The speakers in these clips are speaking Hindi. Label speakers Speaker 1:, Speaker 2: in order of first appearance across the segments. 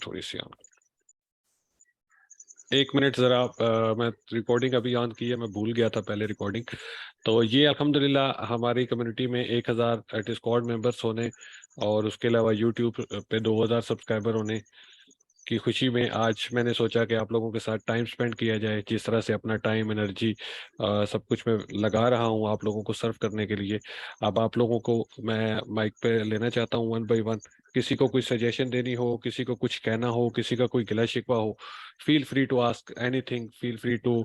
Speaker 1: थोड़ी सी ऑन। एक मिनट ज़रा, मैं रिकॉर्डिंग अभी ऑन की है, मैं भूल गया था पहले रिकॉर्डिंग। तो ये अल्हम्दुलिल्लाह हमारी कम्युनिटी में 1000 डिस्कॉर्ड मेंबर्स होने और उसके अलावा यूट्यूब पे 2000 सब्सक्राइबर होने की खुशी में आज मैंने सोचा कि आप लोगों के साथ टाइम स्पेंड किया जाए। जिस तरह से अपना टाइम, एनर्जी, सब कुछ मैं लगा रहा हूँ आप लोगों को सर्व करने के लिए, अब आप लोगों को मैं माइक पे लेना चाहता हूँ वन बाय वन। किसी को कोई सजेशन देनी हो, किसी को कुछ कहना हो, किसी का कोई गिला शिकवा हो, feel free to ask anything, feel free to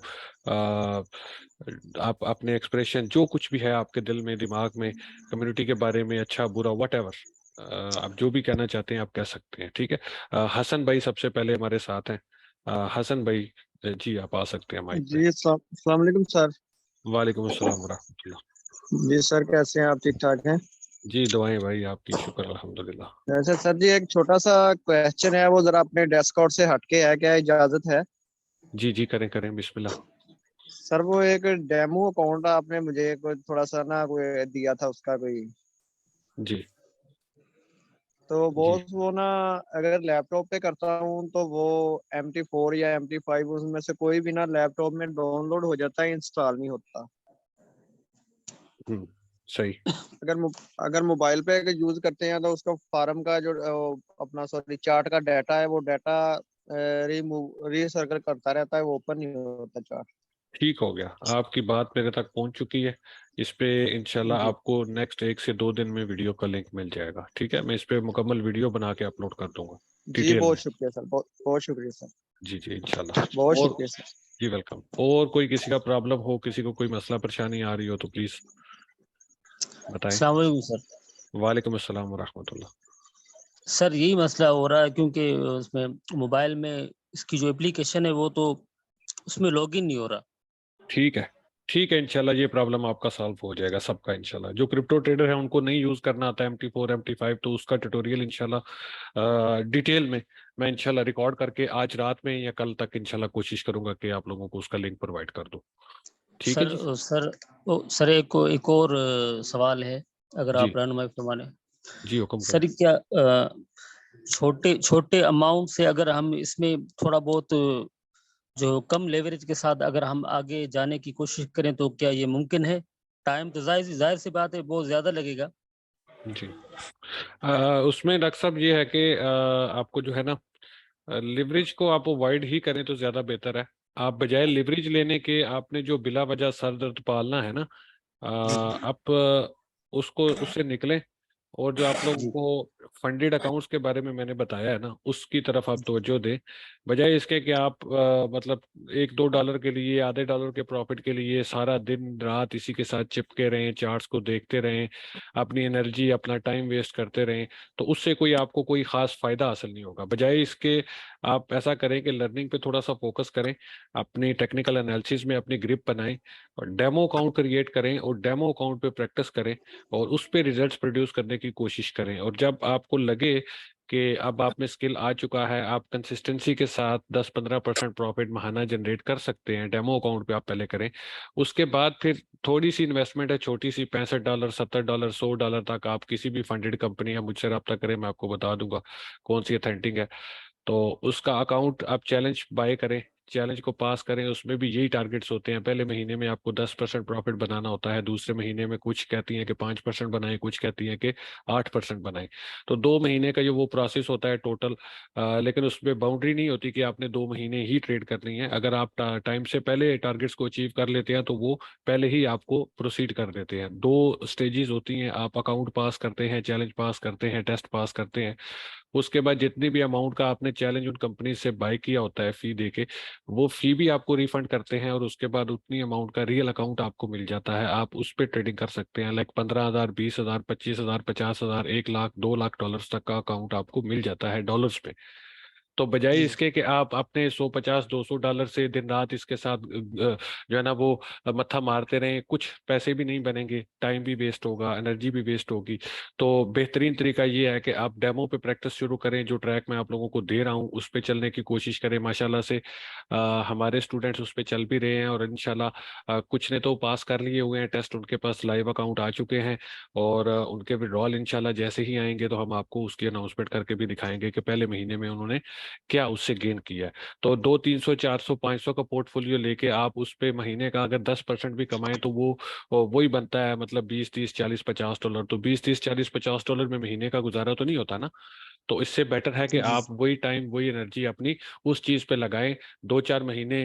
Speaker 1: आप अपने एक्सप्रेशन जो कुछ भी है आपके दिल में, दिमाग में, कम्युनिटी के बारे में, अच्छा बुरा वट एवर, आप जो भी कहना चाहते हैं आप कह सकते हैं। ठीक है। हसन भाई सबसे पहले हमारे साथ हैं। हसन भाई, जी आप आ सकते हैं माइक पे।
Speaker 2: जी अस्सलाम वालेकुम सर।
Speaker 1: वालेकुम अस्सलाम वरहमतुल्लाह।
Speaker 2: जी सर, कैसे हैं आप? ठीक ठाक हैं?
Speaker 1: जी दुआएं भाई आपकी, शुक्र अल्हम्दुलिल्लाह।
Speaker 2: वैसे सर जी, एक छोटा सा क्वेश्चन है, वो जरा अपने डेस्क आउट से हटके है, क्या इजाजत है?
Speaker 1: जी जी, करें करें, बिस्मिल्लाह।
Speaker 2: सर वो एक डेमो अकाउंट आपने मुझे कोई थोड़ा सा ना कोई दिया था, उसका कोई,
Speaker 1: जी
Speaker 2: तो
Speaker 1: जी।
Speaker 2: वो ना, अगर लैपटॉप पे करता हूँ तो वो MT4 या MT5 उसमें से कोई भी ना लैपटॉप में डाउनलोड हो जाता है, इंस्टॉल नहीं होता।
Speaker 1: हम्म, सही।
Speaker 2: अगर अगर मोबाइल पे अगर यूज करते हैं तो उसका फार्म का जो अपना सॉरी चार्ट का डाटा है, वो डाटा रिमूव रीसर्कल करता रहता है, वो ओपन नहीं होता चार्ट।
Speaker 1: ठीक हो गया, आपकी बात मेरे तक पहुंच चुकी है। इस पे इंशाल्लाह
Speaker 2: जी
Speaker 1: आपको नेक्स्ट 1 से 2 दिन में वीडियो का लिंक मिल जाएगा। ठीक है, मैं इस पे मुकम्मल वीडियो बना के अपलोड कर दूंगा
Speaker 2: जी,
Speaker 1: डिटेल में।
Speaker 2: बहुत शुक्रिया सर, बहुत बहुत शुक्रिया सर।
Speaker 1: जी जी इंशाल्लाह।
Speaker 2: बहुत
Speaker 1: और
Speaker 2: शुक्रिया सर।
Speaker 1: जी वेलकम। और कोई किसी का प्रॉब्लम हो, किसी को कोई मसला परेशानी आ रही हो तो प्लीज बताएं।
Speaker 3: अस्सलाम वालेकुम सर।
Speaker 1: वालेकुम अस्सलाम वरहमतुल्लाह।
Speaker 3: सर यही मसला हो रहा है क्योंकि उसमें मोबाइल में इसकी जो एप्लीकेशन है वो तो उसमें लॉगिन नहीं हो रहा।
Speaker 1: ठीक है, ठीक है, इंशाल्लाह ये प्रॉब्लम आपका सॉल्व हो जाएगा सबका इंशाल्लाह। जो क्रिप्टो ट्रेडर है उनको नहीं यूज करना आता MT4 MT5, तो उसका ट्यूटोरियल इंशाल्लाह डिटेल में मैं इंशाल्लाह रिकॉर्ड करके आज रात में या कल तक इंशाल्लाह कोशिश करूंगा कि आप लोगों को उसका लिंक प्रोवाइड कर दूं। ठीक है
Speaker 3: सर
Speaker 1: जी।
Speaker 3: सर एक और सवाल है, अगर
Speaker 1: जी
Speaker 3: आप रहनुमाई फरमाने।
Speaker 1: जी हुक्म करें।
Speaker 3: सर क्या छोटे छोटे अमाउंट से अगर हम इसमें थोड़ा बहुत जो कम लेवरेज के साथ अगर हम आगे जाने की कोशिश करें तो क्या ये मुमकिन है? टाइम तो जाहिर सी बात है बहुत ज्यादा लगेगा।
Speaker 1: जी उसमें डॉक्टर साहब ये है कि आपको जो है ना, लिवरेज को आप अवॉइड ही करें तो ज्यादा बेहतर है। आप बजाय लिवरेज लेने के आपने जो बिला वजह सर दर्द पालना है ना,
Speaker 3: जी
Speaker 1: आप उसको उससे निकलें। और जो आप लोगों
Speaker 3: जी
Speaker 1: को फंडेड अकाउंट्स के बारे में मैंने बताया है ना, उसकी तरफ आप तवज्जो दें। बजाय इसके कि आप मतलब $1-2 के लिए, आधे डॉलर के प्रॉफिट के लिए सारा दिन रात इसी के साथ चिपके रहें, चार्ट्स को देखते रहें, अपनी एनर्जी अपना टाइम वेस्ट करते रहें, तो उससे कोई आपको कोई खास फायदा हासिल नहीं होगा। बजाय इसके आप ऐसा करें कि लर्निंग पे थोड़ा सा फोकस करें, अपनी टेक्निकल एनालिसिस में अपनी ग्रिप बनाएं, और डेमो अकाउंट क्रिएट करें और डेमो अकाउंट पे प्रैक्टिस करें और उस पे रिजल्ट्स प्रोड्यूस करने की कोशिश करें। और जब आपको लगे कि अब आप में स्किल आ चुका है, आप कंसिस्टेंसी के साथ 10-15% प्रॉफिट महाना जनरेट कर सकते हैं, डेमो अकाउंट पे आप पहले करें। उसके बाद फिर थोड़ी सी इन्वेस्टमेंट है, छोटी सी, $65, $70, $100 तक आप किसी भी फंडेड कंपनी या मुझसे रब्ता करें, मैं आपको बता दूंगा कौन सी अथेंटिक है। तो उसका अकाउंट आप चैलेंज बाय करें, चैलेंज को पास करें। उसमें भी यही टारगेट्स होते हैं, पहले महीने में आपको 10% प्रॉफिट बनाना होता है, दूसरे महीने में कुछ कहती हैं कि 5% बनाएं, कुछ कहती हैं कि 8% बनाएं। तो 2 महीने का जो वो प्रोसेस होता है टोटल, लेकिन उसमें बाउंड्री नहीं होती कि आपने 2 महीने ही ट्रेड करनी है। अगर आप टाइम से पहले टारगेट्स को अचीव कर लेते हैं तो वो पहले ही आपको प्रोसीड कर देते हैं। 2 स्टेजेस होती हैं, आप अकाउंट पास करते हैं, चैलेंज पास करते हैं, टेस्ट पास करते हैं। उसके बाद जितनी भी अमाउंट का आपने चैलेंज उन कंपनी से बाय किया होता है फी देके, वो फी भी आपको रिफंड करते हैं, और उसके बाद उतनी अमाउंट का रियल अकाउंट आपको मिल जाता है। आप उस पर ट्रेडिंग कर सकते हैं, लाइक 15,000, 20,000, 25,000, 50,000, 1 लाख, $2 लाख तक का अकाउंट आपको मिल जाता है डॉलर्स पे। तो बजाय
Speaker 3: जी
Speaker 1: इसके कि आप अपने 150-200 डॉलर से दिन रात इसके साथ जो है ना वो मत्था मारते रहें, कुछ पैसे भी नहीं बनेंगे, टाइम भी वेस्ट होगा, एनर्जी भी वेस्ट होगी। तो बेहतरीन तरीका ये है कि आप डेमो पे प्रैक्टिस शुरू करें, जो ट्रैक मैं आप लोगों को दे रहा हूँ उस पे चलने की कोशिश करें। माशाल्लाह से हमारे स्टूडेंट्स उस पे चल भी रहे हैं, और इंशाल्लाह कुछ ने तो पास कर लिए हुए हैं टेस्ट, उनके पास लाइव अकाउंट आ चुके हैं। और उनके विड्रॉल इंशाल्लाह जैसे ही आएंगे तो हम आपको उसकी अनाउंसमेंट करके भी दिखाएंगे कि पहले महीने में उन्होंने क्या उससे गेन किया है। तो 200, 300, 400, 500 का पोर्टफोलियो लेके आप उस पे महीने का अगर 10% भी कमाएं तो वो वही बनता है, मतलब 20, 30, 40, 50 डॉलर। तो 20, 30, 40, 50 डॉलर में महीने का गुजारा तो नहीं होता ना। तो इससे बेटर है कि
Speaker 2: जी
Speaker 1: आप वही टाइम वही एनर्जी अपनी उस चीज पे लगाएं। 2-4 महीने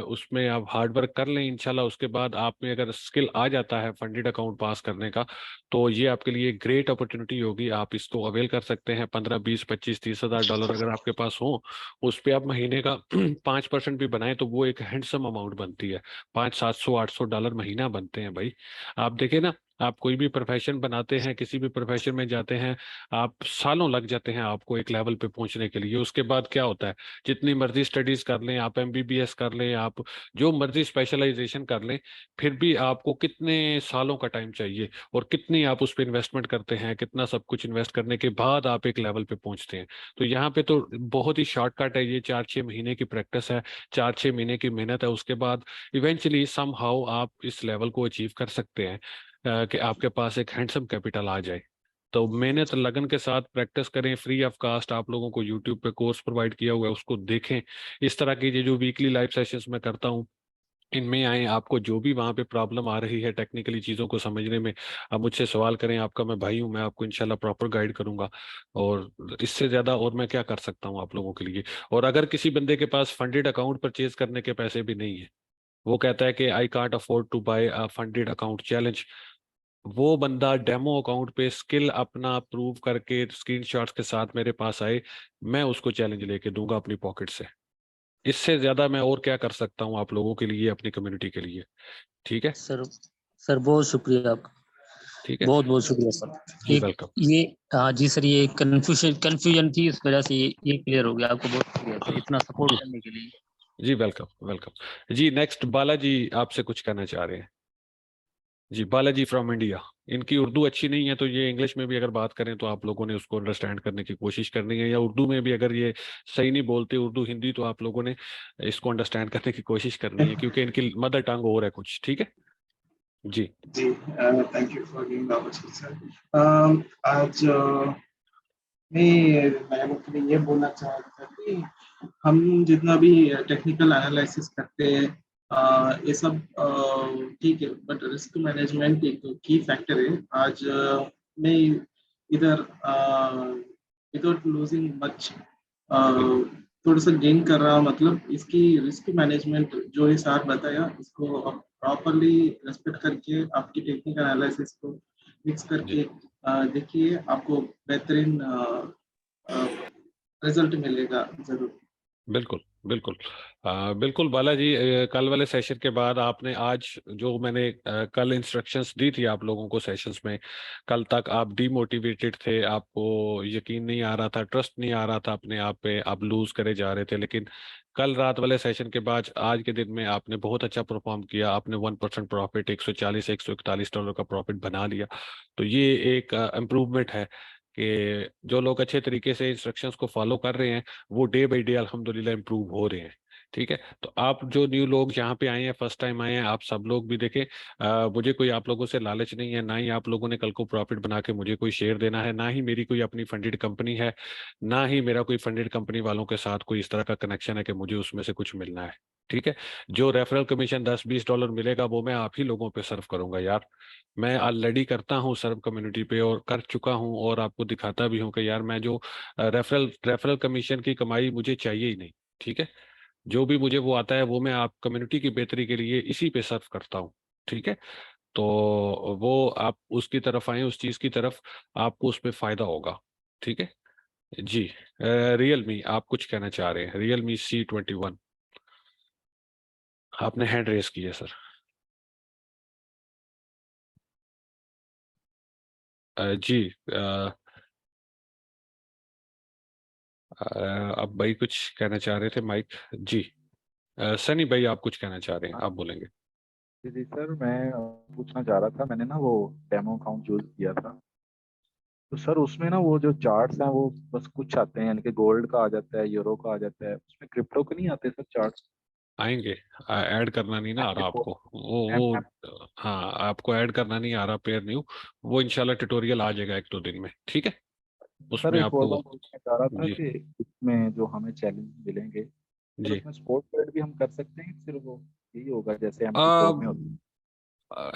Speaker 1: उसमें आप हार्ड वर्क कर लें, इंशाल्लाह उसके बाद आप में अगर स्किल आ जाता है फंडेड अकाउंट पास करने का, तो ये आपके लिए ग्रेट अपॉर्चुनिटी होगी। आप इसको अवेल कर सकते हैं। 15, 20, 25, 30 हज़ार डॉलर अगर आपके पास हो, उस पे आप महीने का 5% भी बनाए तो वो एक हैंडसम अमाउंट बनती है। 500, 700, 800 डॉलर महीना बनते हैं भाई। आप देखें ना, आप कोई भी प्रोफेशन बनाते हैं, किसी भी प्रोफेशन में जाते हैं, आप सालों लग जाते हैं आपको एक लेवल पे पहुंचने के लिए। उसके बाद क्या होता है, जितनी मर्जी स्टडीज कर लें, आप एमबीबीएस कर लें, आप जो मर्जी स्पेशलाइजेशन कर लें, फिर भी आपको कितने सालों का टाइम चाहिए, और कितनी आप उस पर इन्वेस्टमेंट करते हैं, कितना सब कुछ इन्वेस्ट करने के बाद आप एक लेवल पे पहुंचते हैं। तो यहाँ पे तो बहुत ही शॉर्टकट है, ये 4-6 महीने की प्रैक्टिस है, 4-6 महीने की मेहनत है। उसके बाद इवेंचुअली सम हाउ आप इस लेवल को अचीव कर सकते हैं, कि आपके पास एक हैंडसम कैपिटल आ जाए। तो मेहनत लगन के साथ प्रैक्टिस करें। फ्री ऑफ कास्ट आप लोगों को यूट्यूब पे कोर्स प्रोवाइड किया हुआ है, उसको देखें। इस तरह की ये जो वीकली लाइव सेशंस मैं करता हूँ, इनमें आए, आपको जो भी वहाँ पे प्रॉब्लम आ रही है टेक्निकली चीज़ों को समझने में, आप मुझसे सवाल करें। आपका मैं भाई हूँ, मैं आपको इंशाल्लाह प्रॉपर गाइड करूंगा। और इससे ज़्यादा और मैं क्या कर सकता हूँ आप लोगों के लिए। और अगर किसी बंदे के पास फंडेड अकाउंट परचेज करने के पैसे भी नहीं है, वो कहता है कि I can't afford to buy a funded account challenge, वो बंदा डेमो अकाउंट पे स्किल अपना प्रूव करके स्क्रीनशॉट्स के साथ मेरे पास आए, मैं उसको चैलेंज लेके दूंगा अपनी पॉकेट से। इससे ज्यादा मैं और क्या कर सकता हूँ आप लोगों के लिए, अपनी कम्युनिटी के लिए। ठीक है।
Speaker 3: सर सर बहुत शुक्रिया आपका,
Speaker 1: ठीक है।
Speaker 3: बहुत बहुत शुक्रिया सर।
Speaker 1: जी
Speaker 3: एक
Speaker 1: वेलकम।
Speaker 3: ये, हाँ जी सर, ये कंफ्यूजन थी, इस वजह से ये क्लियर हो गया। आपको बहुत शुक्रिया सर इतना सपोर्ट करने के लिए।
Speaker 1: जी वेलकम वेलकम। जी नेक्स्ट बालाजी आपसे कुछ कहना चाह रहे हैं। जी बालाजी फ्रॉम इंडिया। इनकी उर्दू अच्छी नहीं है, तो ये इंग्लिश में भी अगर बात करें तो आप लोगों ने उसको अंडरस्टैंड करने की कोशिश करनी है, या उर्दू में भी अगर ये सही नहीं बोलते उर्दू हिंदी, तो आप लोगों ने इसको अंडरस्टैंड करने की कोशिश करनी है, क्योंकि इनकी मदर टंग और है कुछ। ठीक है जी।
Speaker 4: जी, thank you for giving the opportunity sir. आज मैं मतलब ये बोलना चाह रहा था कि हम जितना भी टेक्निकल एनालिसिस करते हैं, ये सब ठीक है, बट रिस्क मैनेजमेंट एक की फैक्टर है। आज मैं इधर विदाउट लूजिंग मच थोड़ा सा गेन कर रहा, मतलब इसकी रिस्क मैनेजमेंट जो ये सार बताया, इसको प्रॉपरली रेस्पेक्ट करके आपकी टेक्निकल एनालिसिस को मिक्स
Speaker 1: जी
Speaker 4: करके देखिए, आपको बेहतरीन रिजल्ट मिलेगा जरूर।
Speaker 1: बिल्कुल बिल्कुल। बिल्कुल बालाजी, कल वाले सेशन के बाद आपने आज जो मैंने कल इंस्ट्रक्शंस दी थी आप लोगों को सेशंस में, कल तक आप डीमोटिवेटेड थे, आपको यकीन नहीं आ रहा था, ट्रस्ट नहीं आ रहा था अपने आप पे, आप लूज करे जा रहे थे। लेकिन कल रात वाले सेशन के बाद आज के दिन में आपने बहुत अच्छा परफॉर्म किया। आपने 1% प्रॉफिट, 140, 141 डॉलर का प्रॉफिट बना लिया। तो ये एक इम्प्रूवमेंट है कि जो लोग अच्छे तरीके से इंस्ट्रक्शंस को फॉलो कर रहे हैं, वो डे बाई डे अल्हम्दुलिल्लाह इम्प्रूव हो रहे हैं। ठीक है। तो आप जो न्यू लोग यहाँ पे आए हैं, फर्स्ट टाइम आए हैं, आप सब लोग भी देखें, मुझे कोई आप लोगों से लालच नहीं है, ना ही आप लोगों ने कल को प्रॉफिट बना के मुझे कोई शेयर देना है, ना ही मेरी कोई अपनी फंडेड कंपनी है, ना ही मेरा कोई फंडेड कंपनी वालों के साथ कोई इस तरह का कनेक्शन है कि मुझे उसमें से कुछ मिलना है। ठीक है। जो रेफरल कमीशन 10-20 डॉलर मिलेगा वो मैं आप ही लोगों पे सर्व करूंगा यार। मैं ऑलरेडी करता हूँ सर्व कम्युनिटी पे, और कर चुका हूँ, और आपको दिखाता भी हूँ कि यार मैं जो रेफरल कमीशन की कमाई मुझे चाहिए ही नहीं। ठीक है। जो भी मुझे वो आता है वो मैं आप कम्युनिटी की बेहतरी के लिए इसी पे सर्व करता हूँ। ठीक है। तो वो आप उसकी तरफ आए, उस चीज की तरफ, आपको उस पे फायदा होगा। ठीक है जी। रियलमी आप कुछ कहना चाह रहे हैं, Realme C21। आपने हैंड रेस की है सर। जी। अ, अब भाई कुछ कहना चाह रहे थे माइक। जी। सनी भाई आप कुछ कहना चाह रहे हैं, आप बोलेंगे।
Speaker 5: जी जी सर, मैं पूछना चाह रहा था, मैंने ना वो डेमो अकाउंट यूज किया था, तो सर उसमें ना वो जो चार्ट्स हैं वो बस कुछ आते हैं, यानी कि गोल्ड का आ जाता है, यूरो का आ जाता है, उसमें क्रिप्टो के नहीं आते सर चार्ट्स।
Speaker 1: आएंगे। ऐड करना नहीं ना आ रहा आपको
Speaker 5: एम
Speaker 1: वो।
Speaker 5: एम
Speaker 1: हाँ आपको ऐड करना नहीं आ रहा पेयर न्यू। वो इंशाल्लाह ट्यूटोरियल आ जाएगा 1-2 दिन में। ठीक है।
Speaker 5: सर
Speaker 1: उसमें
Speaker 5: एक और
Speaker 1: आपको।
Speaker 5: बात पूछना चाह रहा था
Speaker 1: जी
Speaker 5: कि इसमें जो हमें चैलेंज मिलेंगे, सर
Speaker 1: जी।
Speaker 5: उसमें स्पॉट ट्रेड भी हम कर सकते हैं, सिर्फ वो यही होगा जैसे MT4 में होता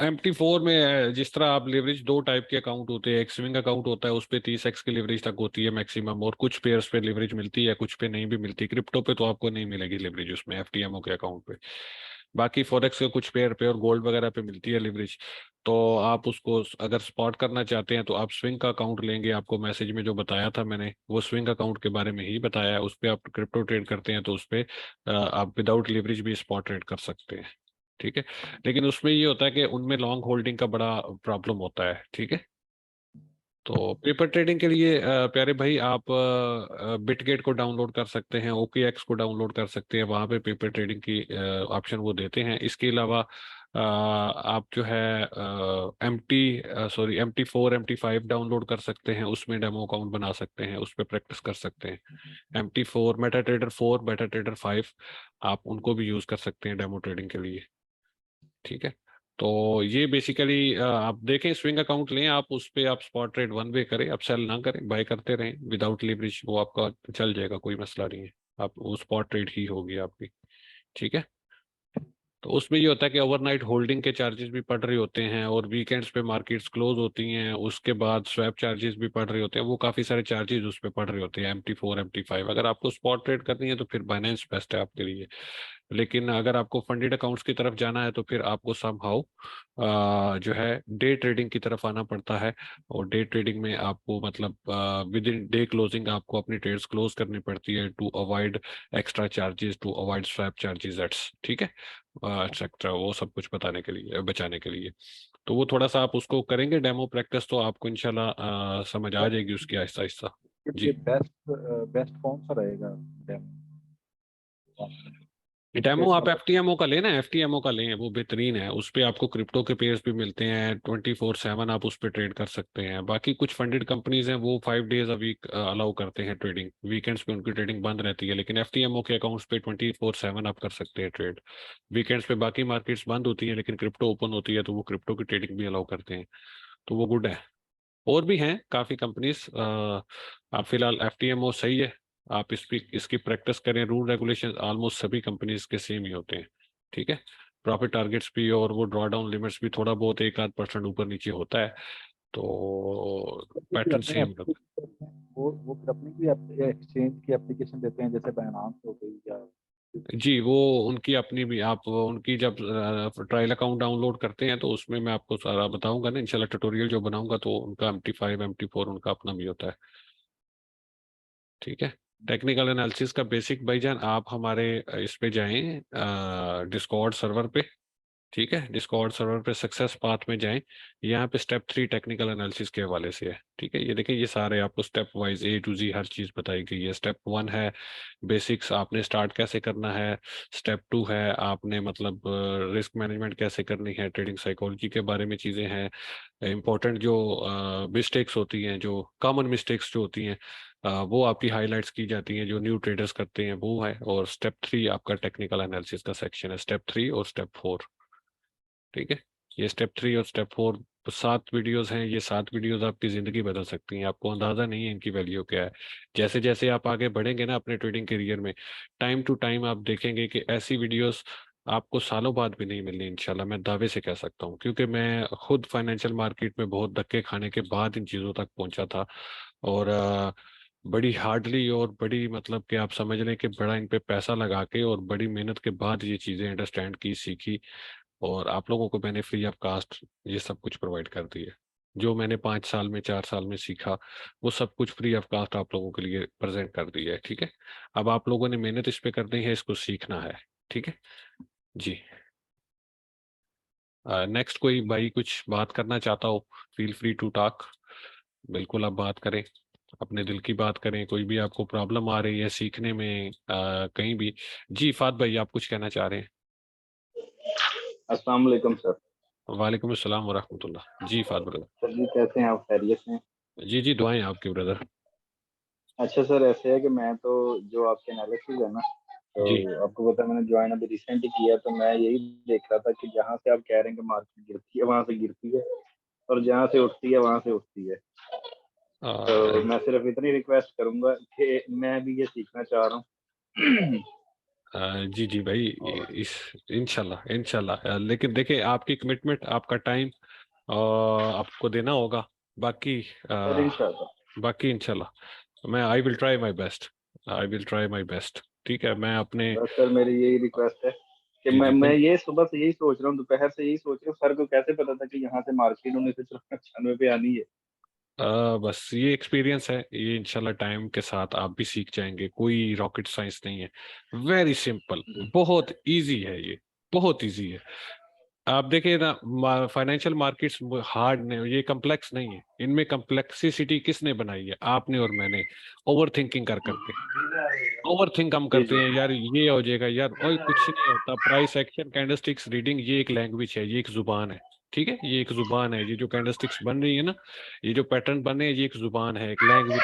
Speaker 1: MT4 में जिस तरह आप लिवरेज, दो टाइप के अकाउंट होते हैं। एक स्विंग अकाउंट होता है, उस पे 30x की लिवरेज तक होती है मैक्सिमम, और कुछ पेयर्स पे लिवरेज मिलती है, कुछ पे नहीं भी मिलती। क्रिप्टो पे तो आपको नहीं मिलेगी लिवरेज उसमें, FTMO के अकाउंट पे। बाकी फॉरेक्स के कुछ पेयर पे और गोल्ड वगैरह पे मिलती है लिवरेज। तो आप उसको अगर स्पॉट करना चाहते हैं तो आप स्विंग का अकाउंट लेंगे। आपको मैसेज में जो बताया था मैंने, वो स्विंग अकाउंट के बारे में ही बताया है। उस पे आप क्रिप्टो ट्रेड करते हैं तो उस पे आप विदाउट लिवरेज भी स्पॉट ट्रेड कर सकते हैं। ठीक है। लेकिन उसमें ये होता है कि उनमें लॉन्ग होल्डिंग का बड़ा प्रॉब्लम होता है। ठीक है। तो पेपर ट्रेडिंग के लिए प्यारे भाई, आप बिटगेट को डाउनलोड कर सकते हैं, OKX को डाउनलोड कर सकते हैं। वहाँ पे पेपर ट्रेडिंग की ऑप्शन वो देते हैं। इसके अलावा आप जो है MT4 MT5 डाउनलोड कर सकते हैं, उसमें डेमो अकाउंट बना सकते हैं, उस पर प्रैक्टिस कर सकते हैं। MT4, Meta trader 4, Meta trader 5, आप उनको भी यूज़ कर सकते हैं डेमो ट्रेडिंग के लिए। ठीक है। तो ये बेसिकली आप देखें, स्विंग अकाउंट लें आप, उस पे आप स्पॉट ट्रेड वन वे करें, आप सेल ना करें, बाय करते रहें विदाउट लिवरेज, वो आपका चल जाएगा, कोई मसला नहीं है। आप वो स्पॉट ट्रेड ही होगी आपकी। ठीक है। तो उसमें ये होता है कि ओवरनाइट होल्डिंग के चार्जेस भी पड़ रहे होते हैं, और वीकेंड्स पे मार्केट्स क्लोज होती हैं, उसके बाद स्वैप चार्जेस भी पड़ रहे होते हैं। वो काफ़ी सारे चार्जेस उस पे पड़ रहे होते हैं MT4 MT5। अगर आपको स्पॉट ट्रेड करनी है तो फिर बाइनेंस बेस्ट है आपके लिए। लेकिन अगर आपको फंडेड अकाउंट्स की तरफ जाना है तो फिर आपको समहाउ जो है डे ट्रेडिंग की तरफ आना पड़ता है। और डे ट्रेडिंग में आपको मतलब विद इन डे क्लोजिंग आपको अपनी ट्रेड्स क्लोज करनी पड़ती है, to avoid extra charges, to avoid swap charges एट्स। ठीक है। एक्सेट्रा, वो सब कुछ बताने के लिए, बचाने के लिए। तो वो थोड़ा सा आप उसको करेंगे डेमो प्रैक्टिस, तो आपको इंशाल्लाह समझ आ
Speaker 5: है।
Speaker 1: जाएगी उसकी आहिस्ता आहिस्ता।
Speaker 5: ये
Speaker 1: जी।
Speaker 5: बेस्ट बेस्ट कौन सा रहेगा डेमो?
Speaker 1: डेमो
Speaker 5: कैसा
Speaker 1: आप
Speaker 5: होगा?
Speaker 1: FTMO का लेना, FTMO का लें, वो बेहतरीन है। उस पे आपको क्रिप्टो के पेयर्स भी मिलते हैं, 24/7 आप उस पे ट्रेड कर सकते हैं। बाकी कुछ फंडेड कंपनीज हैं, वो 5 days a week अलाउ करते हैं ट्रेडिंग, वीकेंड्स पे उनकी ट्रेडिंग बंद रहती है। लेकिन FTMO के अकाउंट्स पे 24/7 आप कर सकते हैं ट्रेड। वीकेंड्स पे बाकी मार्केट्स बंद होती है, लेकिन क्रिप्टो ओपन होती है, तो वो क्रिप्टो की ट्रेडिंग भी अलाउ करते हैं। तो वो गुड है। और भी हैं काफ़ी कंपनीज। आप फिलहाल FTMO सही है। आप इसकी प्रैक्टिस करें। रूल रेगुलेशन ऑलमोस्ट सभी कंपनीज के सेम ही होते हैं। ठीक है। प्रॉफिट टारगेट्स भी और वो ड्रॉ डाउन लिमिट्स भी थोड़ा बहुत 1-8% ऊपर नीचे होता है, तो
Speaker 5: ये भी
Speaker 1: पैटर्न
Speaker 5: अपने
Speaker 1: सेम होता
Speaker 5: एप्लीकेशन वो फिर अपनी भी एक्सचेंज की एप्लीकेशन देते हैं, जैसे बाइनांस हो गई या
Speaker 1: है। जी, वो उनकी अपनी भी, आप उनकी जब ट्रायल अकाउंट डाउनलोड करते हैं तो उसमें मैं आपको सारा बताऊंगा ना इंशाल्लाह, ट्यूटोरियल जो बनाऊंगा, तो उनका MT5 MT4 उनका अपना भी होता है। ठीक है। टेक्निकल एनालिसिस का बेसिक भाईजान, आप हमारे इस पे जाएं डिस्कॉर्ड सर्वर पे। ठीक है। डिस्कॉर्ड सर्वर पे सक्सेस पाथ में जाएं। यहाँ पे स्टेप 3 टेक्निकल एनालिसिस के हवाले से है। ठीक है। ये देखें, ये सारे आपको step wise A to Z हर चीज़ बताई गई है। स्टेप 1 है बेसिक्स, आपने स्टार्ट कैसे करना है। स्टेप 2 है आपने मतलब रिस्क मैनेजमेंट कैसे करनी है, ट्रेडिंग साइकोलॉजी के बारे में चीज़ें हैं। इंपॉर्टेंट जो मिस्टेक्स होती हैं, जो कॉमन मिस्टेक्स जो होती हैं, वो आपकी हाईलाइट्स की जाती हैं, जो न्यू ट्रेडर्स करते हैं वो है। और स्टेप 3 आपका टेक्निकल एनालिसिस का सेक्शन है, स्टेप 3 और स्टेप 4। ठीक है। ये स्टेप 3 और स्टेप 4 7 वीडियोस हैं। ये 7 वीडियोस आपकी ज़िंदगी बदल सकती हैं, आपको अंदाज़ा नहीं है इनकी वैल्यू क्या है। जैसे जैसे आप आगे बढ़ेंगे ना अपने ट्रेडिंग करियर में, टाइम टू टाइम आप देखेंगे कि ऐसी वीडियोस आपको सालों बाद भी नहीं मिलनी इंशाल्लाह, मैं दावे से कह सकता हूँ, क्योंकि मैं खुद फाइनेंशियल मार्केट में बहुत धक्के खाने के बाद इन चीज़ों तक पहुंचा था। और बड़ी हार्डली और बड़ी मतलब कि आप समझ लें कि बड़ा इन पे पैसा लगा के और बड़ी मेहनत के बाद ये चीज़ें अंडरस्टैंड की, सीखी। और आप लोगों को मैंने फ्री ऑफ कास्ट ये सब कुछ प्रोवाइड कर दिया। जो मैंने 5 साल में 4 साल में सीखा, वो सब कुछ फ्री ऑफ कास्ट आप लोगों के लिए प्रेजेंट कर दिया है। ठीक है। अब आप लोगों ने मेहनत इस पे करनी है, इसको सीखना है। ठीक है। जी। नेक्स्ट कोई भाई कुछ बात करना चाहता हो, फील फ्री टू टॉक। बिल्कुल आप बात करें, अपने दिल की बात करें। कोई भी आपको प्रॉब्लम आ रही है सीखने में कहीं भी। जी फात भाई, आप कुछ कहना चाह रहे हैं?
Speaker 6: अस्सलाम वालेकुम सर।
Speaker 1: वालेकुम अस्सलाम वरहमतुल्लाह। जी फात ब्रदर।
Speaker 6: सर जी कैसे हैं आप, खैरियत हैं?
Speaker 1: जी जी, दुआएं आपकी ब्रदर।
Speaker 6: अच्छा सर, ऐसे है कि मैं तो जो आपके एनालिसिस है ना, तो
Speaker 1: जी
Speaker 6: आपको पता है मैंने ज्वाइन अभी रिसेंट ही किया, तो मैं यही देख रहा था कि जहाँ से आप कह रहे हैं कि मार्केट गिरती है वहां से गिरती है, और जहाँ से उठती है वहां से उठती है। तो मैं सिर्फ इतनी रिक्वेस्ट करूंगा कि मैं भी ये सीखना चाह रहा हूँ।
Speaker 1: जी जी भाई, इस इंशाल्लाह इंशाल्लाह, लेकिन देखिए आपकी कमिटमेंट, आपका टाइम आपको देना होगा। बाकी
Speaker 6: सर इंशाल्लाह।
Speaker 1: बाकी इंशाल्लाह मैं I will try my best, I will try my best. ठीक है, मैं अपने
Speaker 6: बस सर मेरी यही रिक्वेस्ट है कि
Speaker 1: जी जी
Speaker 6: मैं ये सुबह से यही सोच रहा हूँ, दोपहर से यही सोच रहा हूँ, सर को कैसे पता था कि यहाँ से मार्केट 1996 पे आनी है।
Speaker 1: बस ये एक्सपीरियंस है, ये इंशाल्लाह टाइम के साथ आप भी सीख जाएंगे। कोई रॉकेट साइंस नहीं है, वेरी सिंपल, बहुत इजी है ये, बहुत इजी है। आप देखिए ना, फाइनेंशियल मार्केट्स हार्ड नहीं, ये कम्प्लेक्स नहीं है। इनमें कम्प्लेक्सिसिटी किसने बनाई है? आपने और मैंने, ओवर थिंकिंग कर करके। ओवर थिंक हम
Speaker 6: जी
Speaker 1: करते
Speaker 6: जी
Speaker 1: हैं यार, ये हो जाएगा यार, और कुछ नहीं होता। प्राइस एक्शन, कैंडलस्टिक्स रीडिंग, ये एक लैंग्वेज है, ये एक जुबान है। ठीक है, ये एक जुबान है। ये जो कैंडलस्टिक्स बन रही है ना, ये जो पैटर्न बने हैं, ये एक जुबान है, एक लैंग्वेज।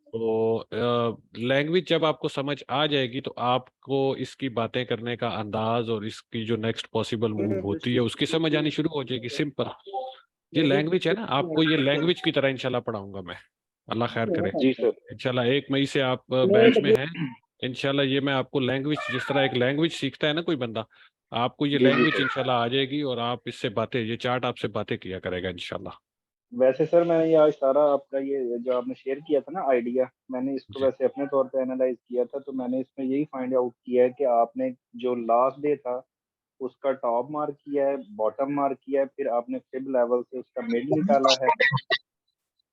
Speaker 1: तो लैंग्वेज जब आपको समझ आ जाएगी तो आपको इसकी बातें करने का अंदाज और इसकी जो नेक्स्ट पॉसिबल मूव होती है उसकी समझ आनी शुरू हो जाएगी। सिंपल, ये लैंग्वेज है ना, आपको ये लैंग्वेज की तरह इंशाल्लाह पढ़ाऊंगा मैं, अल्लाह खैर करे।
Speaker 6: जी सर।
Speaker 1: इंशाल्लाह 1 मई से आप बैच में हैं। इंशाल्लाह ये मैं आपको लैंग्वेज, जिस तरह एक लैंग्वेज सीखता है ना कोई बंदा, आपको ये
Speaker 6: जी जी
Speaker 1: लैंग्वेज
Speaker 6: सर।
Speaker 1: इंशाल्लाह आ जाएगी और आप इससे बातें, ये चार्ट आपसे बातें किया करेगा इंशाल्लाह।
Speaker 6: वैसे सर मैंने ये आज सारा आपका ये जो आपने शेयर किया था ना आइडिया, मैंने इसको
Speaker 1: जी
Speaker 6: वैसे अपने तौर पे एनालाइज किया था, तो मैंने इसमें यही फाइंड आउट किया है कि आपने जो लास्ट डे था उसका टॉप मार्क किया है, बॉटम मार्क किया है, फिर आपने फिब लेवल से उसका मिड निकाला है।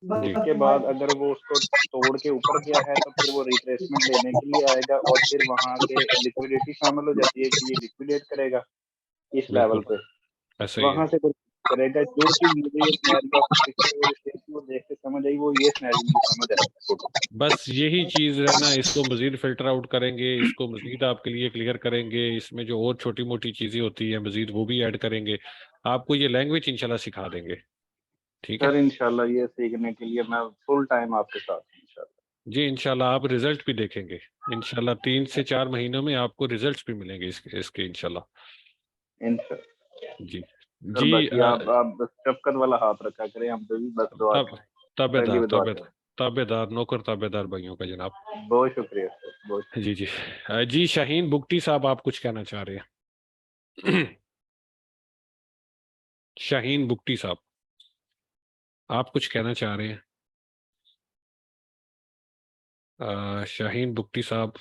Speaker 1: जी
Speaker 6: उसके बाद अगर वो उसको तोड़ के ऊपर गया है तो फिर वो रिट्रेसमेंट लेने के लिए आएगा, और फिर वहां के लिक्विडिटी शामिल हो जाती है कि ये लिक्विडेट करेगा इस लेवल
Speaker 1: बिल्कुल
Speaker 6: पे,
Speaker 1: ऐसा ही है।
Speaker 6: वहां से कुछ करेगा। जो चीज मुझे ये सिनेरियो आपको पिक्चर और स्टेशन को देख के समझ आई, वो ये सिनेरियो मुझे समझ आया टोटल।
Speaker 1: बस यही चीज है ना, इसको मजीद फिल्टर आउट करेंगे, इसको मजीद आपके लिए क्लियर करेंगे। इसमें जो और छोटी मोटी चीजें होती है मजीद वो भी ऐड करेंगे। आपको ये लैंग्वेज इंशाल्लाह सिखा देंगे। ठीक है
Speaker 6: सर इंशाल्लाह ये सीखने के लिए मैं फुल टाइम आपके साथ हूँ इंशाल्लाह।
Speaker 1: जी, इंशाल्लाह आप रिजल्ट भी देखेंगे। इंशाल्लाह 3 से 4 महीनों में आपको रिजल्ट्स भी मिलेंगे इसके इंशाल्लाह।
Speaker 6: इंशाल्लाह।
Speaker 1: जी
Speaker 6: सर
Speaker 1: जी।
Speaker 6: बाकी आप बस शफकत वाला हाथ रखा करें, हम पे भी बस दुआ
Speaker 1: तब
Speaker 6: करें, सर की
Speaker 1: ताबेदार
Speaker 6: भी दुआ
Speaker 1: ताबेदार
Speaker 6: करें।
Speaker 1: ताबेदार नौकर ताबेदार भाइयों का जनाब।
Speaker 6: बहुत शुक्रिया सर, बहुत
Speaker 1: जी जी। जी शाहीन बुगटी साहब, आप कुछ कहना चाह रहे हैं? शाहीन बुगटी साहब, आप कुछ कहना चाह रहे हैं? शाहीन बुगटी साहब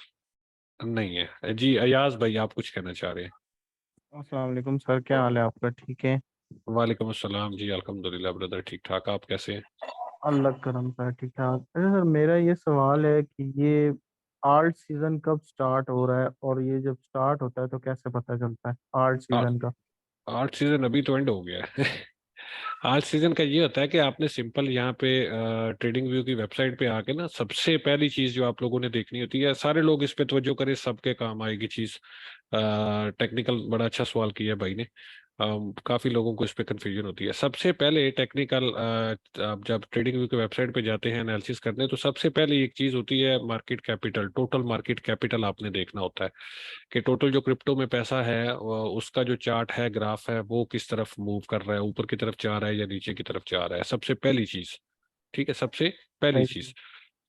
Speaker 1: नहीं है जी। अयाज भाई, आप कुछ कहना चाह रहे हैं?
Speaker 7: अस्सलाम वालेकुम सर, क्या हाल है आपका? ठीक है?
Speaker 1: वालेकुम अस्सलाम जी, अल्हम्दुलिल्लाह ब्रदर, ठीक ठाक। आप कैसे हैं?
Speaker 7: अल्लाह करम सर, ठीक ठाक। अच्छा सर, मेरा ये सवाल है कि ये आर्ट सीजन कब स्टार्ट हो रहा है, और ये जब स्टार्ट होता है तो कैसे पता चलता है आर्ट
Speaker 1: आ-
Speaker 7: सीजन का?
Speaker 1: आर्ट सीजन अभी तो एंड हो गया है। आर्ट सीजन का ये होता है कि आपने सिंपल यहाँ पे ट्रेडिंग व्यू की वेबसाइट पे आके ना, सबसे पहली चीज जो आप लोगों ने देखनी होती है, सारे लोग इस पे तवज्जो करें, सबके काम आएगी चीज। टेक्निकल, बड़ा अच्छा सवाल किया भाई ने। काफी लोगों को इस पे कंफ्यूजन होती है। सबसे पहले टेक्निकल, आप जब ट्रेडिंग व्यू की वेबसाइट पे जाते हैं एनालिसिस करने, तो सबसे पहले एक चीज होती है market capital, total market capital आपने देखना होता है कि टोटल जो क्रिप्टो में पैसा है उसका जो चार्ट है, ग्राफ है, वो किस तरफ मूव कर रहा है, ऊपर की तरफ जा रहा है या नीचे की तरफ जा रहा है, सबसे पहली चीज। ठीक है, सबसे पहली
Speaker 7: सही।
Speaker 1: चीज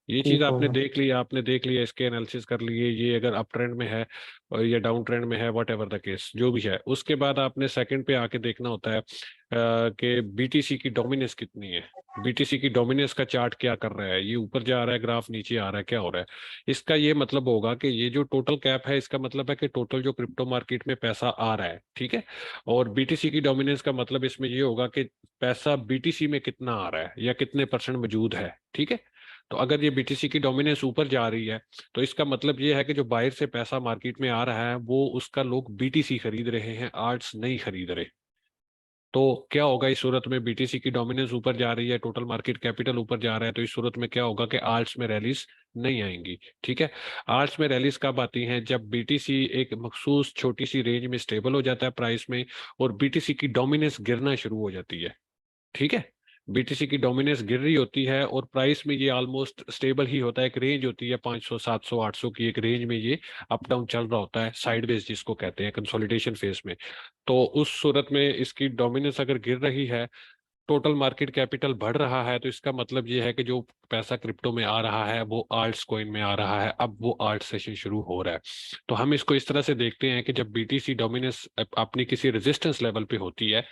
Speaker 1: ये चीज
Speaker 7: ठीक
Speaker 1: आपने
Speaker 7: होगा।
Speaker 1: देख ली, आपने देख लिया, इसके एनालिसिस कर लिए, ये अगर अप ट्रेंड में है और या डाउन ट्रेंड में है, वट एवर द केस जो भी है। उसके बाद आपने सेकंड पे आके देखना होता है कि बीटीसी की डोमिनेंस कितनी है, बीटीसी की डोमिनेंस का चार्ट क्या कर रहा है, ये ऊपर जा रहा है ग्राफ, नीचे आ रहा है, क्या हो रहा है। इसका ये मतलब होगा कि ये जो टोटल कैप है, इसका मतलब है कि टोटल जो क्रिप्टो मार्केट में पैसा आ रहा है। ठीक है, और बीटीसी की डोमिनेंस का मतलब इसमें ये होगा कि पैसा बीटीसी में कितना आ रहा है या कितने परसेंट मौजूद है। ठीक है, तो अगर ये बीटीसी की डोमिनेंस ऊपर जा रही है तो इसका मतलब ये है कि जो बाहर से पैसा मार्केट में आ रहा है वो उसका लोग बीटीसी खरीद रहे हैं, आर्ट्स नहीं खरीद रहे। तो क्या होगा इस सूरत में? बीटीसी की डोमिनेंस ऊपर जा रही है, टोटल मार्केट कैपिटल ऊपर जा रहा है, तो इस सूरत में क्या होगा कि आर्ट्स में रैलीज नहीं आएंगी। ठीक है, आर्ट्स में रैलीज कब आती हैं? जब बीटीसी एक मखसूस छोटी सी रेंज में स्टेबल हो जाता है प्राइस में, और बीटीसी की डोमिनेंस गिरना शुरू हो जाती है। ठीक है, बीटीसी की डोमिनेंस गिर रही होती है और प्राइस में ये ऑलमोस्ट स्टेबल ही होता है। एक रेंज होती है 500 700 800 की, एक रेंज में ये अप डाउन चल रहा होता है, साइडवेज जिसको कहते हैं, कंसोलिडेशन फेज में। तो उस सूरत में इसकी डोमिनेंस अगर गिर रही है टोटल मार्केट कैपिटल बढ़ रहा है तो इसका मतलब ये है कि जो पैसा क्रिप्टो में आ रहा है वो आल्ट्स कॉइन में आ रहा है, अब वो आल्ट सेशन शुरू हो रहा है। तो हम इसको इस तरह से देखते हैं कि जब बीटीसी डोमिनेंस अपनी किसी रेजिस्टेंस लेवल पे होती है,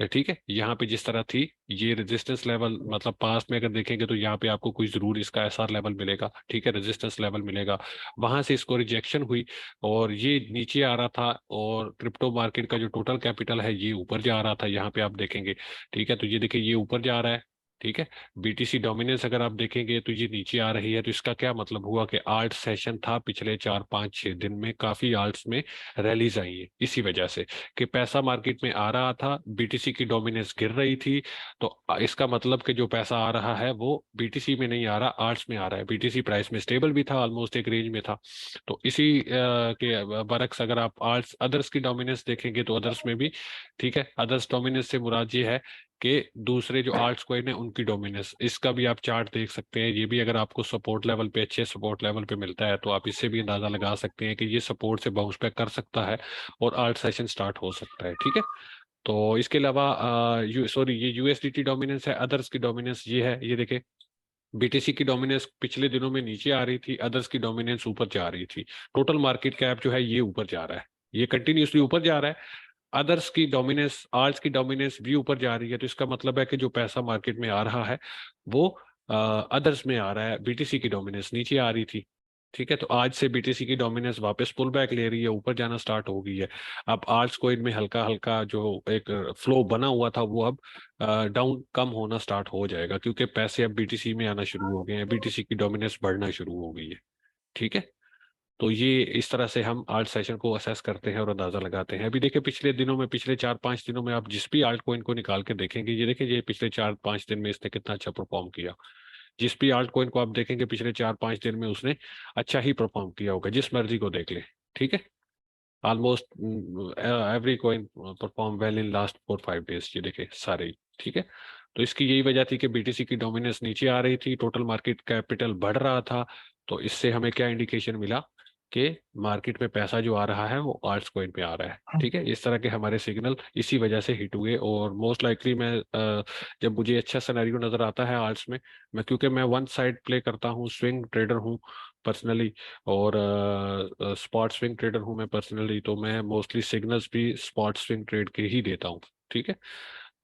Speaker 1: ठीक है, यहाँ पे जिस तरह थी ये रेजिस्टेंस लेवल, मतलब पास्ट में अगर देखेंगे तो यहाँ पे आपको कोई जरूर इसका एसआर लेवल मिलेगा, ठीक है, रेजिस्टेंस लेवल मिलेगा, वहां से इसको रिजेक्शन हुई और ये नीचे आ रहा था और क्रिप्टो मार्केट का जो टोटल कैपिटल है ये ऊपर जा रहा था, यहाँ पे आप देखेंगे, ठीक है। तो ये देखिए ये ऊपर जा रहा है, ठीक है। बीटीसी डोमिनेंस अगर आप देखेंगे तो ये नीचे आ रही है, तो इसका क्या मतलब हुआ कि आल्ट सेशन था पिछले 4 5 6 दिन में काफी आल्ट्स में रैलीज आई है, इसी वजह से कि पैसा मार्केट में आ रहा था, बीटीसी की डोमिनेंस गिर रही थी। तो इसका मतलब कि जो पैसा आ रहा है वो बीटीसी में नहीं आ रहा, आल्ट्स में आ रहा है। बीटीसी प्राइस में स्टेबल भी था, ऑलमोस्ट एक रेंज में था। तो इसी के बरक्स अगर आप आल्ट्स अदर्स की डोमिनेंस देखेंगे तो अदर्स में भी, ठीक है, अदर्स डोमिनेंस से मुराद ये है कि दूसरे जो आल्ट्स कॉइन है उनकी डोमिनेंस, इसका भी आप चार्ट देख सकते हैं। ये भी अगर आपको सपोर्ट लेवल पे, अच्छे सपोर्ट लेवल पे मिलता है तो आप इससे भी अंदाजा लगा सकते हैं कि ये सपोर्ट से बाउंस बैक कर सकता है और आल्ट सेशन स्टार्ट हो सकता है, ठीक है। तो इसके अलावा ये यूएसडीटी डोमिनेंस है, अदर्स की डोमिनेंस ये है, ये देखें बीटीसी की डोमिनेंस पिछले दिनों में नीचे आ रही थी, अदर्स की डोमिनेंस ऊपर जा रही थी। टोटल मार्केट कैप जो है ये ऊपर जा रहा है, ये कंटिन्यूसली ऊपर जा रहा है। अदर्स की डोमिनेंस, आल्ट्स की डोमिनेंस भी ऊपर जा रही है, तो इसका मतलब है कि जो पैसा मार्केट में आ रहा है वो अदर्स में आ रहा है। बीटीसी की डोमिनेंस नीचे आ रही थी, ठीक है। तो आज से बीटीसी की डोमिनेंस वापस पुल बैक ले रही है, ऊपर जाना स्टार्ट हो गई है। अब आल्ट्स कॉइन में हल्का हल्का जो एक फ्लो बना हुआ था वो अब डाउन कम होना स्टार्ट हो जाएगा, क्योंकि पैसे अब बीटीसी में आना शुरू हो गए हैं, बीटीसी की डोमिनेंस बढ़ना शुरू हो गई है, ठीक है। तो ये इस तरह से हम आल्ट सेशन को असेस करते हैं और अंदाजा लगाते हैं। अभी देखिए पिछले दिनों में, पिछले 4 5 दिनों में आप जिस भी आल्ट कॉइन को निकाल के देखेंगे, ये देखिए ये पिछले 4 5 दिन में इसने कितना अच्छा परफॉर्म किया। जिस भी आल्ट कॉइन को आप देखेंगे पिछले 4 5 दिन में उसने अच्छा ही परफॉर्म किया होगा, जिस मर्जी को देख ले, ठीक है। Almost every coin perform well in last 4 5 days, ये देखे सारे ही, ठीक है। तो इसकी यही वजह थी कि बीटीसी की डोमिनेंस नीचे आ रही थी, टोटल मार्केट कैपिटल बढ़ रहा था। तो इससे हमें क्या इंडिकेशन मिला कि मार्केट में पैसा जो आ रहा है वो आल्ट्स कॉइन पे आ रहा है, ठीक है। इस तरह के हमारे सिग्नल इसी वजह से हिट हुए और मोस्ट लाइकली मैं जब मुझे अच्छा सिनेरियो नजर आता है आल्ट्स में, मैं क्योंकि मैं वन साइड प्ले करता हूँ, स्विंग ट्रेडर हूँ पर्सनली, और स्पॉट स्विंग ट्रेडर हूँ मैं पर्सनली, तो मैं मोस्टली सिग्नल्स भी स्पॉट स्विंग ट्रेड के ही देता हूँ, ठीक है।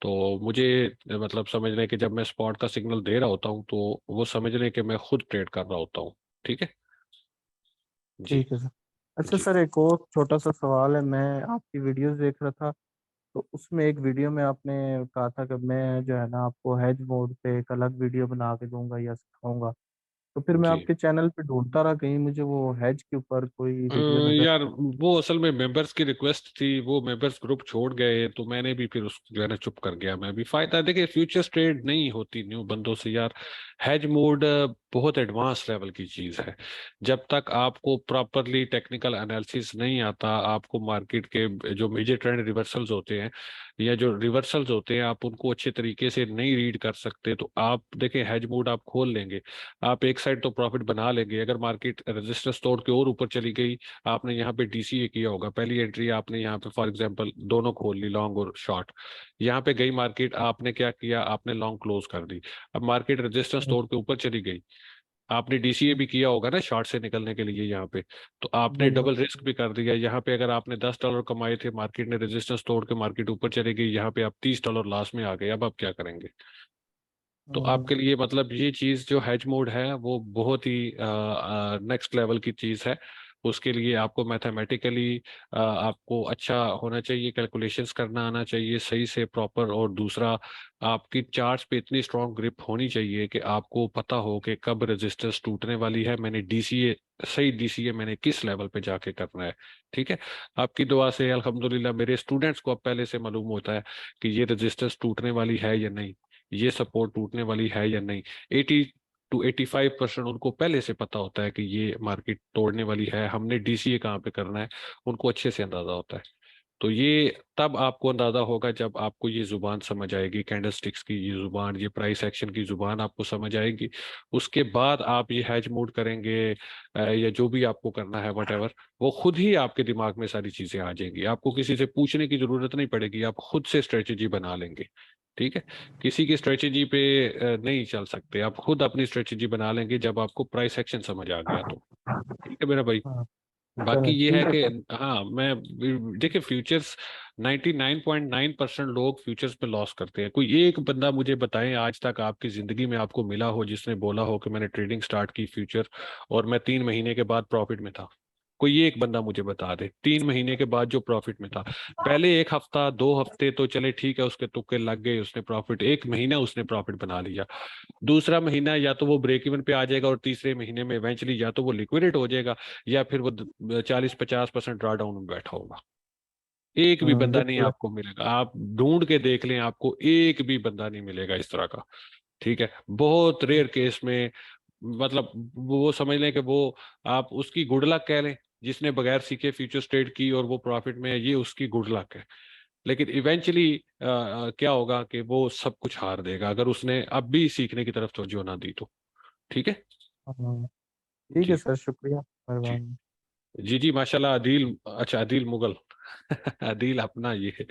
Speaker 1: तो मुझे मतलब समझ रहे कि जब मैं स्पॉट का सिग्नल दे रहा होता हूँ तो वो समझ रहे कि मैं खुद ट्रेड कर रहा होता हूँ, ठीक है जी।
Speaker 7: ठीक है सर। अच्छा
Speaker 1: जी
Speaker 7: सर, एक और छोटा सा सवाल है। मैं आपकी वीडियोस देख रहा था, तो उसमें एक वीडियो में आपने कहा था कि मैं जो है ना आपको हेज मोड पे एक अलग वीडियो बना के दूंगा या सिखाऊंगा। तो फिर मैं
Speaker 1: जी।
Speaker 7: आपके चैनल पे ढूंढता रहा, कहीं मुझे वो हेज के ऊपर कोई वीडियो नजर
Speaker 1: यार
Speaker 7: नहीं।
Speaker 1: वो असल में मेंबर्स की रिक्वेस्ट थी, वो मेंबर्स ग्रुप छोड़ गए तो मैंने भी फिर उस जो है ना चुप कर गया। मैं भी फायदा देखिए फ्यूचर्स ट्रेड नहीं होती न्यू बंदों से यार। हेज मोड बहुत एडवांस लेवल की चीज है। जब तक आपको प्रॉपरली टेक्निकल एनालिसिस नहीं आता, आपको मार्केट के जो मेजर ट्रेंड रिवर्सल्स होते हैं या जो रिवर्सल्स होते हैं आप उनको अच्छे तरीके से नहीं रीड कर सकते, तो आप देखें हेज मोड आप खोल लेंगे, आप एक साइड तो प्रॉफिट बना लेंगे। अगर मार्केट रेजिस्टेंस तोड़ के और ऊपर चली गई, आपने यहाँ पे डीसीए किया होगा, पहली एंट्री आपने यहाँ पे फॉर एग्जांपल दोनों खोल ली, लॉन्ग और शॉर्ट, यहाँ पे गई मार्केट, आपने क्या किया, आपने लॉन्ग क्लोज कर दी। अब मार्केट रेजिस्टेंस तोड़ के ऊपर चली गई, आपने डीसीए भी किया होगा ना शॉर्ट से निकलने के लिए यहाँ पे, तो आपने
Speaker 7: बिल्कुल।
Speaker 1: डबल रिस्क भी कर दिया। यहाँ पे अगर आपने $10 कमाए थे, मार्केट ने रेजिस्टेंस तोड़ के मार्केट ऊपर चली गई, यहाँ पे आप $30 लॉस में आ गए, अब आप क्या करेंगे। तो
Speaker 7: हम्म,
Speaker 1: आपके लिए मतलब ये चीज जो हैज मोड है वो बहुत ही नेक्स्ट लेवल की चीज है। उसके लिए आपको मैथमेटिकली आपको अच्छा होना चाहिए, कैलकुलेशंस करना आना चाहिए सही से प्रॉपर, और दूसरा आपकी चार्ट्स पे इतनी स्ट्रांग ग्रिप होनी चाहिए कि आपको पता हो कि कब रेजिस्टेंस टूटने वाली है, मैंने डीसीए सही डीसीए मैंने किस लेवल पे जाके करना है, ठीक है। आपकी दुआ से अल्हम्दुलिल्लाह मेरे स्टूडेंट्स को अब पहले से मालूम होता है कि ये रेजिस्टेंस टूटने वाली है या नहीं, ये सपोर्ट टूटने वाली है या नहीं। 80 to 85% उनको पहले से पता होता है कि ये मार्केट तोड़ने वाली है, हमने डीसीए कहाँ पे करना है, उनको अच्छे से अंदाजा होता है। तो ये तब आपको अंदाजा होगा जब आपको ये जुबान समझ आएगी, कैंडलस्टिक्स की ये जुबान, ये प्राइस एक्शन की जुबान आपको समझ आएगी। उसके बाद आप ये हैज मूड करेंगे या जो भी आपको करना है वट एवर, वो खुद ही आपके दिमाग में सारी चीजें आ जाएंगी, आपको किसी से पूछने की जरूरत नहीं पड़ेगी, आप खुद से स्ट्रेटेजी बना लेंगे, ठीक है, किसी की स्ट्रेटेजी पे नहीं चल सकते, आप खुद अपनी स्ट्रेटेजी बना लेंगे जब आपको प्राइस एक्शन समझ आ गया तो। ठीक है मेरा भाई।
Speaker 7: हाँ
Speaker 1: बाकी
Speaker 7: चलो
Speaker 1: ये है
Speaker 7: ठीक है
Speaker 1: कि
Speaker 7: सर।
Speaker 1: हाँ, मैं देखिए फ्यूचर्स 99.9% लोग फ्यूचर्स पे लॉस करते हैं। कोई एक बंदा मुझे बताएं आज तक आपकी जिंदगी में आपको मिला हो जिसने बोला हो कि मैंने ट्रेडिंग स्टार्ट की फ्यूचर और मैं 3 महीने के बाद प्रॉफिट में था। कोई एक बंदा मुझे बता दे 3 महीने के बाद जो प्रॉफिट में था। पहले एक हफ्ता 2 हफ्ते तो चले ठीक है, उसके तुक्के लग गए, उसने प्रॉफिट, 1 महीना उसने प्रॉफिट बना लिया। दूसरा महीना या तो वो ब्रेक इवन पे आ जाएगा और तीसरे महीने में इवेंचुअली या तो वो लिक्विडेट हो जाएगा या फिर वो 40-50% ड्रा डाउन में बैठा होगा। एक भी बंदा नहीं
Speaker 7: बिल्कुल।
Speaker 1: आपको मिलेगा, आप ढूंढ के देख लें, आपको एक भी बंदा नहीं मिलेगा इस तरह का। ठीक है, बहुत रेयर केस में, मतलब वो समझ लें कि वो आप उसकी गुड लक कह लें, जिसने बगैर सीखे फ्यूचर ट्रेड की और वो प्रॉफिट में है, ये उसकी गुड लक है। लेकिन इवेंचुअली क्या होगा कि वो सब कुछ हार देगा अगर उसने अब भी सीखने की तरफ तवज्जो ना दी तो। ठीक है
Speaker 7: हाँ ठीक है
Speaker 1: जी
Speaker 7: सर, शुक्रिया,
Speaker 1: जी
Speaker 7: मेहरबानी।
Speaker 1: जी जी माशाल्लाह। अदील, अच्छा अदील मुगल अदील अपना ये है।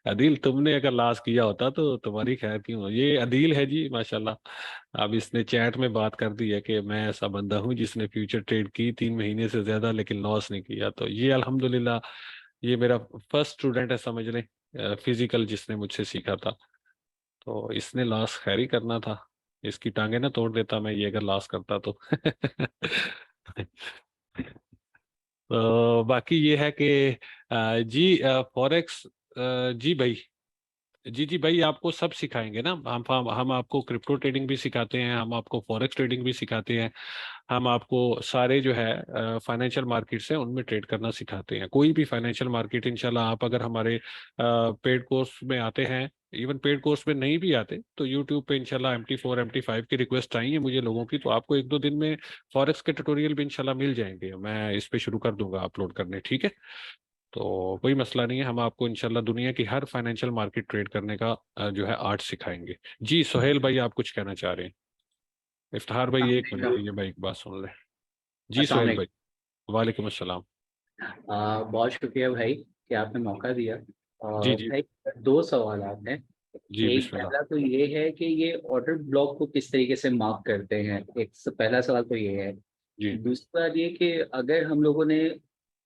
Speaker 1: अदील तुमने अगर लास्ट किया होता तो तुम्हारी खैर क्यों, ये अदील है जी माशाल्लाह। अब इसने चैट में बात कर दी है कि मैं ऐसा बंदा हूँ जिसने फ्यूचर ट्रेड की 3 महीने से ज्यादा लेकिन लॉस नहीं किया। तो ये अल्हम्दुलिल्लाह ये मेरा फर्स्ट स्टूडेंट है समझ लें, फिजिकल, जिसने मुझसे सीखा था। तो इसने लॉस खैर ही करना था, इसकी टांगे ना तोड़ देता मैं ये अगर लॉस करता तो तो बाकी ये है कि जी फॉरेक्स, जी भाई, जी जी भाई आपको सब सिखाएंगे ना हम आपको क्रिप्टो ट्रेडिंग भी सिखाते हैं, हम आपको फॉरेक्स ट्रेडिंग भी सिखाते हैं, हम आपको सारे जो है फाइनेंशियल मार्केट्स हैं उनमें ट्रेड करना सिखाते हैं। कोई भी फाइनेंशियल मार्केट इंशाल्लाह आप अगर हमारे पेड कोर्स में आते हैं, इवन पेड कोर्स में नहीं भी आते तो यूट्यूब पे इंशाल्लाह MT4 MT5 की रिक्वेस्ट आई है मुझे लोगों की, तो आपको 1-2 दिन में फॉरेक्स के ट्यूटोरियल भी इंशाल्लाह मिल जाएंगे, मैं इस पे शुरू कर दूंगा अपलोड करने। ठीक है, तो कोई मसला नहीं है, हम आपको इंशाल्लाह दुनिया की हर फाइनेंशियल मार्केट ट्रेड करने का जो है आर्ट सिखाएंगे। जी सोहेल भाई आप कुछ कहना चाह रहे हैं? इफ्तिहार भाई एक मिनट ये भाई एक बात सुन ले। जी
Speaker 8: अस्सलाम
Speaker 1: सोहेल
Speaker 8: वालेकुम।
Speaker 1: भाई। वालेकुम अस्सलाम।
Speaker 8: बहुत शुक्रिया भाई कि आपने मौका दिया।
Speaker 1: जी जी
Speaker 8: भाई दो सवाल हैं।
Speaker 1: जी
Speaker 8: एक
Speaker 1: बिस्मिल्लाह।
Speaker 8: पहला तो ये है कि ये ऑर्डर ब्लॉक को किस तरीके से मार्क करते हैं, पहला सवाल तो ये है।
Speaker 1: जी
Speaker 8: दूसरी बात ये कि अगर हम लोगों ने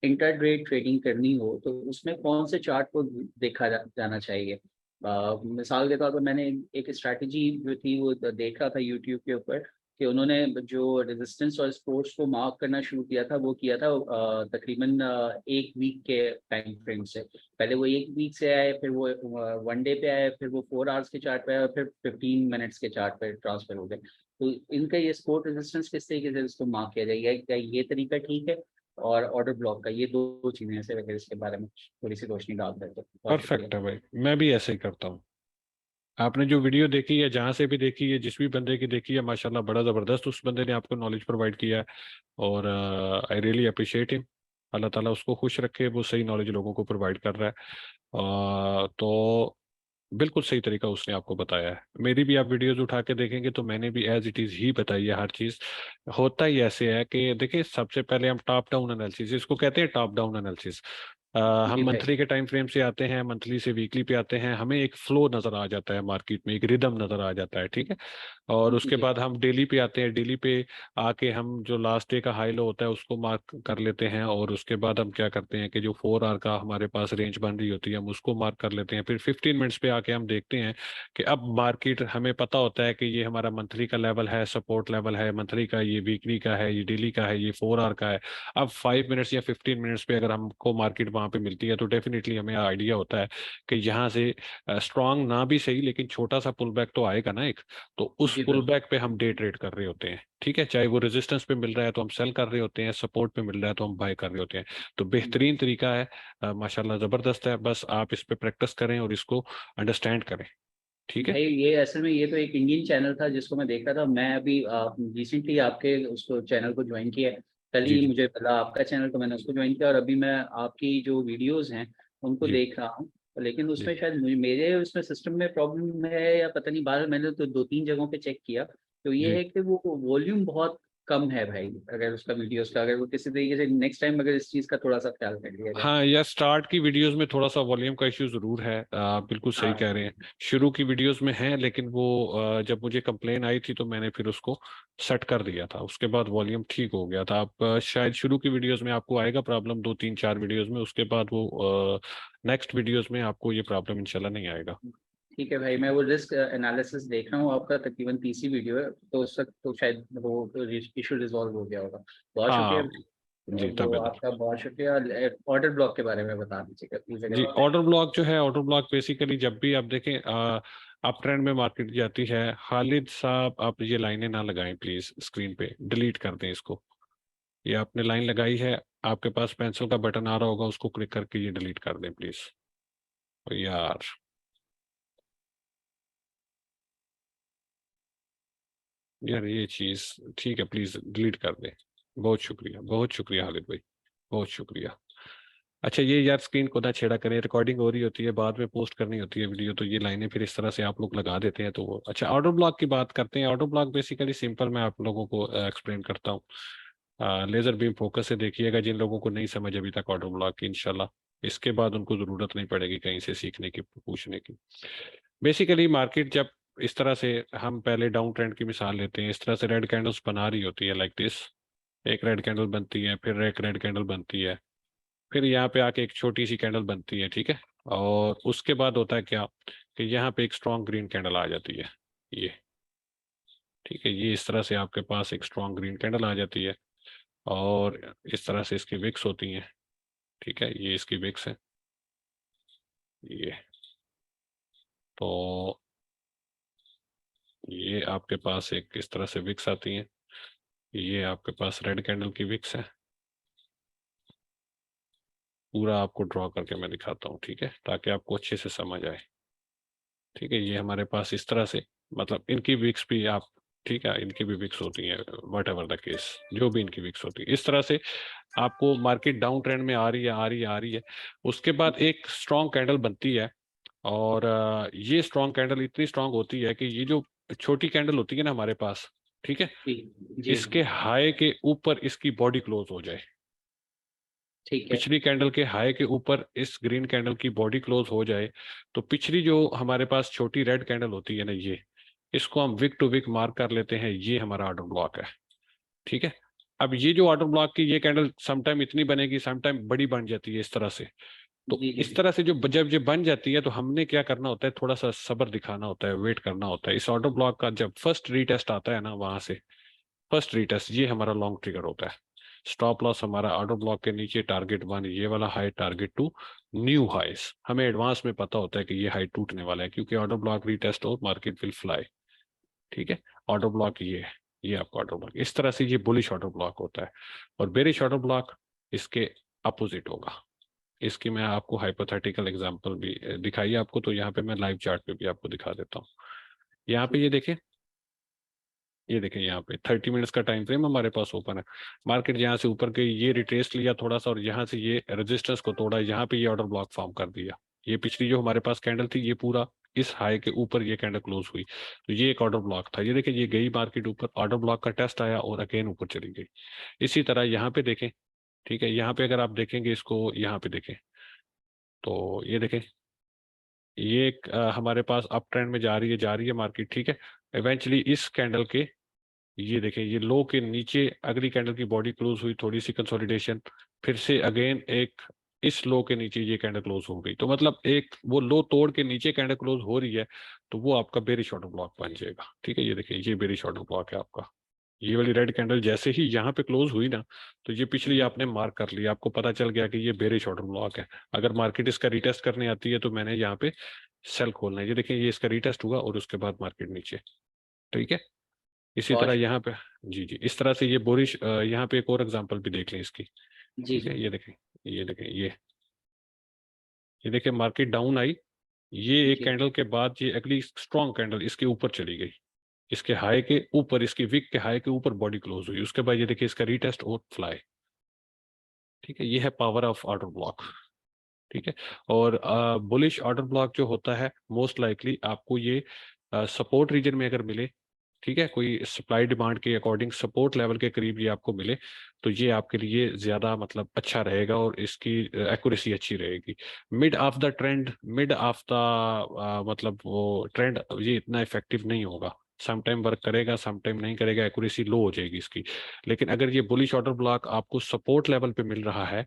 Speaker 8: इंट्राडे ट्रेडिंग करनी हो तो उसमें कौन से चार्ट को जाना चाहिए। मिसाल के तौर पर मैंने एक स्ट्रैटेजी जो थी वो देखा था यूट्यूब के ऊपर कि उन्होंने जो रेजिस्टेंस और सपोर्ट्स को मार्क करना शुरू किया था वो किया था तकरीबन 1 वीक के टाइम फ्रेम से। पहले वो 1 वीक से आए, फिर वो 1 डे पे आए, फिर वो 4 आवर्स के चार्ट पे आए और फिर 15 मिनट्स के चार्ट पे ट्रांसफर हो गए। तो इनका ये सपोर्ट रेजिस्टेंस किस तरीके से इसको मार्क किया जाएगा, क्या ये तरीका ठीक है? और ऑर्डर ब्लॉक का, ये दो चीजें ऐसे अगर इसके बारे में थोड़ी सी रोशनी डालते हैं तो बहुत शुक्रिया।
Speaker 1: परफेक्ट है भाई, मैं भी ऐसे ही करता हूँ। आपने जो वीडियो देखी है जहाँ से भी देखी है जिस भी बंदे की देखी है माशाल्लाह बड़ा ज़बरदस्त उस बंदे ने आपको नॉलेज प्रोवाइड किया है और आई रियली अप्रिशिएट हिम। अल्लाह ताला उसको खुश रखे, वो सही नॉलेज लोगों को प्रोवाइड कर रहा है। तो बिल्कुल सही तरीका उसने आपको बताया है। मेरी भी आप वीडियोस उठा के देखेंगे तो मैंने भी एज इट इज़ ही बताई है हर चीज़। होता ही ऐसे है कि देखिए सबसे पहले हम टॉप डाउन एनालिसिस, इसको कहते हैं टॉप डाउन एनालिसिस। हम
Speaker 8: जी भाई।
Speaker 1: मंथली के टाइम फ्रेम से आते हैं, मंथली से वीकली पे आते हैं, हमें एक फ्लो नज़र आ जाता है मार्केट में, एक रिदम नज़र आ जाता है। ठीक है, और उसके
Speaker 8: जी
Speaker 1: बाद हम डेली पे आते हैं, डेली पे आके हम जो लास्ट डे का हाई लो होता है उसको मार्क कर लेते हैं और उसके बाद हम क्या करते हैं कि जो 4 आवर का हमारे पास रेंज बन रही होती है हम उसको मार्क कर लेते हैं। फिर 15 मिनट्स पे आके हम देखते हैं कि अब मार्केट, हमें पता होता है कि ये हमारा मंथली का लेवल है, सपोर्ट लेवल है मंथली का, ये वीकली का है, ये डेली का है, ये 4 आवर का है। अब 5 मिनट्स या 15 मिनट्स पे अगर हमको मार्केट वहां पे मिलती है तो डेफिनेटली हमें आइडिया होता है कि यहाँ से स्ट्रांग ना भी सही लेकिन छोटा सा पुल बैक तो आएगा ना एक। तो उस
Speaker 8: जी
Speaker 1: पुल
Speaker 8: बिल्कुल।
Speaker 1: बैक पे हम डे ट्रेड कर रहे होते हैं। ठीक है, चाहे वो रेजिस्टेंस पे मिल रहा है तो हम सेल कर रहे होते हैं, सपोर्ट पे मिल रहा है तो हम बाय कर रहे होते हैं। तो बेहतरीन तरीका है, माशाल्लाह जबरदस्त है, बस आप इस पे प्रैक्टिस करें और इसको अंडरस्टैंड करें। ठीक है
Speaker 8: भाई ये असल में ये तो एक इंडियन चैनल था जिसको मैं देख रहा था। मैं अभी रिसेंटली आपके उसको चैनल को ज्वाइन किया है। कल
Speaker 1: जी
Speaker 8: ही
Speaker 1: जी
Speaker 8: मुझे पता आपका चैनल, तो मैंने उसको ज्वाइन किया और अभी मैं आपकी जो वीडियोस हैं उनको
Speaker 1: जी
Speaker 8: देख रहा हूँ। लेकिन
Speaker 1: जी
Speaker 8: उसमें शायद मेरे उसमें सिस्टम में प्रॉब्लम है या पता नहीं, बाहर मैंने तो 2-3 जगहों पे चेक किया तो ये
Speaker 1: जी
Speaker 8: है कि वो वॉल्यूम बहुत कम है भाई, अगर उसका वीडियोस का अगर वो किसी तरीके से नेक्स्ट टाइम अगर इस चीज का थोड़ा सा ख्याल कर लिया जाए।
Speaker 1: हाँ, या स्टार्ट की वीडियोस में थोड़ा सा वॉल्यूम का इश्यू जरूर है, आप बिल्कुल सही
Speaker 8: हाँ
Speaker 1: कह रहे हैं। शुरू की वीडियोस में है, लेकिन वो जब मुझे कंप्लेन आई थी तो मैंने फिर उसको सेट कर दिया था, उसके बाद वॉल्यूम ठीक हो गया था। आप शायद शुरू की वीडियोस में आपको आएगा प्रॉब्लम 2 3 4 वीडियोस में, उसके बाद वो नेक्स्ट वीडियोस में आपको ये प्रॉब्लम इंशाल्लाह नहीं आएगा।
Speaker 8: ठीक है भाई,
Speaker 1: ठीक
Speaker 8: मैं
Speaker 1: है
Speaker 8: वो रिस्क एनालिसिस देख रहा हूँ आपका, तकरीबन 30 वीडियो है, तो उस तक तो शायद वो इशू रिजॉल्व हो गया होगा। बहुत शुक्रिया।
Speaker 1: हाँ जी,
Speaker 8: वो
Speaker 1: तब
Speaker 8: आपका बहुत शुक्रिया। ऑर्डर ब्लॉक के बारे में बता दीजिएगा प्लीज
Speaker 1: जी।
Speaker 8: अगर।
Speaker 1: ऑर्डर ब्लॉक जो है, ऑर्डर ब्लॉक बेसिकली जब भी आप देखें अप ट्रेंड में मार्केट जाती है, खालिद साहब आप ये लाइनें ना लगाएं प्लीज, स्क्रीन पे डिलीट कर दें इसको। ये आपने लाइन लगाई है, आपके पास पेंसिल का बटन आ रहा होगा, उसको क्लिक करके ये डिलीट कर दें प्लीज। यार यार ये चीज ठीक है, प्लीज डिलीट कर दें। बहुत शुक्रिया खालिद भाई, बहुत शुक्रिया। अच्छा ये यार स्क्रीन को ना छेड़ा करें, रिकॉर्डिंग हो रही होती है, बाद में पोस्ट करनी होती है वीडियो, तो ये लाइनें फिर इस तरह से आप लोग लगा देते हैं तो वो अच्छा। ऑटो ब्लॉक की बात करते हैं। ऑटो ब्लॉक बेसिकली सिंपल, मैं आप लोगों को एक्सप्लेन करता हूँ। लेजर बीम फोकस से देखिएगा, जिन लोगों को नहीं समझ अभी तक ऑटो ब्लॉक की, इंशाल्लाह इसके बाद उनको ज़रूरत नहीं पड़ेगी कहीं से सीखने की, पूछने की। बेसिकली मार्केट जब इस तरह से, हम पहले डाउन ट्रेंड की मिसाल लेते हैं, इस तरह से रेड कैंडल्स बना रही होती है लाइक दिस, एक रेड कैंडल बनती है, फिर एक रेड कैंडल बनती है, फिर यहाँ पे आके एक छोटी सी कैंडल बनती है, ठीक है। और उसके बाद होता है क्या कि यहाँ पे एक स्ट्रॉन्ग ग्रीन कैंडल आ जाती है, ये ठीक है। ये इस तरह से आपके पास एक स्ट्रॉन्ग ग्रीन कैंडल आ जाती है, और इस तरह से इसकी विक्स होती हैं, ठीक है। ये इसकी विक्स है, ये तो ये आपके पास एक इस तरह से विक्स आती हैं। ये आपके पास रेड कैंडल की विक्स है। पूरा आपको ड्रॉ करके मैं दिखाता हूँ, ठीक है, ताकि आपको अच्छे से समझ आए। ठीक है, ये हमारे पास इस तरह से, मतलब इनकी विक्स भी आप, ठीक है, इनकी भी विक्स होती है, वट एवर द केस, जो भी इनकी विक्स होती है, इस तरह से आपको मार्केट डाउन ट्रेंड में आ रही है, आ रही है, आ रही है। उसके बाद एक स्ट्रॉन्ग कैंडल बनती है, और ये स्ट्रॉन्ग कैंडल इतनी स्ट्रॉन्ग होती है कि ये जो छोटी कैंडल होती है ना हमारे पास, ठीक है,
Speaker 8: जी जी
Speaker 1: इसके हाई के ऊपर इसकी बॉडी क्लोज हो जाए।
Speaker 8: ठीक है।
Speaker 1: पिछली कैंडल के हाई के ऊपर इस ग्रीन कैंडल की बॉडी क्लोज हो जाए, तो पिछली जो हमारे पास छोटी रेड कैंडल होती है ना, ये इसको हम विक टू विक मार्क कर लेते हैं, ये हमारा ऑर्डर ब्लॉक है, ठीक है। अब ये जो ऑर्डर ब्लॉक की ये कैंडल समटाइम इतनी बनेगी, समटाइम बड़ी बन जाती है इस तरह से। तो
Speaker 8: जी जी
Speaker 1: इस तरह से जो जब ये बन जाती है, तो हमने क्या करना होता है, थोड़ा सा सब्र दिखाना होता है, वेट करना होता है। इस ऑर्डर ब्लॉक का जब फर्स्ट रीटेस्ट आता है ना, वहां से फर्स्ट रीटेस्ट, ये हमारा लॉन्ग ट्रिगर होता है। स्टॉप लॉस हमारा ऑर्डर ब्लॉक के नीचे, टारगेट 1 ये वाला हाई, टारगेट 2 न्यू हाइस। हमें एडवांस में पता होता है कि ये हाई टूटने वाला है, क्योंकि ऑर्डर ब्लॉक रीटेस्ट हो, मार्केट विल फ्लाई, ठीक है। ऑर्डर ब्लॉक ये है, ये आपका ऑर्डर ब्लॉक। इस तरह से ये बुलिश ऑर्डर ब्लॉक होता है। और बेरिश ऑर्डर ब्लॉक इसके अपोजिट होगा। इसकी मैं आपको हाइपोथेटिकल एग्जांपल भी दिखाई आपको, तो यहाँ पे मैं लाइव चार्ट पे भी आपको दिखा देता हूँ। यहाँ पे ये देखें, ये देखें, यहाँ पे 30 मिनट्स का टाइम फ्रेम हमारे पास ओपन है। मार्केट यहाँ से ऊपर के ये रिट्रेस लिया थोड़ा सा, और यहाँ से ये रेजिस्टेंस को तोड़ा, यहाँ पे ये ऑर्डर ब्लॉक फॉर्म कर दिया। ये पिछली जो हमारे पास कैंडल थी, ये पूरा इस हाई के ऊपर ये कैंडल क्लोज हुई, तो ये एक ऑर्डर ब्लॉक था। ये देखिए, ये गई मार्केट ऊपर, ऑर्डर ब्लॉक का टेस्ट आया और अगेन ऊपर चली गई। इसी तरह यहाँ पे देखें, ठीक है, यहाँ पे अगर आप देखेंगे इसको, यहाँ पे देखें, तो ये देखें, ये एक हमारे पास अप ट्रेंड में जा रही है, जा रही है मार्केट, ठीक है। इवेंचुअली इस कैंडल के, ये देखें, ये लो के नीचे अगली कैंडल की बॉडी क्लोज हुई, थोड़ी सी कंसोलिडेशन, फिर से अगेन एक इस लो के नीचे ये कैंडल क्लोज हो गई। तो मतलब एक वो लो तोड़ के नीचे कैंडल क्लोज हो रही है, तो वो आपका बेरिश ऑर्डर ब्लॉक बन जाएगा, ठीक है। ये देखिए, ये बेरिश ऑर्डर ब्लॉक है आपका। ये वाली रेड कैंडल जैसे ही यहाँ पे क्लोज हुई ना, तो ये पिछली आपने मार्क कर लिया, आपको पता चल गया कि ये बेरिश ऑर्डर ब्लॉक है। अगर मार्केट इसका रिटेस्ट करने आती है, तो मैंने यहाँ पे सेल खोलना है। ये देखिए, ये इसका रिटेस्ट हुआ और उसके बाद मार्केट नीचे, ठीक है। इसी
Speaker 8: बहुत
Speaker 1: तरह यहाँ पे, जी जी, इस तरह से ये बोरिश, यहाँ पे एक और एग्जांपल भी देख लें इसकी,
Speaker 8: जी
Speaker 1: ठीक है।
Speaker 8: जी
Speaker 1: ये देखें, ये देखें, ये देखें, मार्केट डाउन आई, ये एक
Speaker 8: जी
Speaker 1: कैंडल के बाद ये अगली स्ट्रॉन्ग कैंडल इसके ऊपर चली गई, इसके हाई के ऊपर, इसकी विक के हाई के ऊपर बॉडी क्लोज हुई, उसके बाद ये देखिए इसका रीटेस्ट और फ्लाई, ठीक है। ये है पावर ऑफ ऑर्डर ब्लॉक, ठीक है। और बुलिश ऑर्डर ब्लॉक जो होता है, मोस्ट लाइकली आपको ये सपोर्ट रीजन में अगर मिले, ठीक है, कोई सप्लाई डिमांड के अकॉर्डिंग सपोर्ट लेवल के करीब ये आपको मिले तो ये आपके लिए ज्यादा मतलब अच्छा रहेगा और इसकी एक्यूरेसी अच्छी रहेगी। Mid of the trend, mid of the मतलब वो ट्रेंड ये इतना इफेक्टिव नहीं होगा, सम टाइम वर्क करेगा, सम टाइम नहीं करेगा, एक्यूरेसी लो हो जाएगी इसकी। लेकिन अगर ये बुलिश ऑर्डर ब्लॉक आपको सपोर्ट लेवल पे मिल रहा है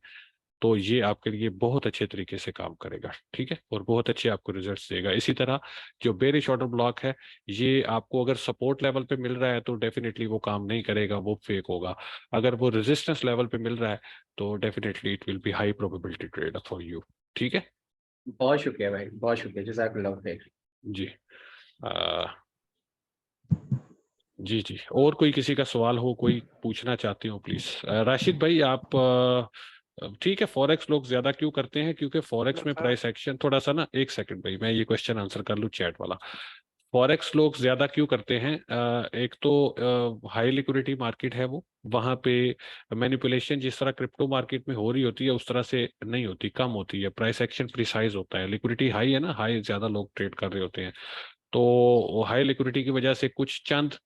Speaker 1: तो ये आपके लिए बहुत अच्छे तरीके से काम करेगा, ठीक है, और बहुत अच्छे आपको रिजल्ट्स देगा। इसी तरह जो बेरिश ऑर्डर ब्लॉक है ये आपको अगर सपोर्ट लेवल पे मिल रहा है तो डेफिनेटली वो काम नहीं करेगा, वो फेक होगा। अगर वो रेजिस्टेंस लेवल पे मिल रहा है तो definitely it will be high probability trade for you, ठीक है।
Speaker 8: बहुत शुक्रिया भाई, बहुत शुक्रिया, जज़ाकल्लाह खैर।
Speaker 1: जी आ, जी जी, और कोई किसी का सवाल हो, कोई पूछना चाहते हो प्लीज। राशिद भाई आप ठीक है, फॉरेक्स लोग ज्यादा क्यों करते हैं? क्योंकि फॉरेक्स में प्राइस एक्शन थोड़ा सा ना, एक सेकंड भाई मैं ये क्वेश्चन आंसर कर लूँ चैट वाला। फॉरेक्स लोग ज्यादा क्यों करते हैं? एक तो हाई लिक्विडिटी मार्केट है वो, वहां पे मैनिपुलेशन जिस तरह क्रिप्टो मार्केट में हो रही होती है उस तरह से नहीं होती, कम होती है, प्राइस एक्शन प्रिसाइज होता है, लिक्विडिटी हाई है ना, हाई ज्यादा लोग ट्रेड कर रहे होते हैं। तो हाई लिक्विडिटी की वजह से कुछ चंद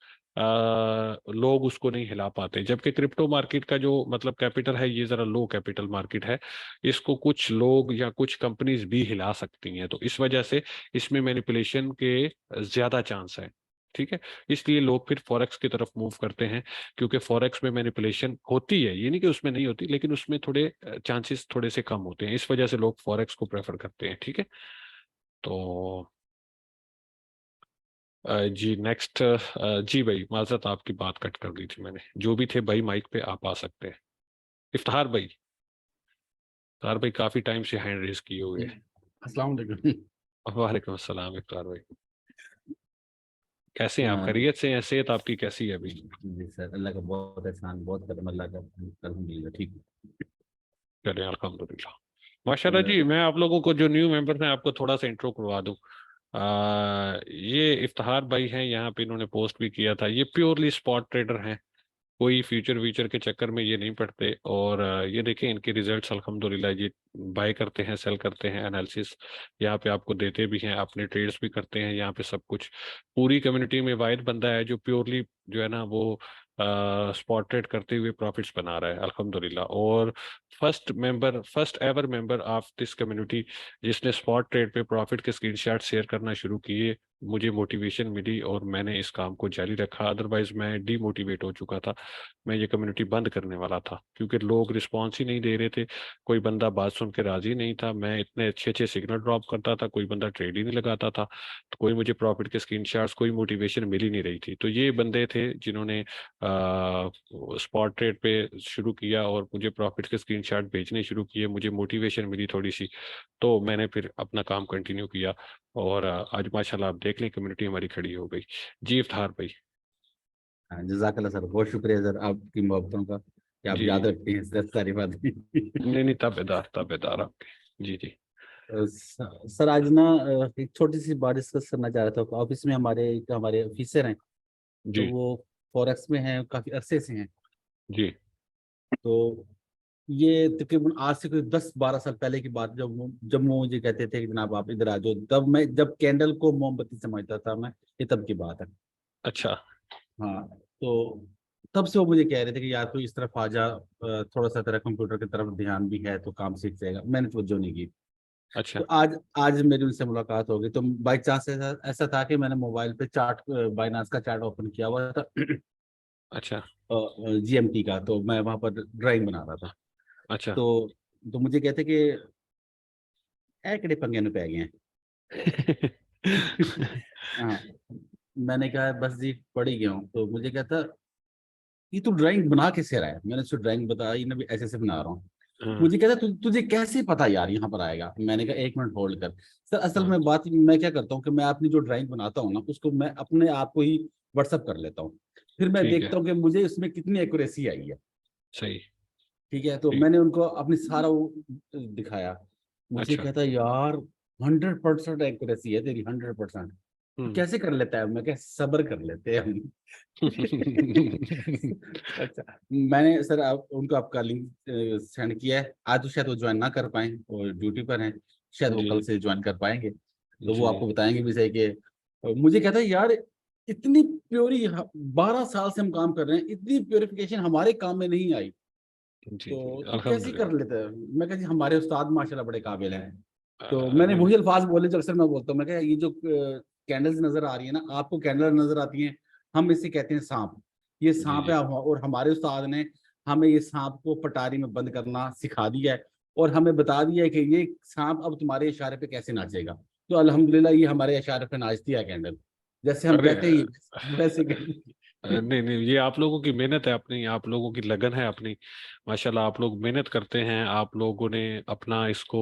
Speaker 1: लोग उसको नहीं हिला पाते, जबकि क्रिप्टो मार्केट का जो मतलब कैपिटल है ये जरा लो कैपिटल मार्केट है, इसको कुछ लोग या कुछ कंपनीज भी हिला सकती हैं, तो इस वजह से इसमें मैनिपुलेशन के ज्यादा चांस है, ठीक है। इसलिए लोग फिर फॉरेक्स की तरफ मूव करते हैं, क्योंकि फॉरेक्स में मैनिपुलेशन होती है, ये नहीं कि उसमें नहीं होती, लेकिन उसमें थोड़े चांसेस थोड़े से कम होते हैं, इस वजह से लोग फॉरेक्स को प्रेफर करते हैं, ठीक है। तो जी नेक्स्ट, जी भाई माजरत आपकी बात कट कर दी थी मैंने, जो भी थे भाई माइक पे आप आ सकते हैं। इफ्तार भाई, इफ्तार भाई काफी टाइम से हैंड रेज किए हुए हैं।
Speaker 9: अस्सलाम वालेकुम।
Speaker 1: वालेकुम अस्सलाम इफ्तार भाई, कैसे हैं आप? खैरियत से हैं? सेहत आपकी कैसी है अभी?
Speaker 9: जी सर, अल्लाह का बहुत एहसान, बहुत करम अल्लाह का, अल्हम्दुलिल्लाह ठीक हूँ।
Speaker 1: चलिए अल्हम्दुलिल्लाह, माशाल्लाह जी। मैं आप लोगों को जो न्यू मेंबर हैं आपको थोड़ा सा इंट्रो करवा दूं। ये इफ्तिहार भाई हैं, यहाँ पे इन्होंने पोस्ट भी किया था, ये प्योरली स्पॉट ट्रेडर हैं, कोई फ्यूचर व्यूचर के चक्कर में ये नहीं पड़ते। और ये देखें इनके रिजल्ट्स अल्हम्दुलिल्लाह, ये बाय करते हैं, सेल करते हैं, एनालिसिस यहाँ पे आपको देते भी हैं, अपने ट्रेड्स भी करते हैं, यहाँ पे सब कुछ। पूरी कम्युनिटी में वाहिद बंदा है जो प्योरली जो है ना वो स्पॉट ट्रेड करते हुए प्रॉफिट्स बना रहा है अल्हम्दुलिल्लाह। और first ever member of this community जिसने स्पॉट ट्रेड पे प्रॉफिट के स्क्रीनशॉट शेयर करना शुरू किए, मुझे मोटिवेशन मिली और मैंने इस काम को जारी रखा, अदरवाइज मैं डीमोटिवेट हो चुका था, मैं ये कम्युनिटी बंद करने वाला था, क्योंकि लोग रिस्पॉन्स ही नहीं दे रहे थे, कोई बंदा बात सुन के राजी नहीं था, मैं इतने अच्छे अच्छे सिग्नल ड्रॉप करता था, कोई बंदा ट्रेड ही नहीं लगाता था, तो कोई मुझे प्रॉफिट के स्क्रीनशॉट्स, कोई मोटिवेशन मिल ही नहीं रही थी। तो ये बंदे थे जिन्होंने स्पॉट ट्रेड पे शुरू किया और मुझे प्रॉफिट के स्क्रीनशॉट भेजने शुरू किए, मुझे मोटिवेशन मिली थोड़ी सी, तो मैंने फिर अपना काम कंटिन्यू किया और आज माशाल्लाह आप देख लें कम्युनिटी हमारी खड़ी हो गई। जी इफ्तार भाई।
Speaker 9: हाँ, जज़ाकल्लाह सर, बहुत शुक्रिया सर आपकी मोहब्बतों का कि आप
Speaker 1: जी
Speaker 9: याद
Speaker 1: जी,
Speaker 9: रखते हैं सर सारी बात।
Speaker 1: नहीं ताबेदार ताबेदार आपके। जी जी
Speaker 9: सर आज ना एक छोटी सी बात डिस्कस करना चाह रहा था। ऑफिस में हमारे ऑफिसर हैं, तो
Speaker 1: जी
Speaker 9: वो फॉरेक्स में हैं, काफी अरसे से हैं।
Speaker 1: जी
Speaker 9: तो ये तकरीबन आज से कोई 10-12 साल पहले की बात, जब वो मुझे कहते थे कि जनाब आप इधर आ जाओ, जब कैंडल को मोमबत्ती समझता था मैं, ये तब की बात है।
Speaker 1: अच्छा
Speaker 9: हाँ, तो तब से वो मुझे कह रहे थे कि यार तू इस तरफ आ जा, थोड़ा सा तेरा कंप्यूटर की तरफ ध्यान भी है तो काम सीख जाएगा। मैंने तवज्जो नहीं की।
Speaker 1: अच्छा
Speaker 9: तो आज आज मेरी उनसे मुलाकात हो गई, तो बाई चांस ऐसा था कि मैंने मोबाइल पे चार्ट, बाइनांस का चार्ट ओपन किया हुआ था,
Speaker 1: अच्छा
Speaker 9: जीएमटी का, तो मैं वहां पर ड्राइंग बना रहा था।
Speaker 1: अच्छा
Speaker 9: तो मुझे कहते कि ए किड़े पंगे में पै गए हैं। हाँ, मैंने कहा बस जी पढ़ ही गया हूँ। तो मुझे कहता ये तू ड्राइंग बना कैसे रहा है? मैंने उसको ड्राइंग बताई ना, भी ऐसे ऐसे बना रहा हूँ।
Speaker 1: हाँ
Speaker 9: मुझे कहता तुझे कैसे पता यार यहाँ पर आएगा? मैंने कहा एक मिनट होल्ड कर सर। असल
Speaker 1: हाँ
Speaker 9: में बात मैं क्या करता हूँ कि मैं अपनी जो ड्राइंग बनाता हूँ ना, उसको मैं अपने आप को ही व्हाट्सअप कर लेता हूँ, फिर मैं
Speaker 1: ठीक है,
Speaker 9: देखता हूँ कि मुझे उसमें कितनी एक्यूरेसी आई है।
Speaker 1: सही,
Speaker 9: ठीक है, तो
Speaker 1: ठीक,
Speaker 9: मैंने उनको अपनी सारा वो दिखाया। मुझे
Speaker 1: अच्छा
Speaker 9: कहता यार 100% एक्यूरेसी है तेरी, 100%। तो
Speaker 1: हम्म
Speaker 9: कैसे कर लेता है? मैं क्या, सब्र कर लेते हैं हम। अच्छा, मैंने सर उनको आपका लिंक सेंड किया है। आज तो शायद वो ज्वाइन ना कर पाए और ड्यूटी पर हैं, शायद वो
Speaker 1: जी
Speaker 9: कल से ज्वाइन कर पाएंगे, तो वो
Speaker 1: जी
Speaker 9: आपको बताएंगे भी सही कि मुझे कहता है यार इतनी प्योरी 12 साल से हम काम कर रहे हैं, इतनी प्योरिफिकेशन हमारे काम में नहीं आई।
Speaker 1: जी
Speaker 9: तो कैसे
Speaker 1: अल्हम्दुलिल्लाह।
Speaker 9: कर लेते हैं? मैं कहा जी हमारे उस्ताद माशाल्लाह बड़े काबिल हैं। तो मैंने
Speaker 1: नहीं
Speaker 9: वही अल्फाज बोले जो अक्सर मैं बोलता हूँ, मैं कहा ये जो कैंडल्स नजर आ रही है ना, आपको कैंडल नजर आती हैं, हम इसे कहते हैं सांप। ये
Speaker 1: जी
Speaker 9: सांप
Speaker 1: जी
Speaker 9: है, और हमारे उस्ताद ने हमें ये सांप को पटारी में बंद करना सिखा दिया है, और हमें बता दिया है कि ये सांप अब तुम्हारे इशारे पे कैसे नाचेगा। तो अल्हम्दुलिल्लाह ये हमारे इशारे पे नाचती है कैंडल, जैसे हम
Speaker 1: अरे
Speaker 9: कहते हैं वैसे कैंडल।
Speaker 1: नहीं नहीं, ये आप लोगों की मेहनत है अपनी, आप लोगों की लगन है अपनी। माशाल्लाह आप लोग मेहनत करते हैं, आप लोगों ने अपना इसको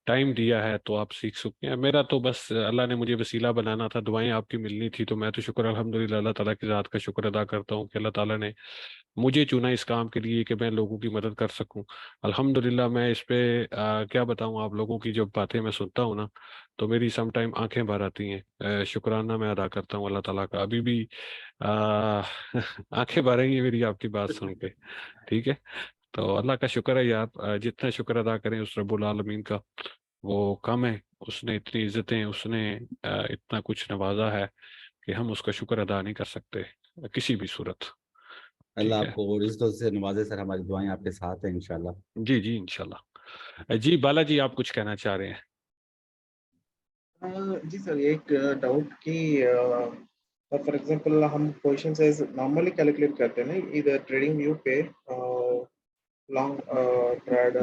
Speaker 1: टाइम दिया है तो आप सीख सकते हैं। मेरा तो बस अल्लाह ने मुझे वसीला बनाना था, दुआएं आपकी मिलनी थी, तो मैं तो शुक्र अल्हम्दुलिल्लाह अल्लाह ताला की ज़ात का शुक्र अदा करता हूँ कि अल्लाह ताला ने मुझे चुना इस काम के लिए कि मैं लोगों की मदद कर सकूं। अल्हम्दुलिल्लाह मैं इस पे क्या बताऊं, आप लोगों की जब बातें मैं सुनता हूं ना, तो मेरी सम टाइम आंखें भर आती हैं। शुक्राना मैं अदा करता हूं अल्लाह ताला का। अभी भी आ, आंखें भर रही हैं मेरी आपकी बात सुन के। ठीक है, तो अल्लाह का शुक्र है यार। जितना शुक्र अदा करें उस रब्बुल आलमीन का वो कम है। उसने इतनी इज्जतें, उसने इतना कुछ नवाजा है कि हम उसका शुक्र अदा नहीं कर सकते किसी भी सूरत।
Speaker 9: अल्लाह
Speaker 1: ठीक है,
Speaker 9: आपको और इज्जतों से नवाजे सर, हमारी दुआएं आपके साथ हैं इंशाल्लाह।
Speaker 1: जी जी इंशाल्लाह। जी बालाजी आप कुछ कहना चाह रहे हैं?
Speaker 4: जी सर, एक डाउट कि फॉर एग्जांपल हम पोजीशन साइज नॉर्मली कैलकुलेट करते हैं ना, इधर ट्रेडिंग व्यू पे long trade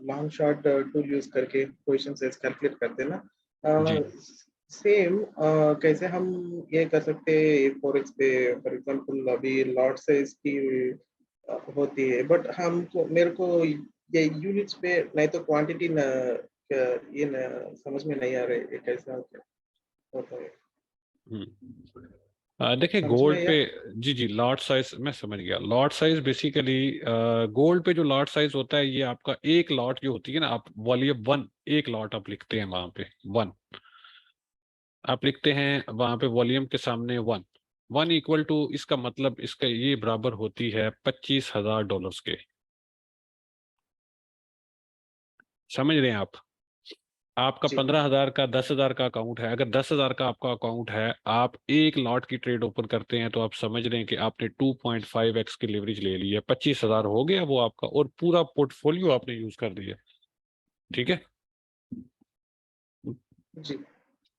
Speaker 4: long short tool use करके पोजीशन साइज कैलकुलेट करते हैं
Speaker 1: जी
Speaker 4: ना, सेम कैसे हम ये कर सकते हैं फॉरेक्स पे? फॉर एग्जांपल अभी लॉट साइज की होती है, बट हमको मेरे को ये यूनिट्स पे नहीं तो क्वांटिटी न ये न समझ में नहीं आ रहा है, ये कैसा होता है,
Speaker 1: देखिए
Speaker 4: समझ में
Speaker 1: गोल्ड
Speaker 4: आया?
Speaker 1: पे, जी जी लॉट साइज मैं समझ गया। लॉट साइज बेसिकली गोल्ड पे जो लॉट साइज होता है, ये आपका एक लॉट जो होती है ना, आप वॉल्यूम वन, एक लॉट आप लिखते हैं वहां पे वन, आप लिखते हैं वहां पे वॉल्यूम के सामने वन। वन इक्वल टू, इसका मतलब इसका ये बराबर होती है $25,000 के। समझ रहे हैं आप? आपका
Speaker 4: जी
Speaker 1: 15,000 का 10,000 का अकाउंट है, अगर 10,000 का आपका अकाउंट है, आप एक लॉट की ट्रेड ओपन करते हैं, तो आप समझ रहे हैं कि आपने 2.5x की लेवरेज ले ली है। 25,000 हो गया वो आपका, और पूरा पोर्टफोलियो आपने यूज कर दिया। ठीक है,
Speaker 4: जी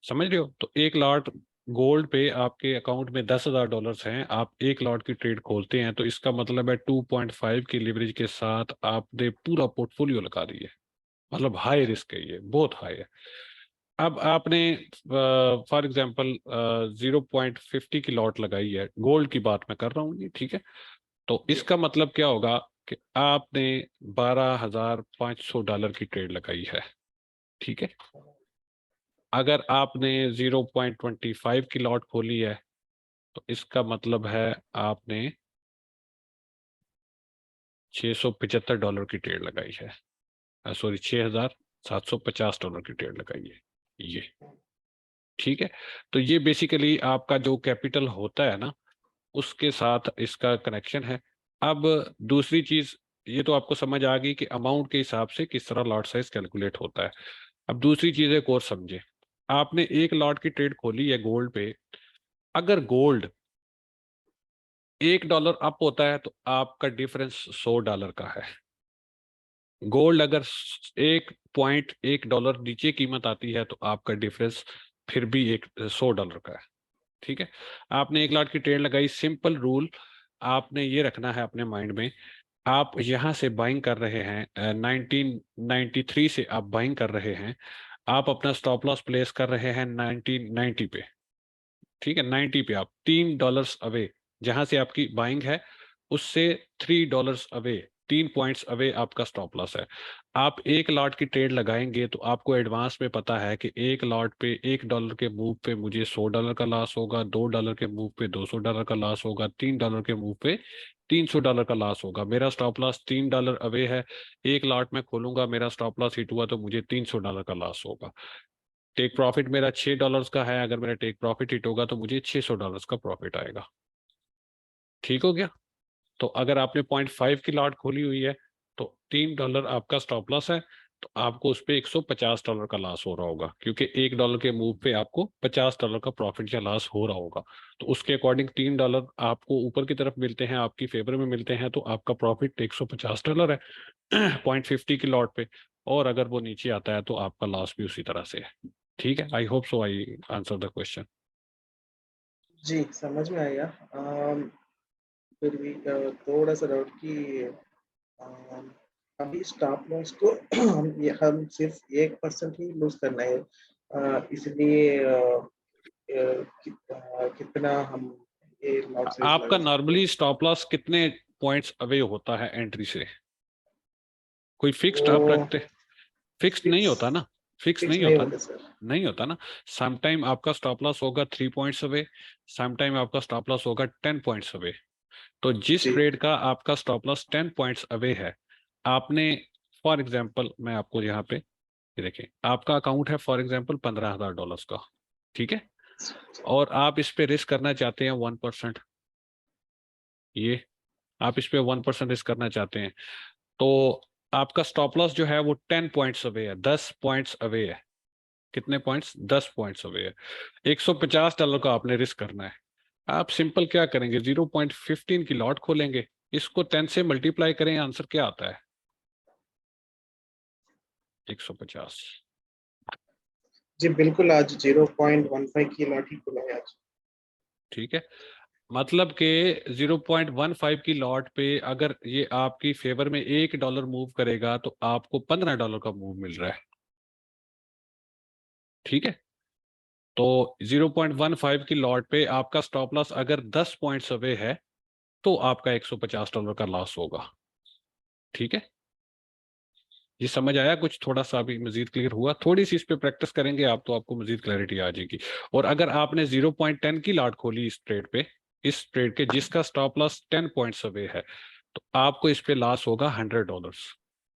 Speaker 1: समझ रहे हो? तो एक लॉट गोल्ड पे आपके अकाउंट में $10,000 हैं, आप एक लॉट की ट्रेड खोलते हैं, तो इसका मतलब है 2.5 की लेवरेज के साथ आपने पूरा पोर्टफोलियो लगा दिया। मतलब हाई रिस्क है, ये बहुत हाई है। अब आपने फॉर एग्जांपल 0.50 की लॉट लगाई है, गोल्ड की बात मैं कर रहा हूँ ये, ठीक है? तो
Speaker 4: जी
Speaker 1: इसका मतलब क्या होगा कि आपने $12,500 की ट्रेड लगाई है। ठीक है, अगर आपने 0.25 की लॉट खोली है, तो इसका मतलब है आपने $675 की ट्रेड लगाई है। सॉरी, $6,750 की ट्रेड लगाई है ये। ठीक है, तो ये बेसिकली आपका जो कैपिटल होता है ना, उसके साथ इसका कनेक्शन है। अब दूसरी चीज, ये तो आपको समझ आ गई कि अमाउंट के हिसाब से किस तरह लॉट साइज कैलकुलेट होता है। अब दूसरी चीज एक और समझे। आपने एक लॉट की ट्रेड खोली है गोल्ड पे, अगर गोल्ड $1 अप होता है तो आपका डिफरेंस $100 का है। गोल्ड अगर $1.1 नीचे कीमत आती है तो आपका डिफरेंस फिर भी $100 का है। ठीक है, आपने एक लाख की ट्रेड लगाई, सिंपल रूल आपने ये रखना है अपने माइंड में। आप यहाँ से बाइंग कर रहे हैं, 1993 से आप बाइंग कर रहे हैं, आप अपना स्टॉप लॉस प्लेस कर रहे हैं 1990 पे। ठीक है, 90 पे आप $3 अवे, जहां से आपकी बाइंग है उससे $3 अवे, 3 पॉइंट्स अवे आपका स्टॉप लॉस है। आप एक लॉट की ट्रेड लगाएंगे तो आपको एडवांस में पता है कि एक लॉट पे $1 के मूव पे मुझे $100 का लॉस होगा, $2 के मूव पे $200 का लॉस होगा, $3 के मूव पे $300 का लॉस होगा। मेरा स्टॉप लॉस $3 अवे है, एक लॉट में खोलूंगा, मेरा स्टॉप लॉस हिट हुआ तो मुझे $300 का लॉस होगा। टेक प्रॉफिट मेरा $6 का है, अगर मेरा टेक प्रॉफिट हिट होगा तो मुझे $600 का प्रॉफिट आएगा। ठीक हो गया? तो अगर आपने 0.5 की लॉट खोली हुई है तो $3 आपका स्टॉप लॉस है, तो आपको उस पे $150 का लॉस हो रहा होगा, क्योंकि $1 के मूव पे आपको $50 का प्रॉफिट या लॉस हो रहा होगा। तो उसके अकॉर्डिंग $3 आपको ऊपर की तरफ मिलते हैं, आपकी फेवर में मिलते हैं, तो आपका प्रॉफिट $150 है 0.50 की लॉट पे। और अगर वो नीचे आता है तो आपका लॉस भी उसी तरह से है। ठीक है, I hope so I answer the question.
Speaker 4: जी समझ में आया। फिर भी थोड़ा सा डाउट कि अम, अभी स्टॉप लॉस को हम सिर्फ 1% ही लूज करना है, इसलिए कितना हम ये लॉट साइज
Speaker 1: आपका
Speaker 4: लगा सकते हैं?
Speaker 1: नॉर्मली स्टॉप लॉस कितने पॉइंट्स अवे होता है एंट्री से? कोई फिक्स्ड आप
Speaker 4: वो
Speaker 1: रखते? फिक्स्ड नहीं होता ना, फिक्स
Speaker 4: फिक्स
Speaker 1: नहीं
Speaker 4: नहीं
Speaker 1: होता
Speaker 4: होता
Speaker 1: ना,
Speaker 4: सर।
Speaker 1: नहीं होता ना। सम टाइम आपका स्टॉप लॉस होगा 3 पॉइंट्स अवे, सम टाइम आपका स्टॉप लॉस होगा 10 पॉइंट्स अवे। तो जिस
Speaker 4: जी
Speaker 1: ट्रेड का आपका स्टॉप लॉस 10 पॉइंट्स अवे है, आपने फॉर एग्जांपल मैं आपको यहाँ पे ये देखिए, आपका अकाउंट है फॉर एग्जांपल $15,000 का, ठीक है, और आप इस पे रिस्क करना चाहते हैं 1%, ये आप इस पे 1% रिस्क करना चाहते हैं, तो आपका स्टॉप लॉस जो है वो 10 पॉइंट्स अवे है, 10 पॉइंट्स अवे है। कितने पॉइंट्स? 10 पॉइंट्स अवे है। $150 का आपने रिस्क करना है। आप सिंपल क्या करेंगे, 0.15 की लॉट खोलेंगे, इसको 10 से मल्टीप्लाई करें, आंसर क्या आता है? 150।
Speaker 4: जी बिल्कुल, आज 0.15 की लॉट ही खुला है आज।
Speaker 1: ठीक है, मतलब कि 0.15 की लॉट पे अगर ये आपकी फेवर में $1 मूव करेगा तो आपको $15 का मूव मिल रहा है। ठीक है, तो 0.15 की लॉट पे आपका स्टॉप लॉस अगर 10 पॉइंट्स अवे है तो आपका $150 का लॉस होगा। ठीक है, ये समझ आया? कुछ थोड़ा सा अभी मजीद क्लियर हुआ? थोड़ी सी इस पे प्रैक्टिस करेंगे आप तो आपको मजीद क्लैरिटी आ जाएगी। और अगर आपने 0.10 की लॉट खोली इस ट्रेड पे, इस ट्रेड के जिसका स्टॉप लॉस 10 पॉइंट्स अवे है, तो आपको इस पे लॉस होगा $100,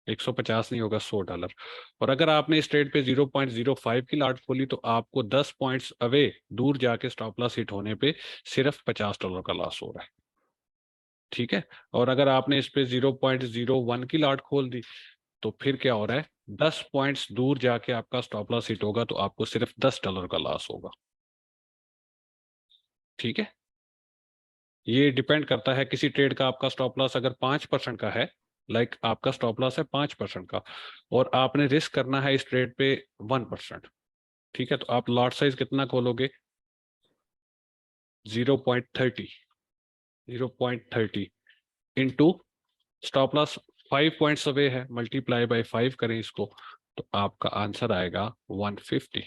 Speaker 1: 150 नहीं होगा, $100। और अगर आपने इस ट्रेड पे 0.05 की लॉट खोली तो आपको 10 पॉइंट्स अवे दूर जाके स्टॉप लॉस हिट होने पे सिर्फ $50 का लॉस हो रहा है। ठीक है, और अगर आपने इस पे 0.01 की लॉट खोल दी तो फिर क्या हो रहा है, 10 पॉइंट्स दूर जाके आपका स्टॉप लॉस हिट होगा तो आपको सिर्फ $10 का लॉस होगा। ठीक है, ये डिपेंड करता है, किसी ट्रेड का आपका स्टॉप लॉस अगर 5% का है, लाइक आपका स्टॉप लॉस है 5% का और आपने रिस्क करना है इस ट्रेड पे 1%, ठीक है, तो आप लॉट साइज कितना खोलोगे? 0.30, 0.30 into stop loss 5 points away है, मल्टीप्लाई बाय 5 करें इसको, तो आपका आंसर आएगा 150।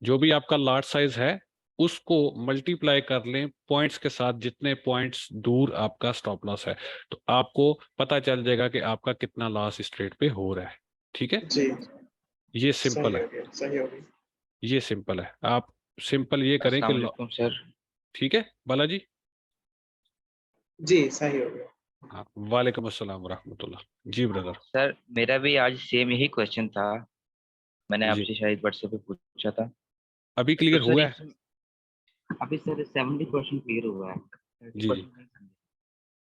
Speaker 1: जो भी आपका लॉट साइज है उसको मल्टीप्लाई कर लें पॉइंट्स के साथ, जितने पॉइंट्स दूर आपका स्टॉप लॉस है, तो आपको पता चल जाएगा कि आपका कितना लॉस इस ट्रेड पे हो रहा है। ठीक है,
Speaker 4: जी
Speaker 1: ये
Speaker 4: सही
Speaker 1: सिंपल है,
Speaker 4: हो गया, सही हो गया।
Speaker 1: ये सिंपल है। आप सिंपल ये करें कि
Speaker 10: अस्सलाम वालेकुम सर।
Speaker 1: ठीक है बालाजी।
Speaker 4: जी सही हो गया।
Speaker 1: हाँ, वालेकुम अस्सलाम वरहमतुल्लाह। जी ब्रदर।
Speaker 10: सर मेरा भी आज सेम यही क्वेश्चन था, मैंने
Speaker 1: जी,
Speaker 10: आपसे शायद व्हाट्सएप पे पूछा था।
Speaker 1: अभी
Speaker 10: तो
Speaker 1: क्लियर
Speaker 10: सर
Speaker 1: हुआ है?
Speaker 10: अभी सर 70% क्लियर हुआ है,
Speaker 1: जी जी
Speaker 10: 30% नहीं समझे।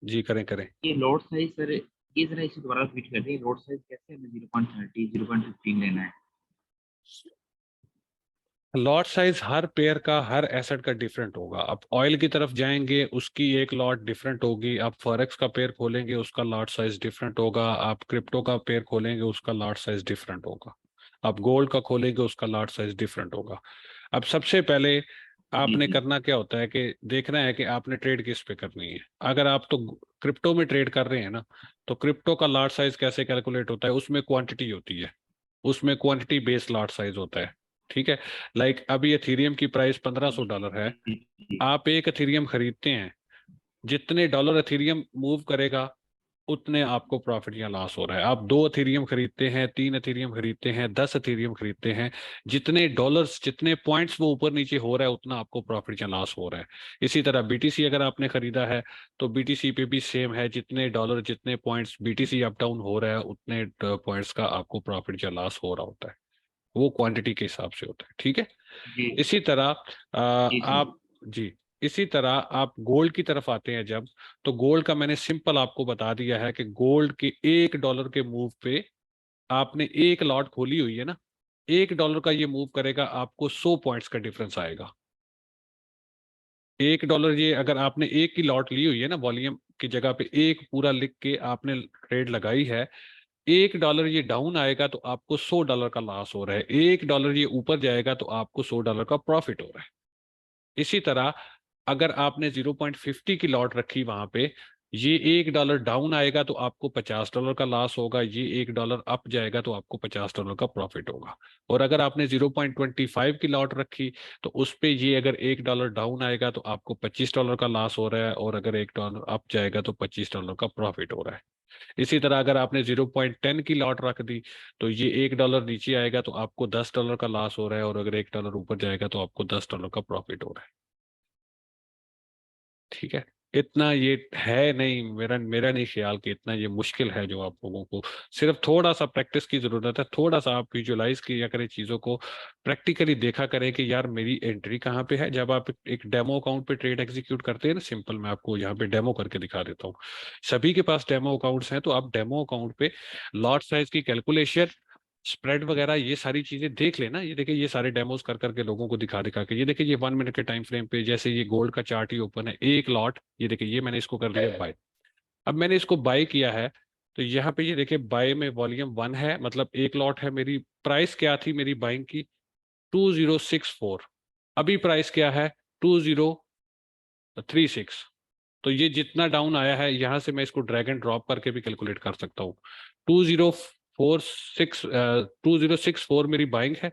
Speaker 1: जी, करें करें।
Speaker 10: ये लोड साइज सर, ये जरा इसे दोबारा रिपीट कर दें, लोड साइज कैसे हमें 0.30 0.15 लेना है?
Speaker 1: लॉट साइज हर पेयर का, हर एसेट का डिफरेंट होगा। आप ऑयल की तरफ जाएंगे उसकी एक लॉट डिफरेंट होगी, आप फॉरेक्स का पेयर खोलेंगे उसका लॉट साइज डिफरेंट होगा, आप क्रिप्टो का पेयर खोलेंगे उसका लॉट साइज डिफरेंट होगा, आप गोल्ड का खोलेंगे उसका लॉट साइज डिफरेंट होगा। अब सबसे पहले
Speaker 10: जी
Speaker 1: आपने
Speaker 10: जी
Speaker 1: करना क्या होता है कि देखना है कि आपने ट्रेड किस पे करनी है। अगर आप तो क्रिप्टो में ट्रेड कर रहे हैं ना, तो क्रिप्टो का लॉट साइज कैसे कैलकुलेट होता है, उसमें क्वांटिटी होती है, उसमें क्वांटिटी बेस्ड लॉट साइज होता है। ठीक है, लाइक अभी एथीरियम की प्राइस $1500 है,
Speaker 10: जी जी
Speaker 1: आप एक एथीरियम खरीदते हैं, जितने डॉलर एथीरियम मूव करेगा उतने आपको प्रॉफिट या लॉस हो रहा है। आप 2 एथीरियम खरीदते हैं, 3 एथीरियम खरीदते हैं, 10 एथीरियम खरीदते हैं, जितने डॉलर्स जितने पॉइंट्स वो ऊपर नीचे हो रहा है उतना आपको प्रॉफिट या लॉस हो रहा है। इसी तरह बीटीसी अगर आपने खरीदा है तो बीटीसी पे भी सेम है, जितने डॉलर जितने पॉइंट्स बीटीसी अप डाउन हो रहा है उतने पॉइंट्स का आपको प्रॉफिट या लॉस हो रहा होता है, वो क्वांटिटी के हिसाब से होता है। ठीक है,
Speaker 10: जी
Speaker 1: इसी तरह
Speaker 10: जी जी
Speaker 1: आप जी इसी तरह आप गोल्ड की तरफ आते हैं जब, तो गोल्ड का मैंने सिंपल आपको बता दिया है कि गोल्ड के $1 के मूव पे आपने एक लॉट खोली हुई है ना, $1 का ये मूव करेगा, आपको 100 पॉइंट्स का डिफरेंस आएगा। $1 ये अगर आपने एक की लॉट ली हुई है ना, वॉल्यूम की जगह पे एक पूरा लिख के आपने ट्रेड लगाई है, $1 ये डाउन आएगा तो आपको $100 का लॉस हो रहा है, $1 ये ऊपर जाएगा तो आपको $100 का प्रॉफिट हो रहा है। इसी तरह अगर आपने 0.50 की लॉट रखी वहां पे, ये $1 डाउन आएगा तो आपको $50 का लॉस होगा, ये $1 अप जाएगा तो आपको $50 का प्रॉफिट होगा। और अगर आपने 0.25 की लॉट रखी तो उस पे ये अगर $1 डाउन आएगा तो आपको $25 का लॉस हो रहा है, और अगर $1 अप जाएगा तो $25 का प्रॉफिट हो रहा है। इसी तरह अगर आपने 0.10 की लॉट रख दी तो ये $1 नीचे आएगा तो आपको $10 का लॉस हो रहा है, और अगर $1 ऊपर जाएगा तो आपको $10 का प्रॉफिट हो रहा है। ठीक है, इतना ये है नहीं, मेरा नहीं ख्याल कि इतना ये मुश्किल है। जो आप लोगों को सिर्फ थोड़ा सा प्रैक्टिस की जरूरत है, थोड़ा सा आप विजुअलाइज किया करें चीजों को, प्रैक्टिकली देखा करें कि यार मेरी एंट्री कहाँ पे है। जब आप एक डेमो अकाउंट पे ट्रेड एग्जीक्यूट करते हैं ना, सिंपल मैं आपको यहाँ पे डेमो करके दिखा देता हूँ। सभी के पास डेमो अकाउंट्स हैं, तो आप डेमो अकाउंट पे लॉट साइज की कैलकुलेशन, स्प्रेड वगैरह ये सारी चीजें देख लेना। ये देखिए ये सारे डेमोज कर करके लोगों को दिखा दिखा के, ये देखिए ये 1 मिनट के टाइम फ्रेम पे जैसे ये गोल्ड का चार्ट ही ओपन है, एक लॉट, ये देखिए ये मैंने इसको कर लिया बाय। अब मैंने इसको बाय किया है तो यहाँ पे ये देखिए बाय में वॉल्यूम 1 है, मतलब एक लॉट है। मेरी प्राइस क्या थी मेरी बाइंग की? 2064। अभी प्राइस क्या है? 2036। तो ये जितना डाउन आया है, यहाँ से मैं इसको ड्रैग एंड ड्रॉप करके भी कैलकुलेट कर सकता हूँ। 2064 मेरी बाइंग है,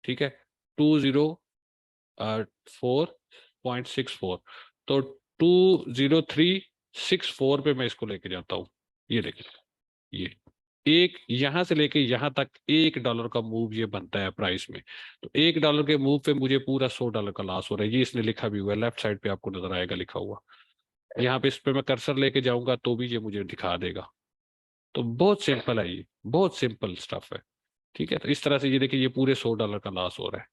Speaker 1: ठीक है, 204.64, तो 20364 पे मैं इसको लेके जाता हूँ। ये देखिए ये एक यहाँ से लेके यहाँ तक $1 का मूव ये बनता है प्राइस में। तो $1 के मूव पे मुझे पूरा $100 का लॉस हो रहा है। ये इसने लिखा भी हुआ है, लेफ्ट साइड पे आपको नजर आएगा लिखा हुआ। यहाँ पे इस पे मैं कर्सर लेके जाऊंगा तो भी ये मुझे दिखा देगा। तो बहुत सिंपल है, ये बहुत सिंपल स्टफ है। ठीक है, तो इस तरह से ये देखिए ये पूरे $100 का लॉस हो रहा है।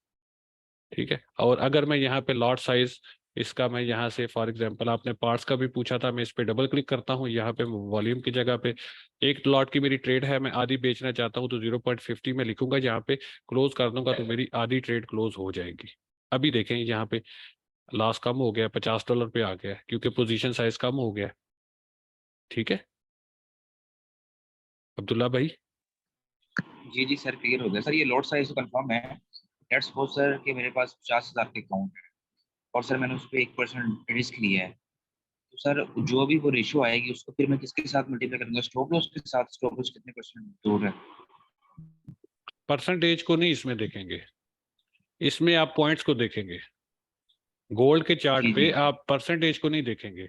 Speaker 1: ठीक है, और अगर मैं यहाँ पे लॉट साइज इसका, मैं यहाँ से फॉर एग्जांपल आपने पार्ट्स का भी पूछा था, मैं इस पे डबल क्लिक करता हूँ, यहाँ पे वॉल्यूम की जगह पे एक लॉट की मेरी ट्रेड है, मैं आधी बेचना चाहता हूँ तो 0.50 में लिखूंगा, यहाँ पे क्लोज कर दूंगा तो मेरी आधी ट्रेड क्लोज हो जाएगी। अभी देखें यहाँ पे लॉस कम हो गया, $50 पे आ गया है, क्योंकि पोजीशन साइज कम हो गया। ठीक है अब्दुल्ला भाई।
Speaker 10: जी जी सर, क्लियर हो गया सर। ये लॉट साइज कंफर्म है। लेट्स सपोज सर कि मेरे पास 50,000 के अकाउंट है और सर मैंने उस पर 1% रिस्क लिया है, तो सर जो भी वो रेशियो आएगी उसको फिर मैं किसके साथ मल्टीप्लाई करूंगा? स्टॉप लॉस के साथ। स्टॉप लॉस कितने % दूर है?
Speaker 1: परसेंटेज को नहीं इसमें देखेंगे, इसमें आप पॉइंट्स को देखेंगे। गोल्ड के चार्ट
Speaker 10: जी
Speaker 1: पे
Speaker 10: जी
Speaker 1: आप परसेंटेज को नहीं देखेंगे,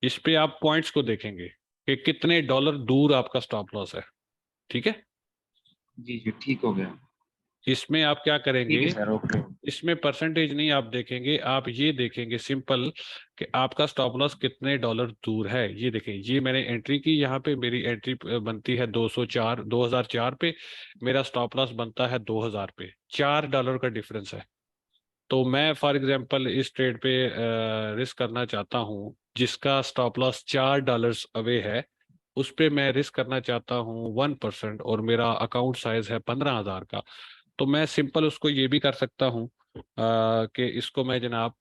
Speaker 1: इस पे आप पॉइंट्स को देखेंगे कि कितने डॉलर दूर आपका स्टॉप लॉस है। ठीक है,
Speaker 10: जी जी, ठीक हो गया।
Speaker 1: इसमें आप क्या करेंगे,
Speaker 10: ठीक है सर, ओके।
Speaker 1: इसमें परसेंटेज नहीं आप देखेंगे, आप ये देखेंगे सिंपल कि आपका स्टॉप लॉस कितने डॉलर दूर है। ये देखें, ये मैंने एंट्री की, यहाँ पे मेरी एंट्री बनती है 2004 पे, मेरा स्टॉप लॉस बनता है 2000 पे, $4 का डिफरेंस है। तो मैं फॉर एग्जांपल इस ट्रेड पे रिस्क करना चाहता हूँ जिसका स्टॉप लॉस $4 अवे है, उस पे मैं रिस्क करना चाहता हूँ 1%, और मेरा अकाउंट साइज है 15,000 का। तो मैं सिंपल उसको ये भी कर सकता हूँ कि इसको मैं जनाब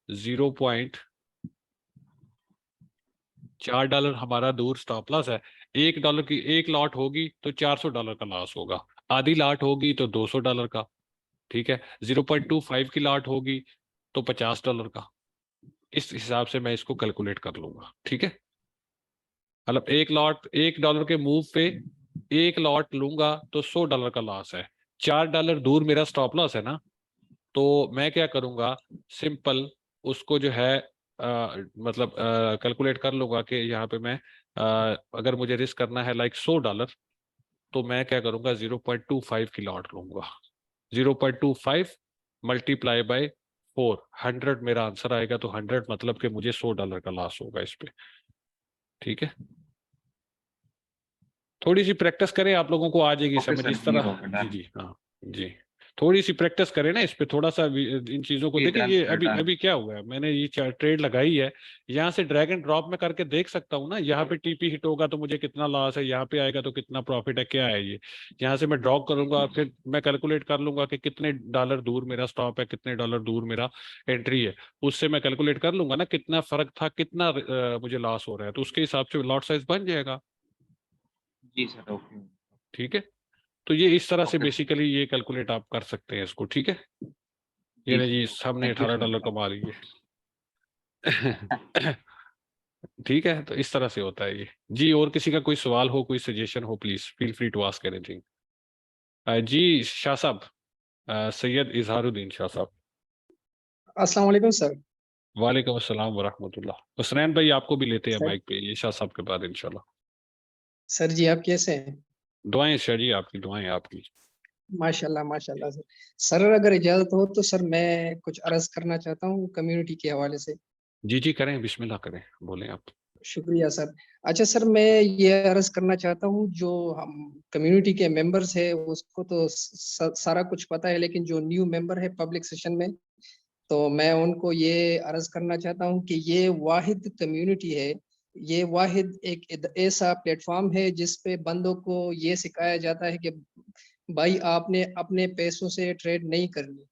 Speaker 1: $0.4 हमारा दूर स्टॉप लॉस है। $1 की एक लॉट होगी तो $400 का लॉस होगा, आधी लॉट होगी तो $200 का। ठीक है, 0.25 की लॉट होगी तो $50 का। इस हिसाब से मैं इसको कैलकुलेट कर लूंगा। ठीक है, मतलब एक लॉट $1 के मूव पे एक लॉट लूंगा तो $100 का लॉस है, $4 दूर मेरा स्टॉप लॉस है ना। तो मैं क्या करूंगा, सिंपल उसको जो है मतलब कैलकुलेट कर लूंगा कि यहाँ पे मैं अगर मुझे रिस्क करना है लाइक $100, तो मैं क्या करूंगा 0.25 की लॉट लूंगा, 0.25 मल्टीप्लाई बाय 4, 100 मेरा आंसर आएगा। तो 100 मतलब कि मुझे $100 का लॉस होगा इस पे। ठीक है, थोड़ी सी प्रैक्टिस करें, आप लोगों को आ जाएगी
Speaker 10: ओके
Speaker 1: समझ
Speaker 10: सर,
Speaker 1: इस
Speaker 10: क्लियर
Speaker 1: तरह।
Speaker 10: हो गया,
Speaker 1: जी
Speaker 10: डन।
Speaker 1: जी हाँ जी। थोड़ी सी प्रैक्टिस करें ना इस पे, थोड़ा सा इन चीजों को
Speaker 10: जी
Speaker 1: देखें।
Speaker 10: डन
Speaker 1: ये
Speaker 10: सर
Speaker 1: अभी
Speaker 10: डन।
Speaker 1: अभी क्या हुआ है, मैंने ये ट्रेड लगाई है, यहाँ से ड्रैग एंड ड्रॉप में करके देख सकता हूँ ना, यहाँ पे टीपी हिट होगा तो मुझे कितना लॉस है, यहाँ पे आएगा तो कितना प्रॉफिट है, क्या है ये। यहाँ से मैं ड्रॉ करूंगा, फिर मैं कैलकुलेट कर लूंगा कि कितने डॉलर दूर मेरा स्टॉप है, कितने डॉलर दूर मेरा एंट्री है, उससे मैं कैलकुलेट कर लूंगा ना कितना फर्क था, कितना मुझे लॉस हो रहा है, तो उसके हिसाब से लॉट साइज बन जाएगा।
Speaker 10: जी सर ओके।
Speaker 1: ठीक है, तो ये इस तरह से
Speaker 10: ओके सर।
Speaker 1: बेसिकली ये कैलकुलेट आप कर सकते हैं इसको। ठीक है, ये
Speaker 10: जी
Speaker 1: ना
Speaker 10: सर
Speaker 1: जी
Speaker 10: ओके,
Speaker 1: हमने
Speaker 10: थैंक यू
Speaker 1: $18
Speaker 10: सर।
Speaker 1: कमा लिए। ठीक है, तो इस तरह से होता है ये जी। और किसी का कोई सवाल हो, कोई सजेशन हो, please feel free to ask anything. जी शाह साहब, सैयद इजहारुद्दीन शाह साहब।
Speaker 11: अस्सलाम वालेकुम सर।
Speaker 1: वालेकुम अस्सलाम वरहमतुल्लाह। हुसनैन भाई आपको भी लेते हैं
Speaker 11: सर
Speaker 1: माइक पे, ये शाह साहब के बाद इंशाल्लाह।
Speaker 11: सर जी आप कैसे हैं?
Speaker 1: दुआएं शाह जी, आपकी दुआएं आपकी।
Speaker 11: माशाल्लाह माशाल्लाह सर। सर अगर इजाज़त हो तो सर मैं कुछ अर्ज़ करना चाहता हूँ कम्युनिटी के हवाले से।
Speaker 1: जी जी करें, बिस्मिल्लाह करें, बोलें आप।
Speaker 11: शुक्रिया सर। अच्छा सर, मैं ये अर्ज़ करना चाहता हूँ, जो हम कम्युनिटी के मेंबर्स हैं उसको तो सारा कुछ पता है, लेकिन जो न्यू मेंबर है पब्लिक सेशन में, तो मैं उनको ये अर्ज़ करना चाहता हूँ कि ये वाहिद कम्युनिटी है, ये वाहिद एक ऐसा प्लेटफॉर्म है जिस पे बंदों को ये सिखाया जाता है कि भाई आपने अपने पैसों से ट्रेड नहीं करनी,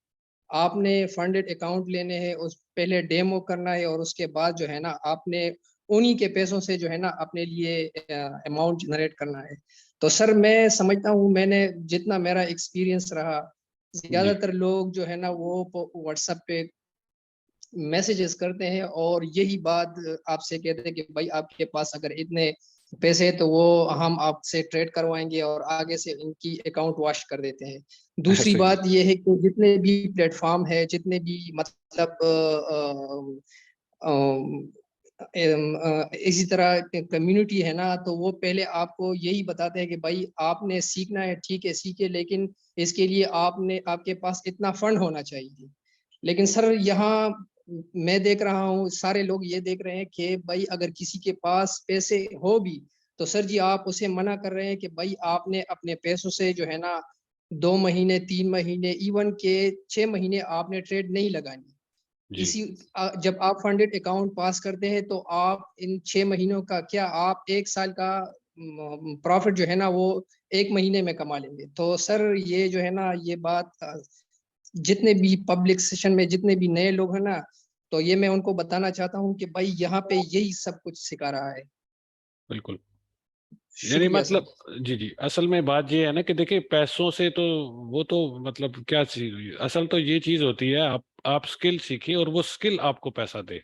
Speaker 11: आपने फंडेड अकाउंट लेने हैं, उस पहले डेमो करना है और उसके बाद जो है ना आपने उन्हीं के पैसों से जो है ना अपने लिए अमाउंट जनरेट करना है। तो सर मैं समझता हूँ, मैंने जितना मेरा एक्सपीरियंस रहा,
Speaker 1: जी
Speaker 11: ज्यादातर लोग जो है ना वो व्हाट्सएप पे मैसेजेस करते हैं और यही बात आपसे कहते हैं कि भाई आपके पास अगर इतने पैसे हैं तो वो हम आपसे ट्रेड करवाएंगे और आगे से इनकी अकाउंट वॉश कर देते हैं। दूसरी
Speaker 1: ऐसे ही।
Speaker 11: बात ये है कि जितने भी प्लेटफॉर्म है, जितने भी मतलब इसी तरह कम्युनिटी है ना, तो वो पहले आपको यही बताते हैं कि भाई आपने सीखना है, ठीक है सीखे, लेकिन इसके लिए आपके पास इतना फंड होना चाहिए। लेकिन सर यहाँ मैं देख रहा हूँ, सारे लोग ये देख रहे हैं कि भाई अगर किसी के पास पैसे हो भी तो सर जी आप उसे मना कर रहे हैं कि भाई आपने अपने पैसों से जो है ना 2 महीने 3 महीने इवन के 6 महीने आपने ट्रेड नहीं लगानी।
Speaker 1: जी
Speaker 11: इसी जब आप फंडेड अकाउंट पास करते हैं तो आप इन 6 महीनों का क्या, आप 1 साल का प्रॉफिट जो है ना वो 1 महीने में कमा लेंगे। तो सर ये जो है ना ये बात जितने भी पब्लिक सेशन में जितने भी नए लोग हैं ना, तो ये मैं उनको बताना चाहता हूँ कि भाई यहाँ पे यही सब कुछ सिखा रहा है।
Speaker 1: बिल्कुल। यानी
Speaker 11: शुक्रिया सर।
Speaker 1: मतलब जी जी, असल में बात ये है ना कि देखिए पैसों से तो वो तो मतलब क्या चीज हुई, असल तो ये चीज होती है, आप स्किल सीखिए और वो स्किल आपको पैसा दे।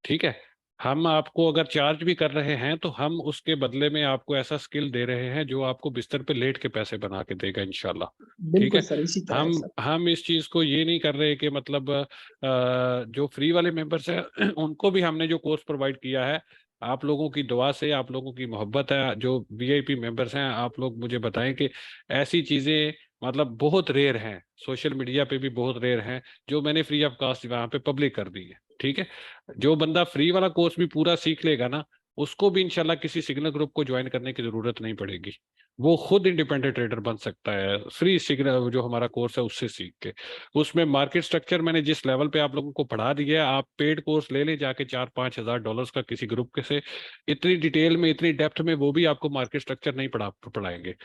Speaker 1: ठीक है, हम आपको अगर चार्ज भी कर रहे हैं तो हम उसके बदले में आपको ऐसा स्किल दे रहे हैं जो आपको बिस्तर पे लेट के पैसे बना के देगा इंशाल्लाह। ठीक
Speaker 11: बिल्कुल
Speaker 1: है,
Speaker 11: सर, इसी तरह है सर।
Speaker 1: हम इस चीज को ये नहीं कर रहे कि मतलब जो फ्री वाले मेंबर्स हैं उनको भी हमने जो कोर्स प्रोवाइड किया है, आप लोगों की दुआ से, आप लोगों की मोहब्बत है, जो वीआईपी मेंबर्स हैं, आप लोग मुझे बताएं कि ऐसी चीजें मतलब बहुत रेयर हैं, सोशल मीडिया पे भी बहुत रेयर हैं जो मैंने फ्री ऑफ कॉस्ट वहां पे पब्लिक कर दी है। ठीक है, जो बंदा फ्री वाला कोर्स भी पूरा सीख लेगा ना, उसको भी इंशाल्लाह किसी सिग्नल ग्रुप को ज्वाइन करने की जरूरत नहीं पड़ेगी, वो खुद इंडिपेंडेंट ट्रेडर बन सकता है फ्री सिग्नल जो हमारा कोर्स है उससे सीख के। उसमें मार्केट स्ट्रक्चर मैंने जिस लेवल पे आप लोगों को पढ़ा दिया है, आप पेड कोर्स ले लें जाके $4-5 हज़ार का किसी ग्रुप के से, इतनी डिटेल में इतनी डेप्थ में वो भी आपको मार्केट स्ट्रक्चर नहीं पढ़ाएंगे।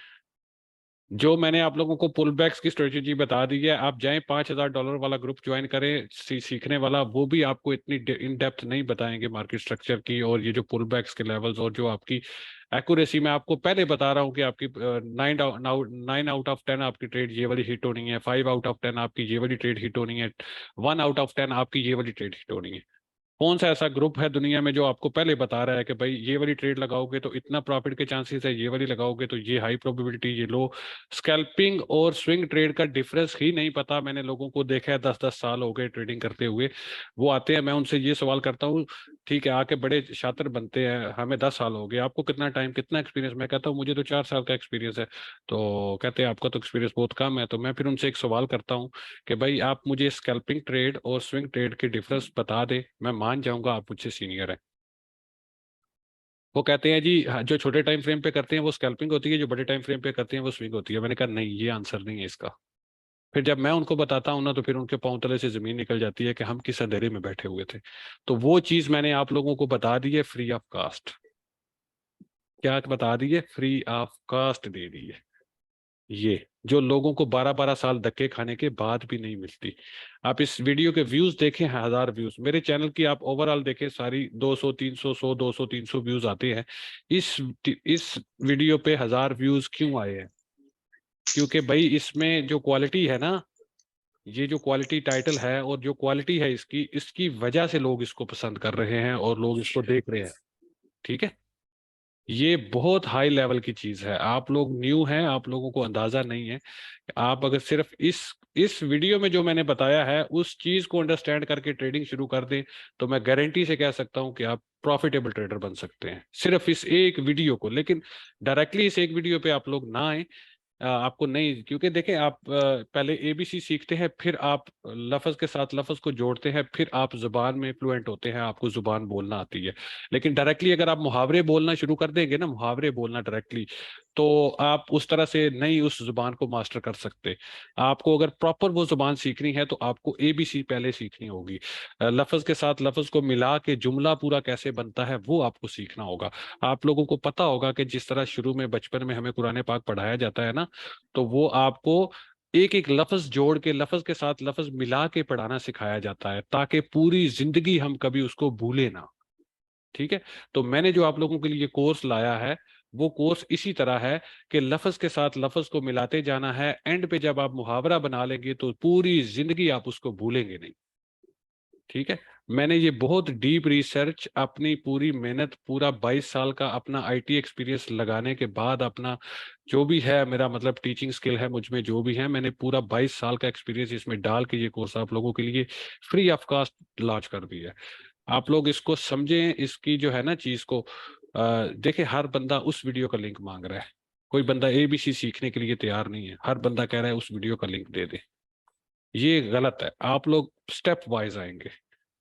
Speaker 1: जो मैंने आप लोगों को पुल बैक्स की स्ट्रेटेजी बता दी है, आप जाएं $5,000 वाला ग्रुप ज्वाइन करें सीखने वाला, वो भी आपको इतनी इन डेप्थ नहीं बताएंगे मार्केट स्ट्रक्चर की, और ये जो पुल बैक्स के लेवल्स और जो आपकी एक्यूरेसी, मैं आपको पहले बता रहा हूँ कि आपकी 9 आउट ऑफ 10 आपकी ट्रेड ये वाली हिट होनी है, 5 आउट ऑफ 10 आपकी ये वाली ट्रेड हिट होनी है, 1 आउट ऑफ 10 आपकी ये वाली ट्रेड हिट होनी है। कौन सा ऐसा ग्रुप है दुनिया में जो आपको पहले बता रहा है कि भाई ये वाली ट्रेड लगाओगे तो इतना प्रॉफिट के चांसेस है, ये वाली लगाओगे तो ये हाई प्रोबेबिलिटी, ये लो। स्कैल्पिंग और स्विंग ट्रेड का डिफरेंस ही नहीं पता। मैंने लोगों को देखा है 10-10 साल हो गए ट्रेडिंग करते हुए, वो आते हैं, मैं उनसे ये सवाल करता हूँ, ठीक है आके बड़े शातिर बनते हैं, हमें 10 साल हो गए, आपको कितना टाइम कितना एक्सपीरियंस, मैं कहता हूँ मुझे तो 4 साल का एक्सपीरियंस है। तो कहते हैं आपका तो एक्सपीरियंस बहुत कम है। तो मैं फिर उनसे एक सवाल करता हूँ कि भाई आप मुझे स्कैल्पिंग ट्रेड और स्विंग ट्रेड के डिफरेंस बता दे, मैं मान जाऊंगा आप मुझसे सीनियर है। वो कहते हैं जी हाँ, जो छोटे टाइम फ्रेम पे करते हैं वो स्कैल्पिंग होती है, जो बड़े टाइम फ्रेम पे करते हैं वो स्विंग होती है। मैंने कहा नहीं, ये आंसर नहीं है इसका। फिर जब मैं उनको बताता हूँ ना तो फिर उनके पांव तले से जमीन निकल जाती है कि हम किस अंधेरे में बैठे हुए थे। तो वो चीज मैंने आप लोगों को बता दी है फ्री ऑफ कास्ट। क्या बता दी है? फ्री ऑफ कास्ट दे दी है, ये जो लोगों को 12-12 साल धक्के खाने के बाद भी नहीं मिलती। आप इस वीडियो के व्यूज देखें, 1000 व्यूज मेरे चैनल की आप ओवरऑल देखें, सारी 200 300 100 200 300 व्यूज आते हैं। इस वीडियो पे 1000 व्यूज क्यों आए हैं? क्योंकि भाई इसमें जो क्वालिटी है ना, ये जो क्वालिटी टाइटल है और जो क्वालिटी है इसकी, इसकी वजह से लोग इसको पसंद कर रहे हैं और लोग इसको देख रहे हैं। ठीक है, ये बहुत हाई लेवल की चीज है। आप लोग न्यू हैं, आप लोगों को अंदाजा नहीं है। आप अगर सिर्फ इस वीडियो में जो मैंने बताया है उस चीज को अंडरस्टैंड करके ट्रेडिंग शुरू कर दें तो मैं गारंटी से कह सकता हूं कि आप प्रॉफिटेबल ट्रेडर बन सकते हैं, सिर्फ इस एक वीडियो को। लेकिन डायरेक्टली इस एक वीडियो पे आप लोग ना आए, आपको नहीं, क्योंकि देखें आप पहले एबीसी सीखते हैं, फिर आप लफ्ज के साथ लफ्ज को जोड़ते हैं, फिर आप जुबान में फ्लुएंट होते हैं, आपको जुबान बोलना आती है। लेकिन डायरेक्टली अगर आप मुहावरे बोलना शुरू कर देंगे ना, मुहावरे बोलना डायरेक्टली, तो आप उस तरह से नहीं उस जुबान को मास्टर कर सकते। आपको अगर प्रॉपर वो जुबान सीखनी है तो आपको एबीसी पहले सीखनी होगी। लफ्ज के साथ लफ्ज को मिला के जुमला पूरा कैसे बनता है वो आपको सीखना होगा। आप लोगों को पता होगा कि जिस तरह शुरू में बचपन में हमें कुरान पाक पढ़ाया जाता है ना, तो वो आपको एक एक लफ्ज जोड़ के, लफ्ज के साथ लफ्ज मिला के पढ़ाना सिखाया जाता है, ताकि पूरी जिंदगी हम कभी उसको भूले ना। ठीक है, तो मैंने जो आप लोगों के लिए कोर्स लाया है वो कोर्स इसी तरह है कि लफ्ज के साथ लफ्ज को मिलाते जाना है। एंड पे जब आप मुहावरा बना लेंगे तो पूरी जिंदगी आप उसको भूलेंगे नहीं। ठीक है, मैंने ये बहुत डीप रिसर्च, अपनी पूरी मेहनत, पूरा 22 साल का अपना आईटी एक्सपीरियंस लगाने के बाद, अपना जो भी है मेरा मतलब टीचिंग स्किल है मुझ में जो भी है, मैंने पूरा 22 साल का एक्सपीरियंस इसमें डाल के ये कोर्स आप लोगों के लिए फ्री ऑफ कास्ट लॉन्च कर दिया है। आप लोग इसको समझें, इसकी जो है ना चीज को देखें। हर बंदा उस वीडियो का लिंक मांग रहा है, कोई बंदा एबीसी सीखने के लिए तैयार नहीं है, हर बंदा कह रहा है उस वीडियो का लिंक दे दे। ये गलत है। आप लोग स्टेप वाइज आएंगे,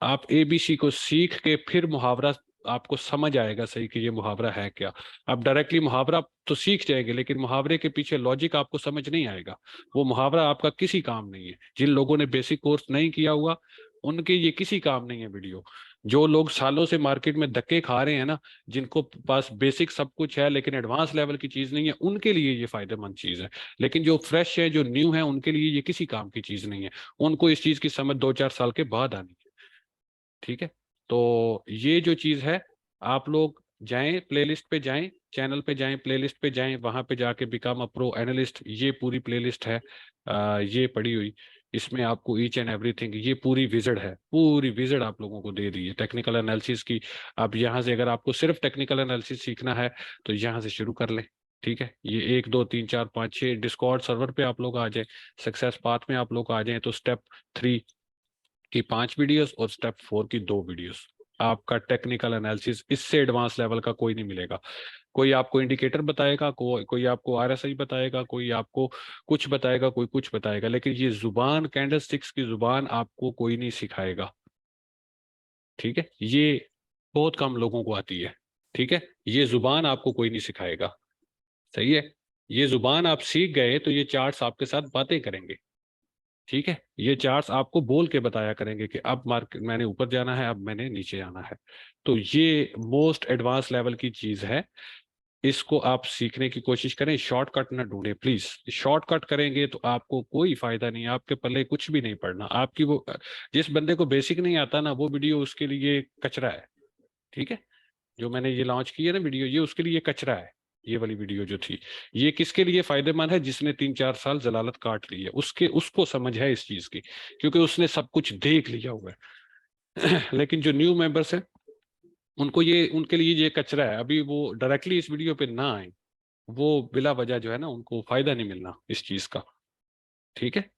Speaker 1: आप एबीसी को सीख के फिर मुहावरा आपको समझ आएगा सही कि ये मुहावरा है क्या। आप डायरेक्टली मुहावरा तो सीख जाएंगे लेकिन मुहावरे के पीछे लॉजिक आपको समझ नहीं आएगा। वो मुहावरा आपका किसी काम नहीं है। जिन लोगों ने बेसिक कोर्स नहीं किया हुआ उनके ये किसी काम नहीं है वीडियो। जो लोग सालों से मार्केट में धक्के खा रहे हैं ना, जिनको पास बेसिक सब कुछ है लेकिन एडवांस लेवल की चीज नहीं है, उनके लिए ये फायदेमंद चीज है। लेकिन जो फ्रेश है, जो न्यू है, उनके लिए ये किसी काम की चीज नहीं है। उनको इस चीज की समझ 2-4 साल के बाद आनी है। ठीक है, तो ये जो चीज है, आप लोग जाएं प्लेलिस्ट पे, जाएं चैनल पे, जाएं प्लेलिस्ट पे, जाएं वहां पे जाके बिकम अ प्रो एनालिस्ट, ये पूरी प्लेलिस्ट है ये पड़ी हुई। इसमें आपको ईच एंड एवरीथिंग, ये पूरी विजिट है, पूरी विजिट आप लोगों को दे दी है टेक्निकल एनालिसिस की। अब यहाँ से अगर आपको सिर्फ टेक्निकल एनालिसिस सीखना है तो यहाँ से शुरू कर लें। ठीक है, ये 1 2 3 4 5 6 डिस्कॉर्ड सर्वर पे आप लोग आ जाए, सक्सेस पाथ में आप लोग आ जाएं, तो स्टेप 3 की 5 वीडियोस और स्टेप 4 की 2 वीडियोस, आपका टेक्निकल एनालिसिस इससे एडवांस लेवल का कोई नहीं मिलेगा। कोई आपको इंडिकेटर बताएगा, कोई आपको आरएसआई बताएगा, कोई आपको कुछ बताएगा, कोई कुछ बताएगा, लेकिन ये जुबान, कैंडलस्टिक्स की जुबान आपको कोई नहीं सिखाएगा। ठीक है, ये बहुत कम लोगों को आती है। ठीक है, ये जुबान आपको कोई नहीं सिखाएगा। सही है, ये जुबान आप सीख गए तो ये चार्ट्स आपके साथ बातें करेंगे। ठीक है, ये चार्ट्स आपको बोल के बताया करेंगे कि अब मार्केट मैंने ऊपर जाना है, अब मैंने नीचे आना है। तो ये मोस्ट एडवांस लेवल की चीज है। इसको आप सीखने की कोशिश करें, शॉर्टकट ना ढूंढे प्लीज। शॉर्टकट करेंगे तो आपको कोई फायदा नहीं, आपके पल्ले कुछ भी नहीं पड़ना। आपकी वो, जिस बंदे को बेसिक नहीं आता ना, वो वीडियो उसके लिए कचरा है। ठीक है, जो मैंने ये लॉन्च की है ना वीडियो, ये उसके लिए कचरा है। ये वाली वीडियो जो थी, ये किसके लिए फायदेमंद है? जिसने 3-4 साल जलालत काट ली है, उसको समझ है इस चीज की, क्योंकि उसने सब कुछ देख लिया हुआ है। लेकिन जो न्यू मेंबर्स है उनके लिए ये कचरा है। अभी वो डायरेक्टली इस वीडियो पे ना आए, वो बिला वजह जो है ना, उनको फायदा नहीं मिलना इस चीज का। ठीक है,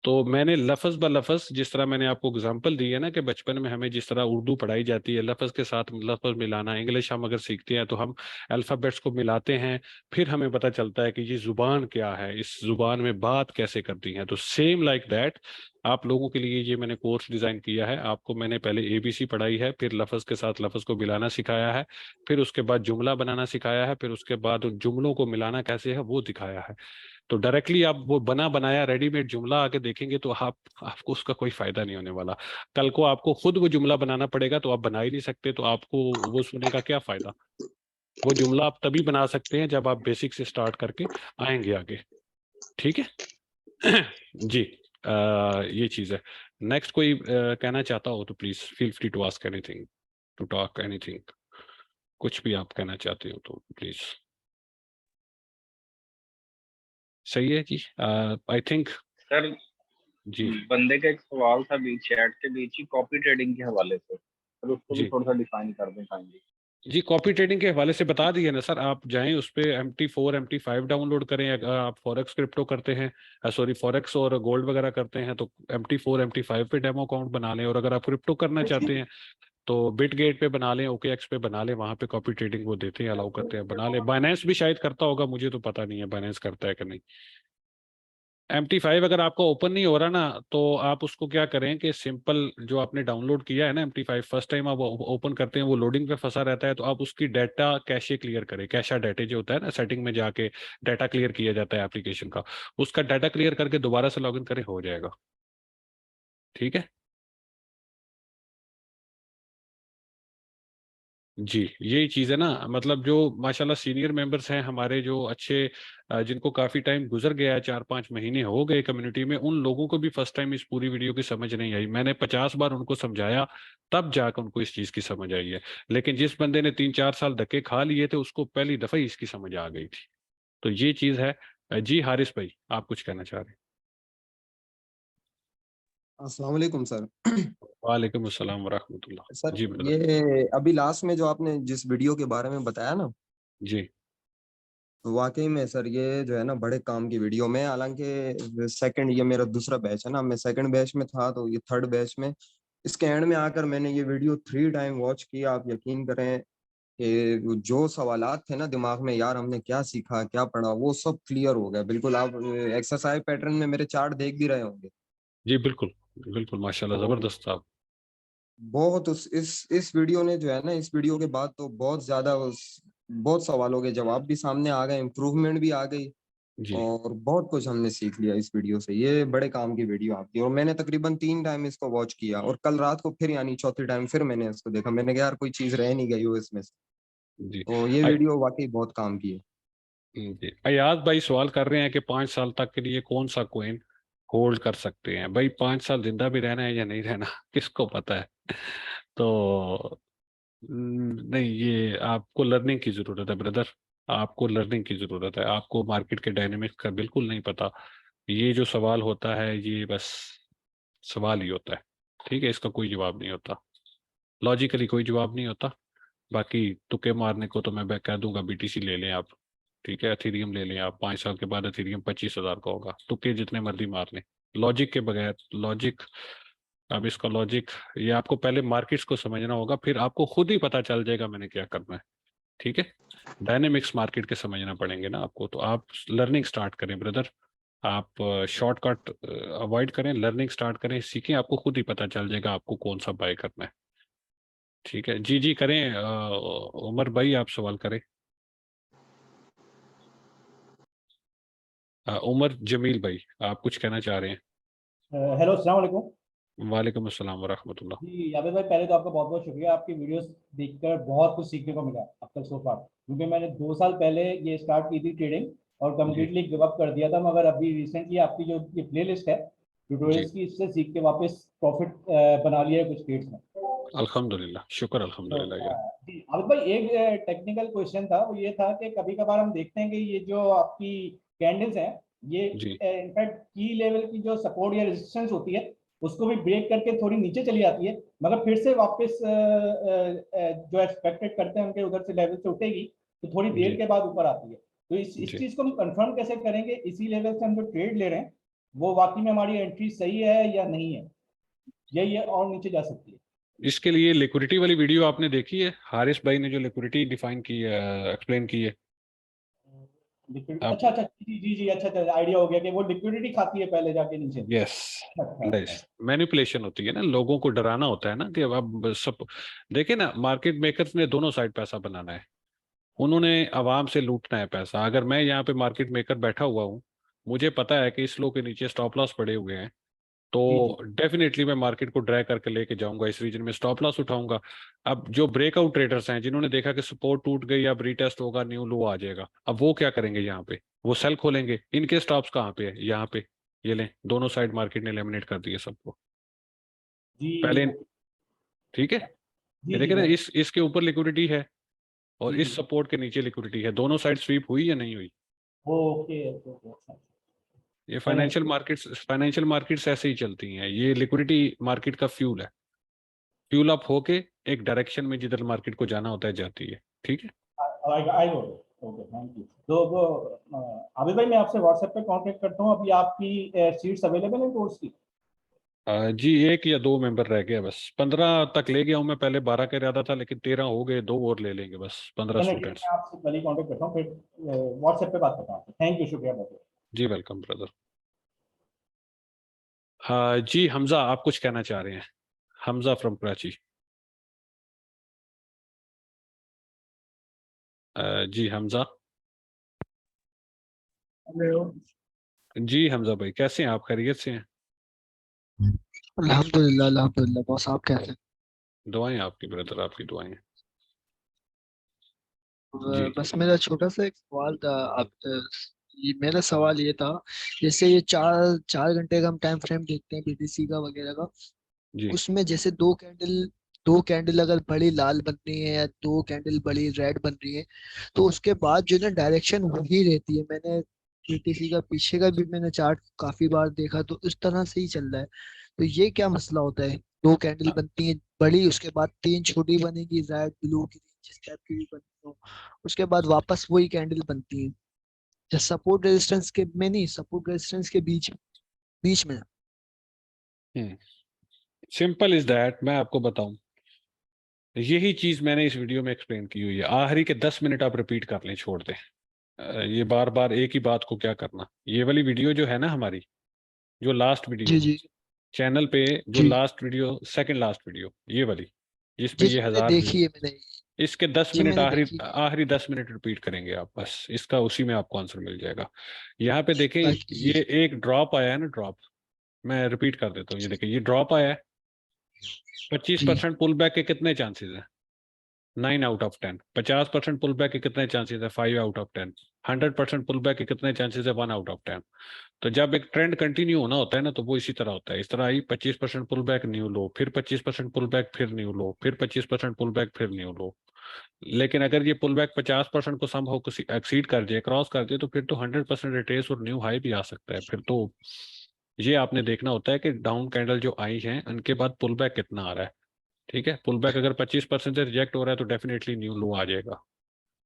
Speaker 1: तो मैंने लफ्ज ब लफ्ज, जिस तरह मैंने आपको एग्जांपल दी है ना कि बचपन में हमें जिस तरह उर्दू पढ़ाई जाती है, लफ्ज के साथ लफ्ज मिलाना, इंग्लिश हम अगर सीखते हैं तो हम अल्फ़ाबेट्स को मिलाते हैं, फिर हमें पता चलता है कि ये जुबान क्या है, इस जुबान में बात कैसे करती है। तो सेम लाइक दैट आप लोगों के लिए ये मैंने कोर्स डिजाइन किया है। आपको मैंने पहले एबीसी पढ़ाई है, फिर लफ्ज के साथ लफ्ज को मिलाना सिखाया है, फिर उसके बाद जुमला बनाना सिखाया है, फिर उसके बाद उन जुमलों को मिलाना कैसे है वो दिखाया है। तो डायरेक्टली आप वो बना बनाया रेडीमेड जुमला आके देखेंगे तो आपको उसका कोई फायदा नहीं होने वाला। कल को आपको खुद वो जुमला बनाना पड़ेगा तो आप बना ही नहीं सकते, तो आपको वो सुनने का क्या फायदा। वो जुमला आप तभी बना सकते हैं जब आप बेसिक से स्टार्ट करके आएंगे आगे। ठीक है जी। ये चीज है। नेक्स्ट कोई कहना चाहता हो तो please feel free to ask anything, to talk anything. कुछ भी आप कहना चाहते हो तो प्लीज। सही है जी। आई थिंक
Speaker 6: सर
Speaker 1: जी
Speaker 6: बंदे का एक सवाल था बीच चैट के बीच ही कॉपी ट्रेडिंग के हवाले से, सर उसको भी
Speaker 1: जी
Speaker 6: थोड़ा सा डिफाइन कर दें काइंडली।
Speaker 1: जी, कॉपी ट्रेडिंग के हवाले से बता दिए ना सर। आप जाएं उस पे MT4 MT5 डाउनलोड करें। अगर आप फॉरेक्स क्रिप्टो करते हैं, सॉरी फॉरेक्स और गोल्ड वगैरह करते हैं तो MT4 MT5 पे डेमो अकाउंट बना लें। और अगर आप क्रिप्टो करना चाहते हैं तो बिटगेट पे बना लें, OKX पे बना लें, वहां पे कॉपी ट्रेडिंग वो देते हैं, अलाउ करते हैं, बना लें। बाइनेंस भी शायद करता होगा, मुझे तो पता नहीं है बाइनेंस करता है कि नहीं। MT5 अगर आपका ओपन नहीं हो रहा ना तो आप उसको क्या करें कि सिंपल जो आपने डाउनलोड किया है ना MT5, फर्स्ट टाइम आप ओपन करते हैं वो लोडिंग पे फंसा रहता है, तो आप उसकी डाटा कैशे क्लियर करें। कैशा डाटा जो होता है ना, सेटिंग में जाके डाटा क्लियर किया जाता है एप्लीकेशन का, उसका डाटा क्लियर करके दोबारा से लॉगिन करें, हो जाएगा। ठीक है जी। यही चीज़ है ना, मतलब जो माशाल्लाह सीनियर मेंबर्स हैं हमारे, जो अच्छे जिनको काफ़ी टाइम गुजर गया है, 4-5 महीने हो गए कम्युनिटी में, उन लोगों को भी फर्स्ट टाइम इस पूरी वीडियो की समझ नहीं आई। मैंने 50 बार उनको समझाया तब जाकर उनको इस चीज़ की समझ आई है। लेकिन जिस बंदे ने 3-4 साल धक्के खा लिए थे उसको पहली दफ़ा ही इसकी समझ आ गई थी। तो ये चीज़ है। जी हारिस भाई, आप कुछ कहना चाह रहे हैं?
Speaker 12: अस्सलाम वालेकुम सर।
Speaker 1: वालेकुम अस्सलाम वरहमतुल्लाह।
Speaker 12: सर
Speaker 1: जी ब्रदर।
Speaker 12: ये अभी लास्ट में जो आपने जिस वीडियो के बारे में बताया ना,
Speaker 1: जी
Speaker 12: तो वाकई में सर ये जो है ना बड़े काम की वीडियो में, हालांकि सेकंड, ये मेरा दूसरा बैच है ना, मैं सेकंड बैच में था तो ये थर्ड बैच में, इसके एंड में आकर मैंने ये वीडियो 3 टाइम वॉच किया। आप यकीन करें कि जो सवालात थे ना दिमाग में, यार हमने क्या सीखा क्या पढ़ा, वो सब क्लियर हो गया बिल्कुल। आप एक्सरसाइज पैटर्न में मेरे चार्ट देख भी रहे होंगे।
Speaker 1: जी बिल्कुल बिल्कुल, माशाल्लाह
Speaker 12: तो
Speaker 1: ज़बरदस्त आप।
Speaker 12: बहुत उस इस वीडियो ने जो है ना, इस वीडियो के बाद तो बहुत ज्यादा बहुत सवालों के जवाब भी सामने आ गए, इम्प्रूवमेंट भी आ गई,
Speaker 1: जी
Speaker 12: और बहुत कुछ हमने सीख लिया इस वीडियो से। ये बड़े काम की वीडियो आपकी, और मैंने तकरीबन 3 टाइम इसको वॉच किया, और कल रात को फिर यानी चौथी टाइम फिर मैंने इसको देखा। मैंने कहा यार कोई चीज रह नहीं गई हो इसमें से।
Speaker 1: जी।
Speaker 12: तो ये वीडियो वाकई बहुत काम की है।
Speaker 1: जी, अयाज भाई सवाल कर रहे हैं कि 5 साल तक के लिए कौन सा कोइन होल्ड कर सकते हैं। भाई 5 साल जिंदा भी रहना है या नहीं रहना किसको पता है। तो नहीं, ये आपको लर्निंग की जरूरत है ब्रदर। आपको लर्निंग की जरूरत है, आपको मार्केट के डायनेमिक्स का बिल्कुल नहीं पता। ये जो सवाल होता है ये बस सवाल ही होता है। ठीक है, इसका कोई जवाब नहीं होता, लॉजिकली कोई जवाब नहीं होता। बाकी तुक्के मारने को तो मैं कह दूंगा BTC ले लें आप। ठीक है, एथीरियम ले लें आप, 5 साल के बाद एथीरियम 25,000 का होगा। तुक्के जितने मर्जी मार लें, लॉजिक के बगैर। लॉजिक, अब इसका लॉजिक, ये आपको पहले मार्केट्स को समझना होगा, फिर आपको खुद ही पता चल जाएगा मैंने क्या करना है। ठीक है, डायनेमिक्स मार्केट के समझना पड़ेंगे ना आपको, तो आप लर्निंग स्टार्ट करें ब्रदर। आप शॉर्टकट अवॉइड करें, लर्निंग स्टार्ट करें, सीखें, आपको खुद ही पता चल जाएगा आपको कौन सा बाय करना है। ठीक है जी। जी करें, उमर भाई आप सवाल करें। उमर जमील भाई, आप कुछ कहना चाह रहे हैं?
Speaker 13: हेलो अस्सलाम वालेकुम।
Speaker 1: वालेकुम अस्सलाम वरहमतुल्लाह।
Speaker 13: जी यादव भाई, पहले तो आपका बहुत बहुत शुक्रिया, आपकी वीडियोस देखकर बहुत कुछ सीखने को मिला अब तक सो फार। क्योंकि मैंने 2 साल पहले ये स्टार्ट की थी ट्रेडिंग और
Speaker 1: जी
Speaker 13: कम्प्लीटली गिव अप कर दिया था, मगर अभी रिसेंटली आपकी जो ये प्लेलिस्ट है
Speaker 1: जी
Speaker 13: ट्यूटोरियल्स की, इससे सीख के वापस प्रॉफिट बना लिया है कुछ ट्रेड्स में।
Speaker 1: अल्हम्दुलिल्लाह, शुक्र
Speaker 13: तो
Speaker 1: अल्हम्दुलिल्लाह यार।
Speaker 13: जी आबिद भाई, एक टेक्निकल क्वेश्चन था, वो ये था कि कभी कभार हम देखते हैं कि ये जो आपकी कैंडल्स हैं, ये
Speaker 1: जी
Speaker 13: इनफैक्ट की लेवल की जो सपोर्ट या रेजिस्टेंस होती है उसको भी ब्रेक करके थोड़ी नीचे चली जाती है, मगर फिर से वापस जो एक्सपेक्टेड करते हैं उनके उधर से लेवल से उठेगी तो थोड़ी देर
Speaker 1: जी
Speaker 13: के बाद ऊपर आती है। तो इस
Speaker 1: जी,
Speaker 13: चीज को हम कंफर्म कैसे करेंगे इसी लेवल से हम जो ट्रेड ले रहे हैं वो वाकई में हमारी एंट्री सही है या नहीं है, या ये और नीचे जा सकती है?
Speaker 1: इसके लिए लिक्विडिटी वाली वीडियो आपने देखी है? हारिस भाई ने जो लिक्विडिटी डिफाइन की है, एक्सप्लेन की है। आप,
Speaker 13: अच्छा अच्छा, जी जी जी, अच्छा अच्छा, आइडिया हो गया कि वो लिक्विडिटी खाती है पहले जाके नीचे।
Speaker 1: यस,
Speaker 13: अच्छा अच्छा।
Speaker 1: मैनिपुलेशन होती है ना, लोगों को डराना होता है ना कि अब सब देखे ना, मार्केट मेकर्स ने दोनों साइड पैसा बनाना है। उन्होंने आवाम से लूटना है पैसा। अगर मैं यहाँ पे मार्केट मेकर बैठा हुआ हूँ, मुझे पता है कि इस लो के नीचे स्टॉप लॉस पड़े हुए हैं, तो डेफिनेटली मैं मार्केट को ड्रैग करके लेके जाऊंगा, इस रीजन में स्टॉप लॉस उठाऊंगा। अब जो ब्रेकआउट ट्रेडर्स हैं जिन्होंने देखा कि सपोर्ट टूट गई, अब रीटेस्ट होगा, न्यू लो आ जाएगा, अब वो क्या करेंगे? यहाँ पे वो सेल खोलेंगे। इनके स्टॉप्स कहाँ पे है? यहाँ पे। ये लें, दोनों साइड मार्केट ने लेमिनेट कर दिए सबको
Speaker 13: जी
Speaker 1: पहले। ठीक है,
Speaker 13: जी
Speaker 1: ये
Speaker 13: जी
Speaker 1: देखे ना,
Speaker 13: मैं-
Speaker 1: इसके ऊपर लिक्विडिटी है और
Speaker 13: जी
Speaker 1: इस सपोर्ट के नीचे लिक्विडिटी है, दोनों साइड स्वीप हुई या नहीं हुई?
Speaker 13: ओके ओके ओके, अच्छा
Speaker 1: ये
Speaker 13: चलें।
Speaker 1: फाइनेंशियल मार्केट्स ऐसे ही चलती हैं, ये लिक्विडिटी मार्केट का फ्यूल है। फ्यूल अप होके एक डायरेक्शन में जिधर मार्केट को जाना होता है जाती है। ठीक है,
Speaker 13: I got it, okay thank you. तो वो आबिद भाई, मैं आपसे व्हाट्सएप पे कांटेक्ट करता हूँ। अभी आपकी सीट्स अवेलेबल है कोर्स की?
Speaker 1: जी 1 या 2 मेंबर रह गया बस, 15 तक ले गया हूँ मैं, पहले 12 का इरादा था लेकिन 13 हो गए, 2 और ले लेंगे बस, 15
Speaker 13: नहीं,
Speaker 1: स्टूडेंट्स।
Speaker 13: मैं आपसे कल ही कांटेक्ट करता हूँ, फिर व्हाट्सएप पे बात करता हूँ। थैंक यू, शुक्रिया बहुत।
Speaker 1: जी वेलकम ब्रदर। हाँ जी हमजा, आप कुछ कहना चाह रहे हैं? हमजा फ्रॉम कराची। जी हमजा।
Speaker 14: हेलो।
Speaker 1: जी हमजा भाई, कैसे हैं आप? खैरियत से हैं?
Speaker 14: अल्हम्दुलिल्लाह अल्हम्दुलिल्लाह। बॉस आप कैसे हैं?
Speaker 1: दुआएं आपकी ब्रदर, आपकी दुआएं। जी
Speaker 14: बस मेरा छोटा सा एक सवाल था। आप ये मेरा सवाल ये था, जैसे ये चार चार घंटे का हम टाइम फ्रेम देखते हैं बीटीसी का वगैरह का,
Speaker 1: जी
Speaker 14: उसमें जैसे दो कैंडल अगर बड़ी लाल बन रही है या दो कैंडल बड़ी रेड बन रही है, तो उसके बाद जो है ना डायरेक्शन वही रहती है। मैंने बीटीसी का पीछे का भी मैंने चार्ट काफी बार देखा, तो इस तरह से ही चल रहा है। तो ये क्या मसला होता है? दो कैंडल बनती है बड़ी, उसके बाद तीन छोटी बनेगी, रेड ब्लू की जिस टाइप की भी बनती हो, उसके बाद वापस वही कैंडल बनती है। जैसे सपोर्ट रेजिस्टेंस के में नहीं, सपोर्ट रेजिस्टेंस के बीच बीच में।
Speaker 1: सिंपल इज दैट, मैं आपको बताऊं, यही चीज मैंने इस वीडियो में एक्सप्लेन की हुई है। आखिरी के 10 मिनट आप रिपीट कर लें, छोड़ दें। ये बार बार एक ही बात को क्या करना। ये वाली वीडियो जो है ना हमारी, जो लास्ट
Speaker 14: जी
Speaker 1: वीडियो
Speaker 14: जी
Speaker 1: चैनल पे, जो
Speaker 14: जी
Speaker 1: last video, second last video, ये वाली जिसपे
Speaker 14: जी
Speaker 1: ये
Speaker 14: जी मैंने
Speaker 1: 1000 व्यू,
Speaker 14: देखी है, मैंने।
Speaker 1: इसके 10
Speaker 14: जी
Speaker 1: मिनट
Speaker 14: मैंने
Speaker 1: आखिरी
Speaker 14: देखी।
Speaker 1: आखिरी 10 मिनट रिपीट करेंगे आप बस, इसका उसी में आपको आंसर मिल जाएगा। यहाँ पे देखें,
Speaker 14: बाकी जी
Speaker 1: ये एक ड्रॉप आया है ना, ड्रॉप, मैं रिपीट कर देता हूँ। ये देखिए, ये ड्रॉप आया है,
Speaker 14: जी
Speaker 1: 25% पुल बैक के कितने चांसेस हैं? 9 आउट ऑफ 10। 50% पुल बैक के कितने चांसेस है? 5 आउट ऑफ 10। 100% पुल बैक के कितने चांसेस है? 1 आउट ऑफ 10। तो जब एक ट्रेंड कंटिन्यू होना होता है ना, तो वो इसी तरह होता है। इस तरह आई 25% पुल बैक, न्यू लो, फिर 25% पुल बैक, फिर न्यू लो, फिर 25% पुल बैक, फिर न्यू लो। लेकिन अगर ये पुल बैक 50% को समहाउ एक्सीड कर जाए, क्रॉस कर जाए, तो फिर तो 100% रिट्रेस और न्यू हाई भी आ सकता है। फिर तो ये आपने देखना होता है कि डाउन कैंडल जो आई है उनके बाद पुल बैक कितना आ रहा है। ठीक है, पुल बैक अगर 25% से रिजेक्ट हो रहा है तो डेफिनेटली न्यू लो आ जाएगा।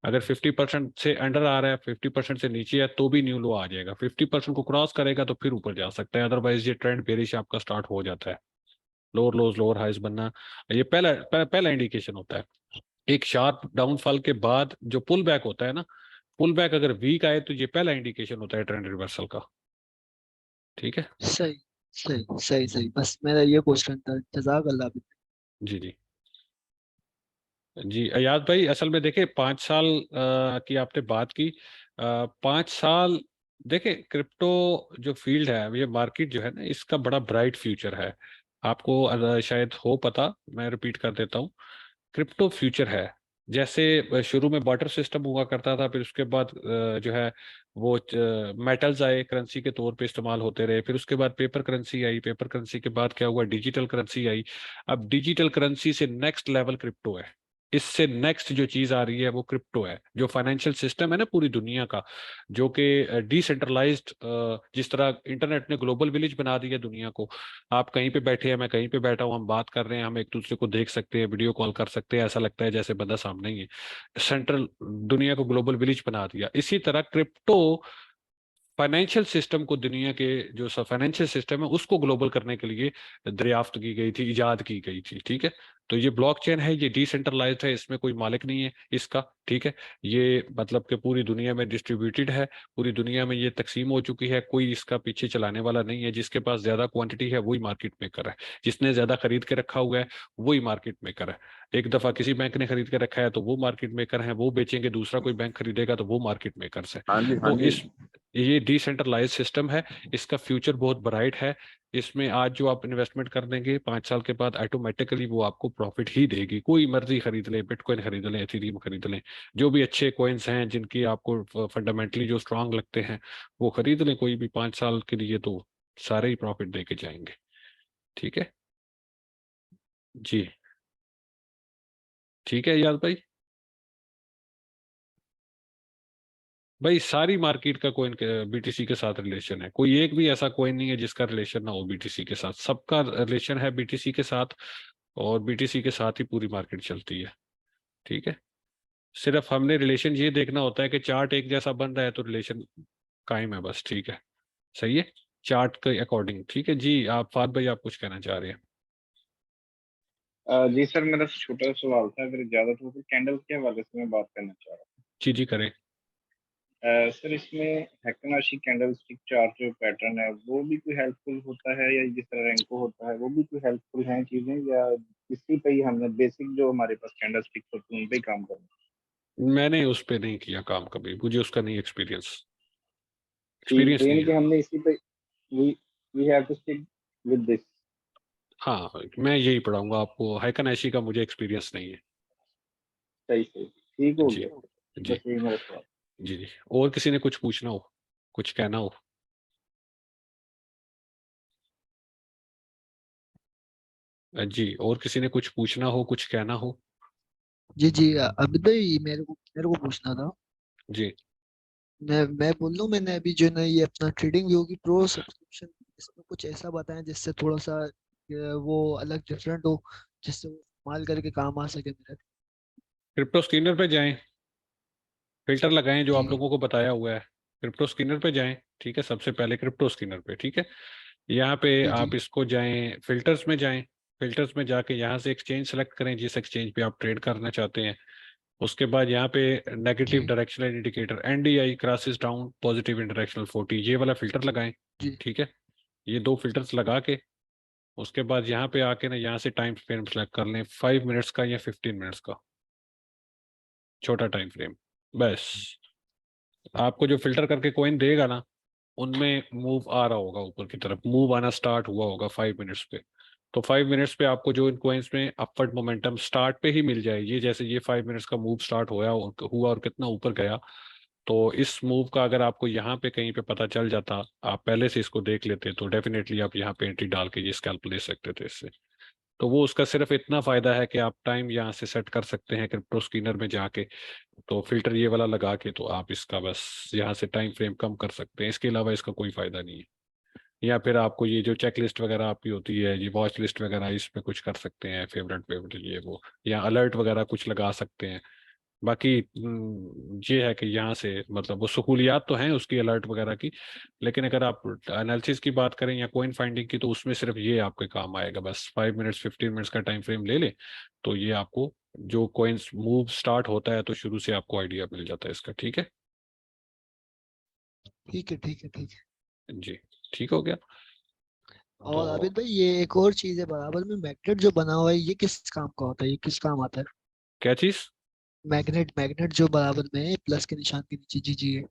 Speaker 1: अगर 50% से अंडर आ रहा है, 50% से नीचे है, तो भी न्यू लो आ जाएगा। 50% को क्रॉस करेगा तो फिर ऊपर जा सकता है, अदरवाइज ये ट्रेंड बेरिश आपका स्टार्ट हो जाता है। लोअर लोज लोअर हाइज बनना, ये पहला इंडिकेशन होता है। एक शार्प डाउनफॉल के बाद जो पुल बैक होता है ना, पुल बैक अगर वीक आए तो ये पहला इंडिकेशन होता है ट्रेंड रिवर्सल का। ठीक है,
Speaker 14: सही सही सही सही। बस मेरा ये क्वेश्चन था। जज़ाक अल्लाह।
Speaker 1: जी जी जी। अयाज भाई, असल में देखे 5 साल की आपने बात की, 5 साल देखे, क्रिप्टो जो फील्ड है, ये मार्केट जो है ना, इसका बड़ा ब्राइट फ्यूचर है। आपको शायद हो पता, मैं रिपीट कर देता हूँ। क्रिप्टो फ्यूचर है। जैसे शुरू में बार्टर सिस्टम हुआ करता था, फिर उसके बाद जो है वो मेटल्स आए, करेंसी के तौर पे इस्तेमाल होते रहे, फिर उसके बाद पेपर करेंसी आई, पेपर करेंसी के बाद क्या हुआ, डिजिटल करेंसी आई। अब डिजिटल करेंसी से नेक्स्ट लेवल क्रिप्टो है। इससे नेक्स्ट जो चीज आ रही है वो क्रिप्टो है। जो फाइनेंशियल सिस्टम है ना पूरी दुनिया का, जो कि डिसेंट्रलाइज्ड, जिस तरह इंटरनेट ने ग्लोबल विलेज बना दिया दुनिया को। आप कहीं पे बैठे हैं, मैं कहीं पे बैठा हूँ, हम बात कर रहे हैं, हम एक दूसरे को देख सकते हैं, वीडियो कॉल कर सकते हैं, ऐसा लगता है जैसे बंदा सामने ही है। सेंट्रल दुनिया को ग्लोबल विलेज बना दिया। इसी तरह क्रिप्टो फाइनेंशियल सिस्टम को, दुनिया के जो फाइनेंशियल सिस्टम है उसको ग्लोबल करने के लिए दरियाफ्त की गई थी, इजाद की गई थी। ठीक है, तो ये ब्लॉकचेन है, ये डिसेंट्रलाइज्ड है, इसमें कोई मालिक नहीं है इसका। ठीक है, ये मतलब कि पूरी दुनिया में डिस्ट्रीब्यूटेड है, पूरी दुनिया में ये तकसीम हो चुकी है, कोई इसका पीछे चलाने वाला नहीं है। जिसके पास ज्यादा क्वांटिटी है वही मार्केट मेकर है, जिसने ज्यादा खरीद के रखा हुआ है वही मार्केट मेकर है। एक दफा किसी बैंक ने खरीद के रखा है तो वो मार्केट मेकर है, वो बेचेंगे, दूसरा कोई बैंक खरीदेगा तो वो मार्केट मेकर है।
Speaker 5: हाँ जी हाँ
Speaker 1: तो
Speaker 5: जी।
Speaker 1: ये डिसेंट्रलाइज सिस्टम है, इसका फ्यूचर बहुत ब्राइट है। इसमें आज जो आप इन्वेस्टमेंट कर देंगे 5 साल के बाद ऑटोमेटिकली वो आपको प्रॉफिट ही देगी। कोई मर्जी खरीद ले, बिटकॉइन खरीद लें, एथेरियम खरीद लें, जो भी अच्छे कॉइन्स हैं जिनकी आपको फंडामेंटली जो स्ट्रांग लगते हैं वो खरीद लें कोई भी 5 साल के लिए, तो सारे ही प्रॉफिट दे के जाएंगे। ठीक है जी, ठीक है याद भाई। भाई सारी मार्केट का कोइन बीटीसी के साथ रिलेशन है, कोई एक भी ऐसा कोइन नहीं है जिसका रिलेशन ना हो बीटीसी के साथ, सबका रिलेशन है बीटीसी के साथ, और बीटीसी के साथ ही पूरी मार्केट चलती है। ठीक है, सिर्फ हमने रिलेशन ये देखना होता है कि चार्ट एक जैसा बन रहा है तो रिलेशन कायम है बस। ठीक है, सही है, चार्ट के अकॉर्डिंग। ठीक है जी, आप फाद भाई आप कुछ कहना चाह रहे हैं?
Speaker 6: जी सर, मेरा छोटा सा सवाल था, अगर ज्यादा तो कैंडल के हवाले से मैं बात करना चाह रहा
Speaker 1: जी जी करें।
Speaker 6: सर इसमें हेक्टोनाशी कैंडल स्टिक चार्ट जो पैटर्न है वो भी कोई हेल्पफुल होता है, या जिस तरह रेंको होता है वो भी कोई हेल्पफुल है चीजें, या इसी पे ही हमने बेसिक जो हमारे पास कैंडल स्टिक होती है उन पे ही काम करना?
Speaker 1: मैंने उस पे नहीं किया काम कभी, मुझे उसका नहीं एक्सपीरियंस
Speaker 6: ठीक,
Speaker 1: नहीं
Speaker 6: यानी कि
Speaker 1: है।
Speaker 6: हमने इसी पे we have to stick with this.
Speaker 1: हाँ, मैं यही पढ़ाऊंगा आपको, हाइकन ऐशी का मुझे एक्सपीरियंस नहीं है।
Speaker 6: सही सही, ठीक हो
Speaker 1: जी
Speaker 6: गया।
Speaker 1: जी
Speaker 6: बस यही मेरा सवाल।
Speaker 1: जी जी, और किसी ने कुछ पूछना हो, कुछ कहना हो? जी, और किसी ने कुछ पूछना हो, कुछ कहना हो?
Speaker 14: जी जी, अभी भाई मेरे को पूछना था।
Speaker 1: जी
Speaker 14: मैं बोल लूँ, मैंने अभी जो ना ये अपना ट्रेडिंग व्यू की प्रो सब्सक्रिप्शन, इसमें कुछ ऐसा बताएं जिससे थोड़ा सा वो अलग डिफरेंट हो, जिससे वो इस्तेमाल करके काम आ सके मेरे।
Speaker 1: क्रिप्टो स्कैनर पे जाएं, फिल्टर लगाएं जो आप
Speaker 14: जी
Speaker 1: लोगों को बताया हुआ है, क्रिप्टो स्कैनर पे जाएं। ठीक है, सबसे पहले क्रिप्टो स्कैनर पे, ठीक है, यहाँ पे
Speaker 14: जी जी
Speaker 1: आप इसको जाएं, फिल्टर्स में जाएं, फिल्टर्स में जाके यहाँ से एक्सचेंज सेलेक्ट करें जिस एक्सचेंज पे आप ट्रेड करना चाहते हैं। उसके बाद यहाँ पे नेगेटिव
Speaker 14: जी
Speaker 1: directional indicator NDI crosses down positive इंडायरेक्शनल 40, ये वाला फिल्टर लगाएं।
Speaker 14: जी
Speaker 1: ठीक है, ये 2 फिल्टर्स लगा के उसके बाद यहाँ पे आके ना यहाँ से टाइम फ्रेम सेलेक्ट कर लें, 5 मिनट्स का या 15 मिनट्स का, छोटा टाइम फ्रेम। बस आपको जो फिल्टर करके कॉइन देगा ना उनमें मूव आ रहा होगा, ऊपर की तरफ मूव आना स्टार्ट हुआ होगा 5 मिनट्स पे। तो 5 मिनट्स पे आपको जो इन कॉइन्स में अपवर्ड मोमेंटम स्टार्ट पे ही मिल जाए, ये जैसे ये 5 मिनट्स का मूव स्टार्ट हुआ और कितना ऊपर गया, तो इस मूव का अगर आपको यहाँ पे कहीं पे पता चल जाता, आप पहले से इसको देख लेते, तो डेफिनेटली आप यहाँ पे एंट्री डाल के ये स्कैल्प ले सकते थे इससे। तो वो उसका सिर्फ इतना फायदा है कि आप टाइम यहाँ से सेट कर सकते हैं क्रिप्टो स्कैनर में जाके, तो फिल्टर ये वाला लगा के तो आप इसका बस यहाँ से टाइम फ्रेम कम कर सकते हैं, इसके अलावा इसका कोई फायदा नहीं है। या फिर आपको ये जो चेक लिस्ट वगैरह आपकी होती है, ये वॉच लिस्ट वगैरह, इसमें कुछ कर सकते हैं, फेवरेट फेवरेट ये वो, या अलर्ट वगैरह कुछ लगा सकते हैं। बाकी ये है कि यहाँ से मतलब वो सहूलियात तो हैं उसकी अलर्ट वगैरह की, लेकिन अगर आप एनालिसिस की बात करें या कॉइन फाइंडिंग की, तो उसमें सिर्फ ये आपके काम आएगा। बस 5 मिनट्स 15 मिनट्स का टाइम फ्रेम ले ले तो ये आपको जो कॉइन्स मूव स्टार्ट होता है तो शुरू से आपको आइडिया मिल जाता है इसका। ठीक है
Speaker 14: ठीक है ठीक है ठीक है।
Speaker 1: जी, ठीक हो गया।
Speaker 14: और
Speaker 1: तो
Speaker 14: आबिद भाई ये एक और चीज है, बराबर में मैग्नेट जो बना हुआ है ये किस काम का होता है, ये किस काम आता है?
Speaker 1: क्या चीज़?
Speaker 14: मैग्नेट मैग्नेट जो बराबर में है प्लस के निशान के नीचे, जी जी है।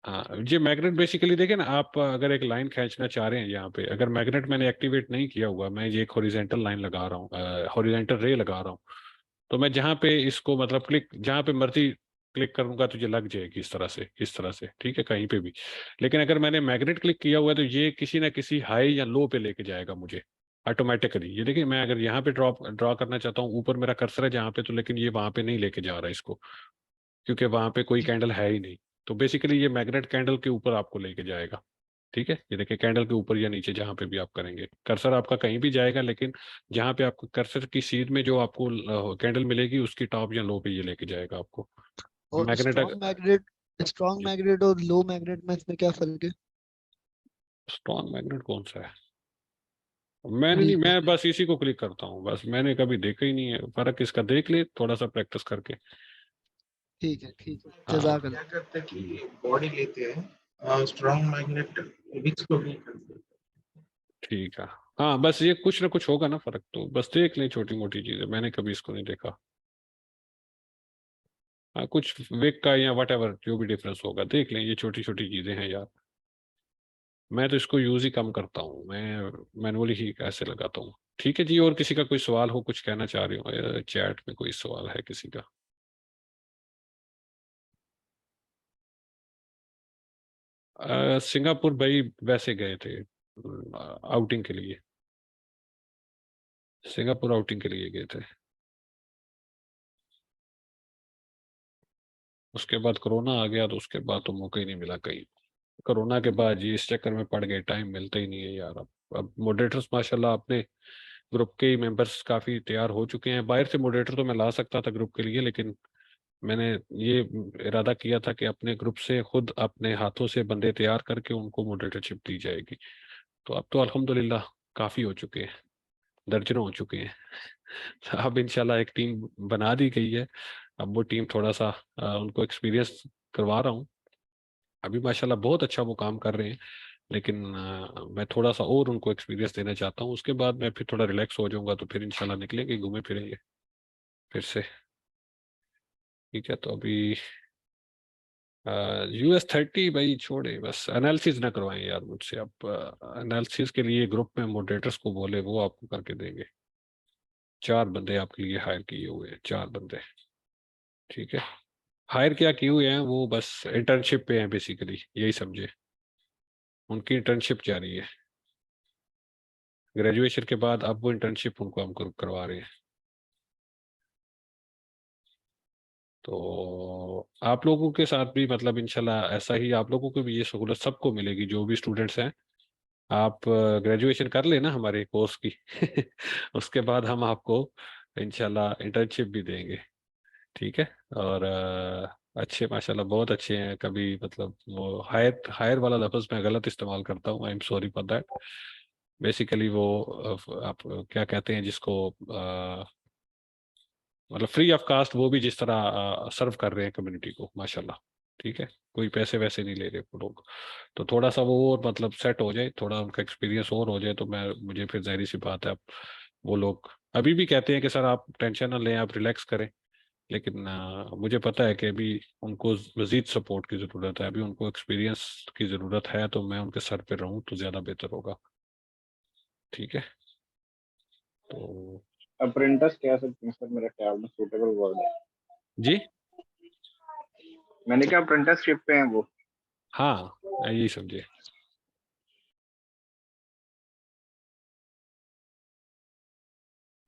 Speaker 1: हाँ, ये मैग्नेट बेसिकली देखे ना, आप अगर एक लाइन खींचना चाह रहे हैं यहाँ पे, अगर मैग्नेट मैंने एक्टिवेट नहीं किया हुआ, मैं ये एक हॉरिजेंटल लाइन लगा रहा हूँ, हॉरिजेंटल रे लगा रहा हूँ, तो मैं जहाँ पे इसको मतलब क्लिक, जहाँ पे मर्जी क्लिक करूंगा तो ये लग जाएगी इस तरह से, इस तरह से। ठीक है, कहीं पे भी। लेकिन अगर मैंने मैग्नेट क्लिक किया हुआ है तो ये किसी ना किसी हाई या लो पे लेके जाएगा मुझे ऑटोमेटिकली। ये देखिए, मैं अगर यहाँ पे ड्रॉ करना चाहता हूँ, ऊपर मेरा कर्सर है जहाँ पे, तो लेकिन ये वहां पे नहीं लेके जा रहा है इसको, क्योंकि वहां पे कोई
Speaker 14: जी
Speaker 1: कैंडल है ही नहीं। तो बेसिकली ये मैग्नेट कैंडल के ऊपर आपको लेके जाएगा। ठीक है, ये देखिए कैंडल के ऊपर या नीचे जहां पे भी आप करेंगे, कर्सर आपका कहीं भी जाएगा, लेकिन जहां पे आपको कर्सर की सीध में जो आपको कैंडल मिलेगी उसकी टॉप या लो पे ये लेके जाएगा आपको।
Speaker 14: और
Speaker 1: मैग्नेट
Speaker 14: स्ट्रॉन्ग मैग्नेट और लो मैग्नेट में इसमें क्या फर्क है?
Speaker 1: स्ट्रॉन्ग मैग्नेट कौन सा है? मैंने नहीं,
Speaker 14: वीक
Speaker 1: मैं
Speaker 14: मैग्नेट।
Speaker 1: बस इसी को क्लिक करता हूँ, बस मैंने कभी देखा ही नहीं है फर्क इसका, देख ले थोड़ा सा प्रैक्टिस करके।
Speaker 14: ठीक है ठीक है,
Speaker 1: हाँ
Speaker 14: जजाकल्ला।
Speaker 4: क्या करते हैं कि बॉडी लेते हैं स्ट्रॉन्ग मैग्नेट विक्स को भी करते हैं।
Speaker 1: ठीक है। हाँ बस ये कुछ ना कुछ होगा ना फर्क, तो बस देख लें, छोटी मोटी चीजें, मैंने कभी इसको नहीं देखा। हाँ कुछ विक का या वट एवर जो भी डिफरेंस होगा देख लें, ये छोटी छोटी चीजें हैं यार। मैं तो इसको यूज ही कम करता हूँ, मैं मैनुअली ही ऐसे लगाता हूँ। ठीक है जी, और किसी का कोई सवाल हो, कुछ कहना चाह रही हो चैट में, कोई सवाल है किसी का? सिंगापुर भाई वैसे गए थे आउटिंग के लिए, सिंगापुर आउटिंग के लिए गए थे। उसके बाद कोरोना आ गया, तो उसके बाद तो मौका ही नहीं मिला कहीं। कोरोना के बाद जी इस चक्कर में पड़ गए, टाइम मिलता ही नहीं है यार। अब मॉडरेटर्स माशाल्लाह अपने ग्रुप के ही मेंबर्स काफ़ी तैयार हो चुके हैं। बाहर से मॉडरेटर तो मैं ला सकता था ग्रुप के लिए, लेकिन मैंने ये इरादा किया था कि अपने ग्रुप से खुद अपने हाथों से बंदे तैयार करके उनको मॉडरेटरशिप दी जाएगी। तो अब तो अल्हम्दुलिल्लाह काफ़ी हो चुके हैं, दर्जनों हो चुके हैं। अब इंशाल्लाह एक टीम बना दी गई है। अब वो टीम थोड़ा सा उनको एक्सपीरियंस करवा रहा हूँ। अभी माशाल्लाह बहुत अच्छा वो काम कर रहे हैं, लेकिन मैं थोड़ा सा और उनको एक्सपीरियंस देना चाहता हूँ। उसके बाद मैं फिर थोड़ा रिलैक्स हो जाऊंगा, तो फिर इंशाल्लाह निकलेंगे, घूमे फिरेंगे फिर से। ठीक है, तो अभी US 30 भाई छोड़े, बस एनालिसिस ना करवाएं यार मुझसे। आप एनालिसिस के लिए ग्रुप में मॉडरेटर्स को बोले, वो आपको करके देंगे। 4 बंदे आपके लिए हायर किए हुए हैं, 4 बंदे। ठीक है, हायर क्या किए हुए हैं, वो बस इंटर्नशिप पे हैं बेसिकली, यही समझे। उनकी इंटर्नशिप जारी है ग्रेजुएशन के बाद, अब वो इंटर्नशिप उनको हम करवा रहे हैं। तो आप लोगों के साथ भी मतलब इंशाल्लाह ऐसा ही आप लोगों को भी ये सहूलत सबको मिलेगी, जो भी स्टूडेंट्स हैं। आप ग्रेजुएशन कर लेना हमारे कोर्स की उसके बाद हम आपको इंशाल्लाह इंटर्नशिप भी देंगे। ठीक है, और अच्छे माशाल्लाह बहुत अच्छे हैं। कभी मतलब वो हायर हायर वाला लफ्ज़ मैं गलत इस्तेमाल करता हूँ, I am sorry for that. Basically वो आप क्या कहते हैं जिसको, मतलब फ्री ऑफ कास्ट वो भी जिस तरह सर्व कर रहे हैं कम्युनिटी को माशाल्लाह। ठीक है, कोई पैसे वैसे नहीं ले रहे वो लोग। तो थोड़ा सा वो और मतलब सेट हो जाए, थोड़ा उनका एक्सपीरियंस और हो जाए, तो मैं मुझे फिर जाहिर सी बात है। अब वो लोग अभी भी कहते हैं कि सर आप टेंशन ना लें, आप रिलैक्स करें, लेकिन मुझे पता है कि अभी उनको मज़ीद सपोर्ट की ज़रूरत है, अभी उनको एक्सपीरियंस की ज़रूरत है। तो मैं उनके सर पे रहूँ तो ज़्यादा बेहतर होगा। ठीक है, तो
Speaker 6: अप्रेंटिस कह सकते हैं सर, मेरे ख्याल में सूटेबल वर्ड है।
Speaker 1: जी,
Speaker 6: मैंने कहा अप्रेंटिसशिप पे हैं वो।
Speaker 1: हाँ यही समझिए।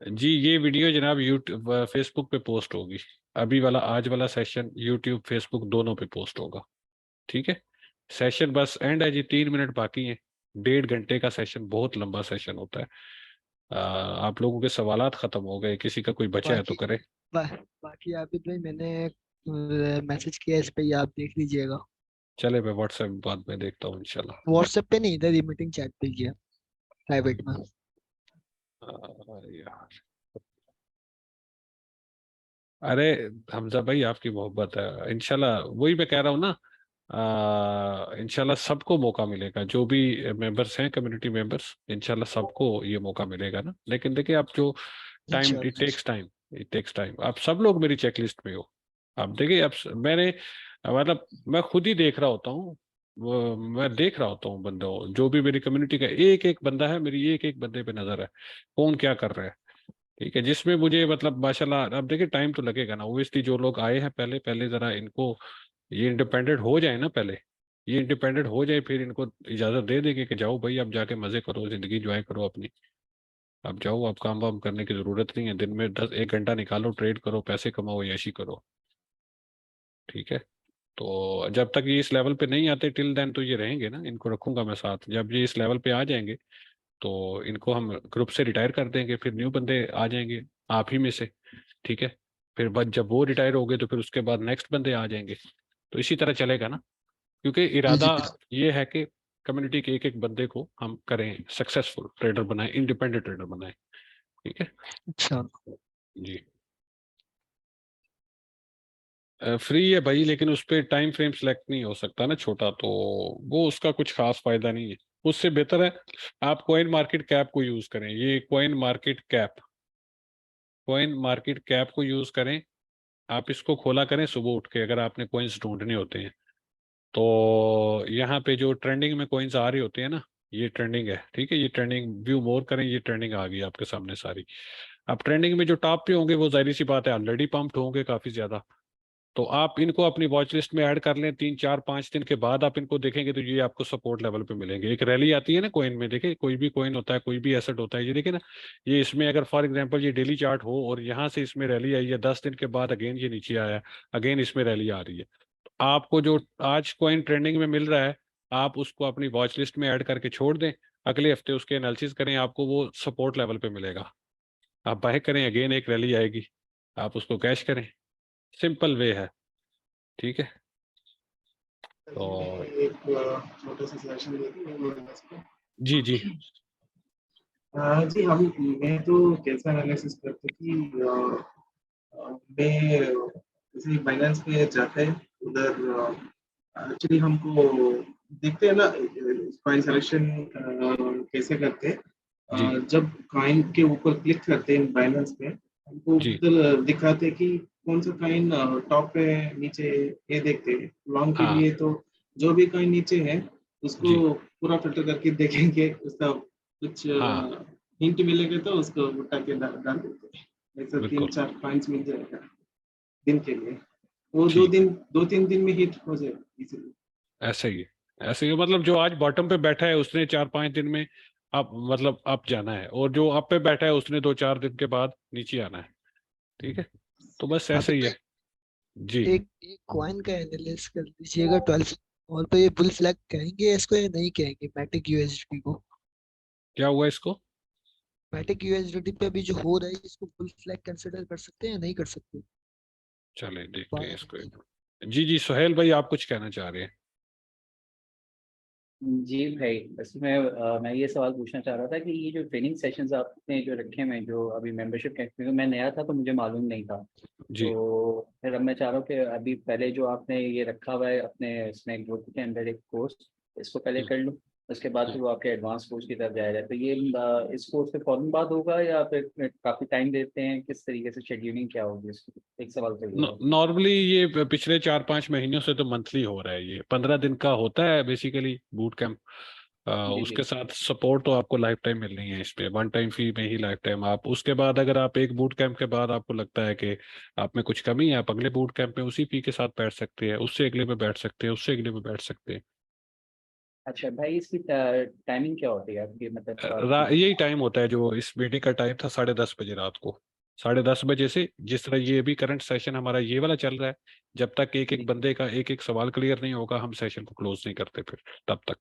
Speaker 1: जी, ये वीडियो जनाब यूट्यूब फेसबुक पे पोस्ट होगी। अभी वाला आज वाला सेशन यूट्यूब फेसबुक दोनों पे पोस्ट होगा। ठीक है, सेशन बस एंड है जी, 3 मिनट बाकी हैं। 1.5 घंटे का सेशन बहुत लंबा सेशन होता है। आप लोगों के सवालात खत्म हो गए, किसी का कोई बचा है तो
Speaker 14: बाकी
Speaker 1: करे।
Speaker 14: बाकी आबिद भाई मैंने मैसेज किया, इस पे ही आप देख लीजिएगा।
Speaker 1: चले, मैं व्हाट्सएप बाद में देखता हूँ इंशाल्लाह।
Speaker 14: व्हाट्सएप पे नहीं, इधर ही मीटिंग चैट पे किया, प्राइवेट में।
Speaker 1: यार, अरे हमजा भाई आपकी मोहब्बत है, इंशाल्लाह वही मैं कह रहा हूँ ना। इंशाल्लाह सबको मौका मिलेगा, जो भी मेंबर्स हैं कम्युनिटी मेंबर्स, इंशाल्लाह सबको ये मौका मिलेगा ना। लेकिन देखिए आप जो टाइम, इट
Speaker 14: इंशाल्लाह।
Speaker 1: Takes time, it takes time. आप सब लोग मेरी चेकलिस्ट में हो। आप देखिए, अब मैंने मतलब मैं खुद ही देख रहा होता हूँ, मैं देख रहा होता हूँ बंदों, जो भी मेरी कम्युनिटी का एक एक बंदा है, मेरी एक एक बंदे पे नजर है, कौन क्या कर रहा है। ठीक है, जिसमें मुझे मतलब माशाल्लाह, अब देखिए टाइम तो लगेगा ना ओबियसली। जो लोग आए हैं पहले पहले जरा इनको ये इंडिपेंडेंट हो जाए ना, पहले ये इंडिपेंडेंट हो जाए, फिर इनको इजाजत दे देंगे कि जाओ भाई अब जाके मजे करो, जिंदगी एंजॉय करो अपनी। अब जाओ, अब काम वाम करने की जरूरत नहीं है, दिन में 1 घंटा निकालो, ट्रेड करो, पैसे कमाओ, ऐशी करो। ठीक है, तो जब तक ये इस लेवल पे नहीं आते टिल देन तो ये रहेंगे ना, इनको रखूंगा मैं साथ। जब ये इस लेवल पे आ जाएंगे तो इनको हम ग्रुप से रिटायर कर देंगे, फिर न्यू बंदे आ जाएंगे आप ही में से। ठीक है, फिर बस जब वो रिटायर हो गए तो फिर उसके बाद नेक्स्ट बंदे आ जाएंगे। तो इसी तरह चलेगा ना, क्योंकि
Speaker 14: जी
Speaker 1: इरादा
Speaker 14: जी।
Speaker 1: ये है कि कम्युनिटी के एक एक बंदे को हम करें सक्सेसफुल ट्रेडर बनाएं, इंडिपेंडेंट ट्रेडर बनाएं। ठीक है
Speaker 14: अच्छा।
Speaker 1: जी। फ्री है भाई, लेकिन उस पर टाइम फ्रेम सेलेक्ट नहीं हो सकता ना छोटा, तो वो उसका कुछ खास फायदा नहीं है। उससे बेहतर है आप कॉइन मार्केट कैप को यूज करें। ये कॉइन मार्केट कैप को यूज करें। आप इसको खोला करें सुबह उठ के, अगर आपने कॉइन्स ढूंढने होते हैं तो यहाँ पे जो ट्रेंडिंग में कॉइन्स आ रही होती है ना, ये ट्रेंडिंग है, ठीक है, ये ट्रेंडिंग व्यू मोर करें, ये ट्रेंडिंग आ गई आपके सामने सारी। अब ट्रेंडिंग में जो टॉप पे होंगे वो जाहिर सी बात है ऑलरेडी पंप्ड होंगे काफी ज्यादा, तो आप इनको अपनी वॉच लिस्ट में ऐड कर लें। 3 4 5 दिन के बाद आप इनको देखेंगे तो ये आपको सपोर्ट लेवल पे मिलेंगे। एक रैली आती है ना कोइन में, देखे कोई भी कोइन होता है, कोई भी एसेट होता है, ये देखे ना, ये इसमें अगर फॉर एग्जांपल ये डेली चार्ट हो और यहाँ से इसमें रैली आई है, 10 दिन के बाद अगेन ये नीचे आया, अगेन इसमें रैली आ रही है, तो आपको जो आज कॉइन ट्रेंडिंग में मिल रहा है, आप उसको अपनी वॉच लिस्ट में ऐड करके छोड़ दें, अगले हफ्ते उसके एनालिसिस करें, आपको वो सपोर्ट लेवल पे मिलेगा, आप बाय करें, अगेन एक रैली आएगी, आप उसको कैश करें, सिंपल वे है, ठीक है। तो
Speaker 4: एक छोटा सा सजेशन देती
Speaker 1: जी जी
Speaker 4: जी, हम मैं तो कैसा एनालिसिस करते कि मैं जैसे बाइनेंस पे जाते हैं उधर, एक्चुअली हमको देखते हैं ना कॉइन सिलेक्शन कैसे करते हैं। जब कॉइन के ऊपर क्लिक करते हैं बाइनेंस पे, हमको
Speaker 1: जी
Speaker 4: उधर दिखाते हैं कि कौन सा कॉइन टॉप पे नीचे, ये देखते हैं। लॉन्ग के
Speaker 1: हाँ
Speaker 4: लिए तो जो भी कॉइन नीचे है उसको
Speaker 1: जी
Speaker 4: पूरा फिल्टर करके देखेंगे, उसका कुछ
Speaker 1: हाँ
Speaker 4: हिंट मिलेगा तो उसको उठा के डाल देते हैं। ऐसा
Speaker 1: बिल्कुल
Speaker 4: 3 4 कॉइन्स मिल जाएगा दिन के लिए, वो
Speaker 1: ठीक,
Speaker 4: 2 3 दिन में हिट हो जाएगा इजीली।
Speaker 1: ऐसे ही है, ऐसे ही, मतलब जो आज बॉटम पे बैठा है उसने 4 5 दिन में आप मतलब अप जाना है, और जो अप पे बैठा है उसने 2 4 दिन के बाद नीचे आना है, ठीक है, तो बस
Speaker 14: अभी
Speaker 1: ऐसे ही
Speaker 14: तो
Speaker 1: है जी।
Speaker 14: एक एक कॉइन का एनालिसिस कर दीजिएगा 12 और तो ये बुल फ्लैग कहेंगे इसको या नहीं कहेंगे मैटिक यूएसडी को?
Speaker 1: क्या हुआ इसको?
Speaker 14: मैटिक यूएसडी पे अभी जो हो रहा है इसको बुल फ्लैग कंसिडर कर सकते हैं या नहीं कर सकते?
Speaker 1: चले देखते हैं इसको जी जी सुहेल भाई, आप कुछ कहना चाह रहे हैं?
Speaker 8: जी भाई, बस मैं ये सवाल पूछना चाह रहा था कि ये जो ट्रेनिंग सेशंस आपने जो रखे हुए हैं, जो अभी मेंबरशिप के, क्योंकि मैं नया था तो मुझे मालूम नहीं था,
Speaker 1: जी
Speaker 8: तो फिर अब मैं चाह रहा हूँ कि अभी पहले जो आपने ये रखा हुआ है अपने स्नैक ग्रुप के अंदर एक कोर्स, इसको पहले कर लूँ, उसके बाद फिर वो आपके एडवांस कोर्स की तरफ जाएगा, तो ये इस कोर्स के फौरन बाद होगा या फिर काफ़ी टाइम देते हैं, किस तरीके से शेड्यूलिंग क्या होगी इसकी? एक सवाल करिएगा।
Speaker 1: नॉर्मली ये पिछले 4 5 महीनों से तो मंथली हो रहा है, ये 15 दिन का होता है बेसिकली बूट कैंप।
Speaker 8: जी
Speaker 1: उसके
Speaker 8: जी
Speaker 1: साथ सपोर्ट तो आपको लाइफ टाइम मिलनी है, इस पे वन टाइम फी में ही लाइफ टाइम। आप उसके बाद अगर आप एक बूट कैंप के बाद आपको लगता है कि आप में कुछ कमी है, आप अगले बूट कैंप में उसी फी के साथ बैठ सकते हैं, उससे अगले में बैठ सकते हैं, उससे अगले में बैठ सकते हैं।
Speaker 8: अच्छा भाई, इसकी टाइमिंग क्या होती है आपकी, मतलब
Speaker 1: यही टाइम होता है जो इस मीटिंग का टाइम था, 10:30 बजे रात को। 10:30 बजे से, जिस तरह ये अभी करंट सेशन हमारा ये वाला चल रहा है, जब तक एक एक बंदे का एक एक सवाल क्लियर नहीं होगा हम सेशन को क्लोज नहीं करते फिर तब तक।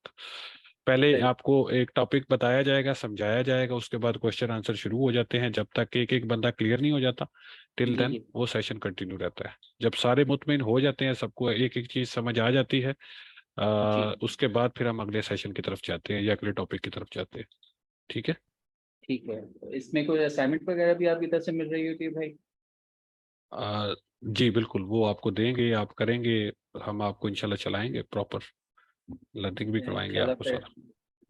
Speaker 1: पहले
Speaker 8: सही।
Speaker 1: आपको एक टॉपिक बताया जाएगा, समझाया जाएगा, उसके बाद क्वेश्चन आंसर शुरू हो जाते हैं, जब तक एक एक बंदा क्लियर नहीं हो जाता टिल
Speaker 8: जी
Speaker 1: देन
Speaker 8: जी
Speaker 1: वो सेशन कंटिन्यू रहता है। जब सारे मुतमिन हो जाते हैं, सबको एक एक चीज समझ आ जाती है,
Speaker 8: जी
Speaker 1: उसके बाद फिर हम अगले सेशन की तरफ जाते हैं या अगले टॉपिक की तरफ जाते हैं, ठीक है।
Speaker 8: ठीक है। तो इसमें कोई असाइनमेंट वगैरह भी आपकी तरफ से मिल रही होती है भाई?
Speaker 1: जी बिल्कुल, वो आपको देंगे, आप करेंगे, हम आपको इंशाल्लाह चलाएंगे, प्रॉपर लर्निंग भी करवाएंगे
Speaker 8: चलो
Speaker 1: आपको
Speaker 8: फिर,
Speaker 1: सारा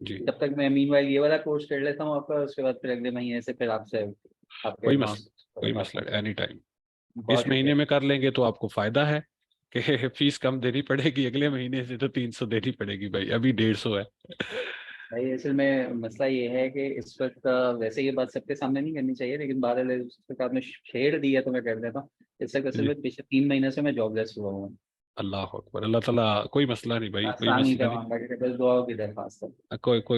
Speaker 1: जी।
Speaker 8: जब तक मैं मीनवाइल ये वाला कोर्स कर लेता हूँ आपका, उसके बाद फिर अगले महीने से फिर आपसे आपके
Speaker 1: कोई
Speaker 8: एडवांस
Speaker 1: मसला कोई
Speaker 8: बात
Speaker 1: मसला
Speaker 8: करते हैं।
Speaker 1: Any time.
Speaker 8: बहुत
Speaker 1: इस महीने
Speaker 8: शुक्रिया।
Speaker 1: में कर लेंगे तो आपको फायदा है कि फीस कम देनी पड़ेगी, अगले महीने से तो 300 देनी पड़ेगी भाई, अभी 150 है।
Speaker 8: भाई असल में मसला ये है कि इस वक्त वैसे ये बात सबके सामने नहीं करनी चाहिए, लेकिन बादल इस वक्त आपने छेड़ दिया तो मैं कर देता हूँ। इस वक्त असल
Speaker 1: जी
Speaker 8: में पिछले 3 महीने से मैं जॉबलेस हुआ हूँ।
Speaker 1: अल्लाह अकबर, अल्लाह ताला, कोई मसला नहीं भाई, कोई
Speaker 8: आसानी
Speaker 1: मसला
Speaker 8: का
Speaker 1: नहीं,
Speaker 8: मामला है, बस दुआओं की दरख्वास्त है।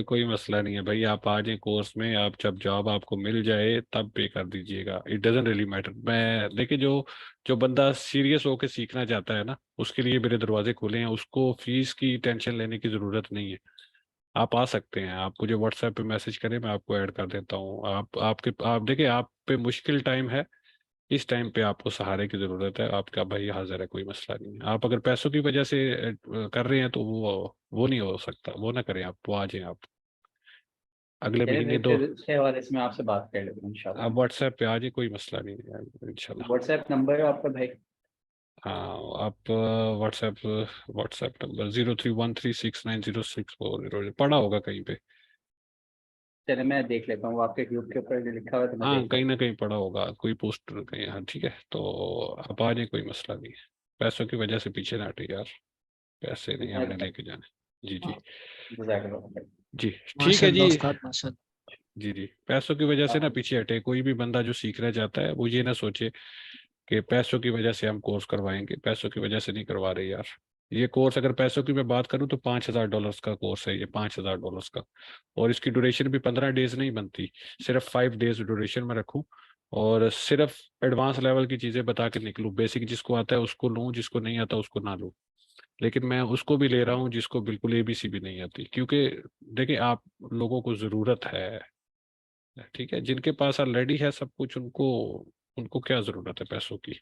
Speaker 1: कोई मसला नहीं है भाई, आप आ जाए कोर्स में, आप जब जॉब आपको मिल जाए तब पे कर दीजिएगा, इट डजेंट रियली मैटर। मैं देखिए, जो जो बंदा सीरियस होकर सीखना चाहता है ना, उसके लिए मेरे दरवाजे खुले हैं, उसको फीस की टेंशन लेने की ज़रूरत नहीं है। आप आ सकते हैं, आप मुझे व्हाट्सएप पे मैसेज करें, मैं आपको ऐड कर देता हूँ। आप देखिए, आप पे मुश्किल टाइम है, इस टाइम पे आपको सहारे की ज़रूरत है, आपका भाई हाजिर है, कोई मसला नहीं है। आप अगर पैसों की वजह से कर रहे हैं तो वो नहीं हो सकता, वो ना करें आप, वो आ जाएं आप अगले
Speaker 8: चलिए
Speaker 1: महीने
Speaker 8: भाई,
Speaker 1: दो।
Speaker 8: फिर इसके हवाले से मैं आपसे बात कर लेता हूँ
Speaker 1: आप
Speaker 8: इंशाल्लाह।
Speaker 1: व्हाट्सएप पे आ जाए, कोई मसला नहीं है इंशाल्लाह।
Speaker 8: व्हाट्सएप नंबर है आपका भाई?
Speaker 1: हाँ, आप व्हाट्सएप व्हाट्सएप नंबर 0313690640 पड़ा होगा कहीं पे।
Speaker 8: चलिए मैं देख लेता हूँ, आपके ग्रुप के ऊपर लिखा हुआ है तो मैं
Speaker 1: हाँ,
Speaker 8: देख
Speaker 1: कहीं
Speaker 8: लेता
Speaker 1: ना कहीं पड़ा होगा, कोई पोस्टर कहीं, हाँ ठीक है, तो आप आ जाए, कोई मसला नहीं है, पैसों की वजह से पीछे ना हटे यार। पैसे नहीं हमने लेके जाने। जी जी जी, ठीक है
Speaker 14: माशाल्लाह
Speaker 1: जी।
Speaker 14: उस्ताद माशाल्लाह।
Speaker 1: जी जी, पैसों की वजह से ना पीछे हटे। कोई भी बंदा जो सीखना चाहता है वो ये ना सोचे कि पैसों की वजह से हम कोर्स करवाएंगे। पैसों की वजह से नहीं करवा रहे यार। ये कोर्स अगर पैसों की मैं बात करूं तो $5,000 का कोर्स है ये, $5,000 का। और इसकी ड्यूरेशन भी 15 डेज नहीं बनती, सिर्फ 5 डेज ड्यूरेशन में रखूं और सिर्फ एडवांस लेवल की चीजें बता के निकलूं। बेसिक जिसको आता है उसको लूं, जिसको नहीं आता उसको ना लूं। लेकिन मैं उसको भी ले रहा हूँ जिसको बिल्कुल एबीसी भी नहीं आती, क्योंकि देखिए आप लोगों को जरूरत है, ठीक है। जिनके पास ऑलरेडी है सब कुछ, उनको उनको क्या जरूरत है पैसों की।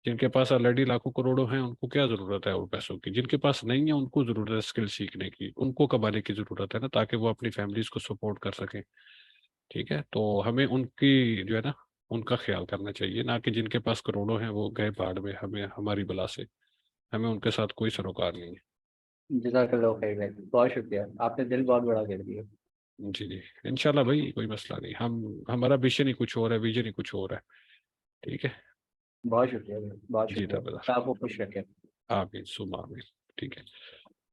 Speaker 1: जिनके पास ऑलरेडी लाखों करोड़ों हैं उनको क्या जरूरत है वो पैसों की। जिनके पास नहीं है उनको जरूरत है स्किल सीखने की, उनको कमाने की जरूरत है ना, ताकि वो अपनी फैमिलीज को सपोर्ट कर सकें। ठीक है, तो हमें उनकी जो है ना उनका ख्याल करना चाहिए, ना कि जिनके पास करोड़ों हैं वो गए बाढ़ में हमें हमारी बला से। हमें उनके साथ कोई सरोकार नहीं है।
Speaker 8: जज़ाकल्लाह खैर भाई, बहुत शुक्रिया, आपने दिल बहुत बड़ा कर दिया।
Speaker 1: जी जी, इंशाल्लाह भाई, कोई मसला नहीं। हमारा विजन ही कुछ और है, विजन ही कुछ और है। ठीक है,
Speaker 8: बहुत शुक्रिया भाई, बहुत
Speaker 1: जी
Speaker 8: शुक्रिया,
Speaker 1: तबला,
Speaker 8: आपको खुश रखे।
Speaker 1: आमीन सुमा आमीन। ठीक है,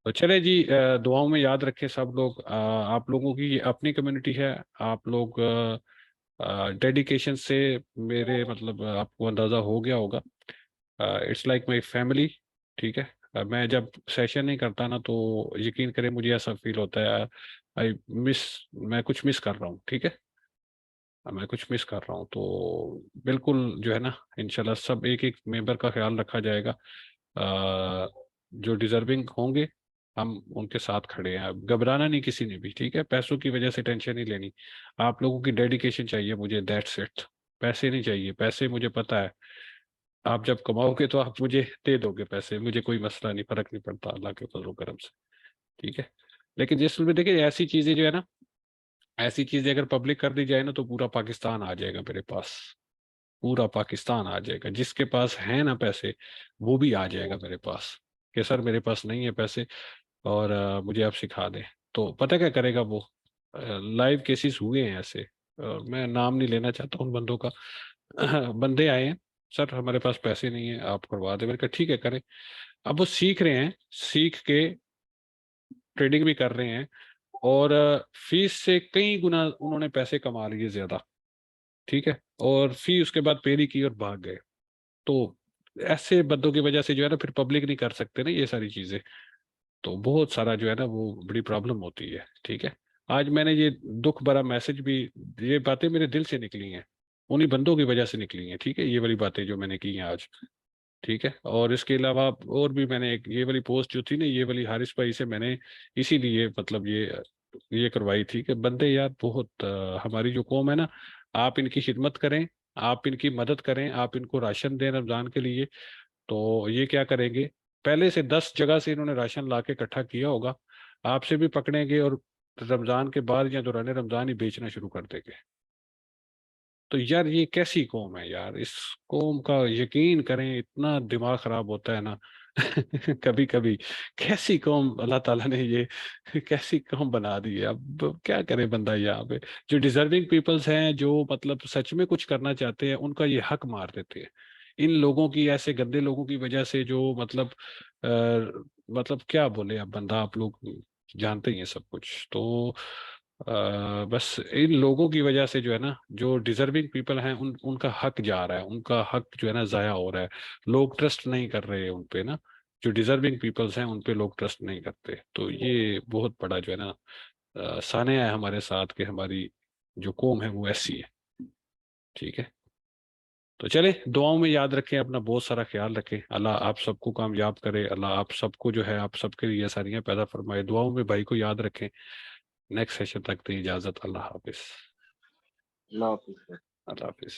Speaker 1: तो चले जी, दुआओं में याद रखें सब लोग। आप लोगों की ये अपनी कम्युनिटी है। आप लोग डेडिकेशन से, मेरे मतलब आपको अंदाज़ा हो गया होगा, इट्स लाइक माई फैमिली। ठीक है, मैं जब सेशन नहीं करता ना तो यकीन करें मुझे ऐसा फील होता है आई मिस, मैं कुछ मिस कर रहा हूँ। ठीक है, मैं कुछ मिस कर रहा हूँ। तो बिल्कुल जो है ना, इंशाल्लाह सब एक एक मेंबर का ख्याल रखा जाएगा। जो डिजर्विंग होंगे हम उनके साथ खड़े हैं। अब घबराना नहीं किसी ने भी, ठीक है। पैसों की वजह से टेंशन नहीं लेनी। आप लोगों की डेडिकेशन चाहिए मुझे, दैट्स इट। पैसे नहीं चाहिए, पैसे मुझे पता है आप जब कमाओगे तो आप मुझे दे दोगे पैसे, मुझे कोई मसला नहीं, फर्क नहीं पड़ता अल्लाह के फजल करम से। ठीक है, लेकिन जिसमें देखिए ऐसी चीजें जो है ना, ऐसी चीजें अगर पब्लिक कर दी जाए ना तो पूरा पाकिस्तान आ जाएगा मेरे पास। पूरा पाकिस्तान आ जाएगा, जिसके पास है ना पैसे वो भी आ जाएगा मेरे पास कि सर मेरे पास नहीं है पैसे और मुझे आप सिखा दें। तो पता क्या करेगा वो, लाइव केसेस हुए हैं ऐसे। मैं नाम नहीं लेना चाहता उन बंदों का। बंदे आए हैं, सर हमारे पास पैसे नहीं है आप करवा दे। मैंने कहा ठीक है करें। अब वो सीख रहे हैं, सीख के ट्रेडिंग भी कर रहे हैं और फीस से कई गुना उन्होंने पैसे कमा लिए ज्यादा। ठीक है, और फी उसके बाद पे नहीं की और भाग गए। तो ऐसे बंदों की वजह से जो है ना फिर पब्लिक नहीं कर सकते ना ये सारी चीजें। तो बहुत सारा जो है ना वो बड़ी प्रॉब्लम होती है। ठीक है, आज मैंने ये दुख भरा मैसेज भी, ये बातें मेरे दिल से निकली हैं, उन्हीं बंदों की वजह से निकली हैं। ठीक है, ये वाली बातें जो मैंने की हैं आज। ठीक है, और इसके अलावा और भी मैंने एक ये वाली पोस्ट जो थी ना, ये वाली हारिस भाई से मैंने इसीलिए मतलब ये करवाई थी कि बंदे यार बहुत हमारी जो कौम है ना, आप इनकी खिदमत करें, आप इनकी मदद करें, आप इनको राशन दें रमजान के लिए। तो ये क्या करेंगे, पहले से 10 जगह से इन्होंने राशन ला के इकट्ठा किया होगा, आपसे भी पकड़ेंगे और रमजान के बाद या दौरान रमजान ही बेचना शुरू कर देंगे। तो यार ये कैसी कौम है यार, इस कौम का यकीन करें इतना दिमाग खराब होता है ना। कभी कभी कैसी कौम अल्लाह ताला ने ये कैसी कौम बना दी है। अब क्या करे बंदा यहाँ पे। जो डिजर्विंग पीपल्स हैं, जो मतलब सच में कुछ करना चाहते हैं, उनका ये हक मार देते हैं। इन लोगों की, ऐसे गंदे लोगों की वजह से जो मतलब मतलब क्या बोले अब बंदा, आप लोग जानते ही हैं सब कुछ। तो बस इन लोगों की वजह से जो है ना, जो डिजर्विंग पीपल हैं उनका हक जा रहा है, उनका हक जो है ना जाया हो रहा है। लोग ट्रस्ट नहीं कर रहे हैं उन पे ना, जो डिजर्विंग पीपल्स हैं उन पे लोग ट्रस्ट नहीं करते। तो ये बहुत बड़ा जो है ना सान्या है हमारे साथ कि हमारी जो कौम है वो ऐसी है। ठीक है, तो चले दुआओं में याद रखें, अपना बहुत सारा ख्याल रखें। अल्लाह आप सबको कामयाब करे, अल्लाह आप सबको जो है आप सबके लिए आसानियां पैदा फरमाए। दुआओं में भाई को याद रखें। नेक्स्ट सेशन तक दी इजाजत, अल्लाह हाफिज।
Speaker 12: अल्लाह हाफिज।
Speaker 1: अल्लाह हाफिज।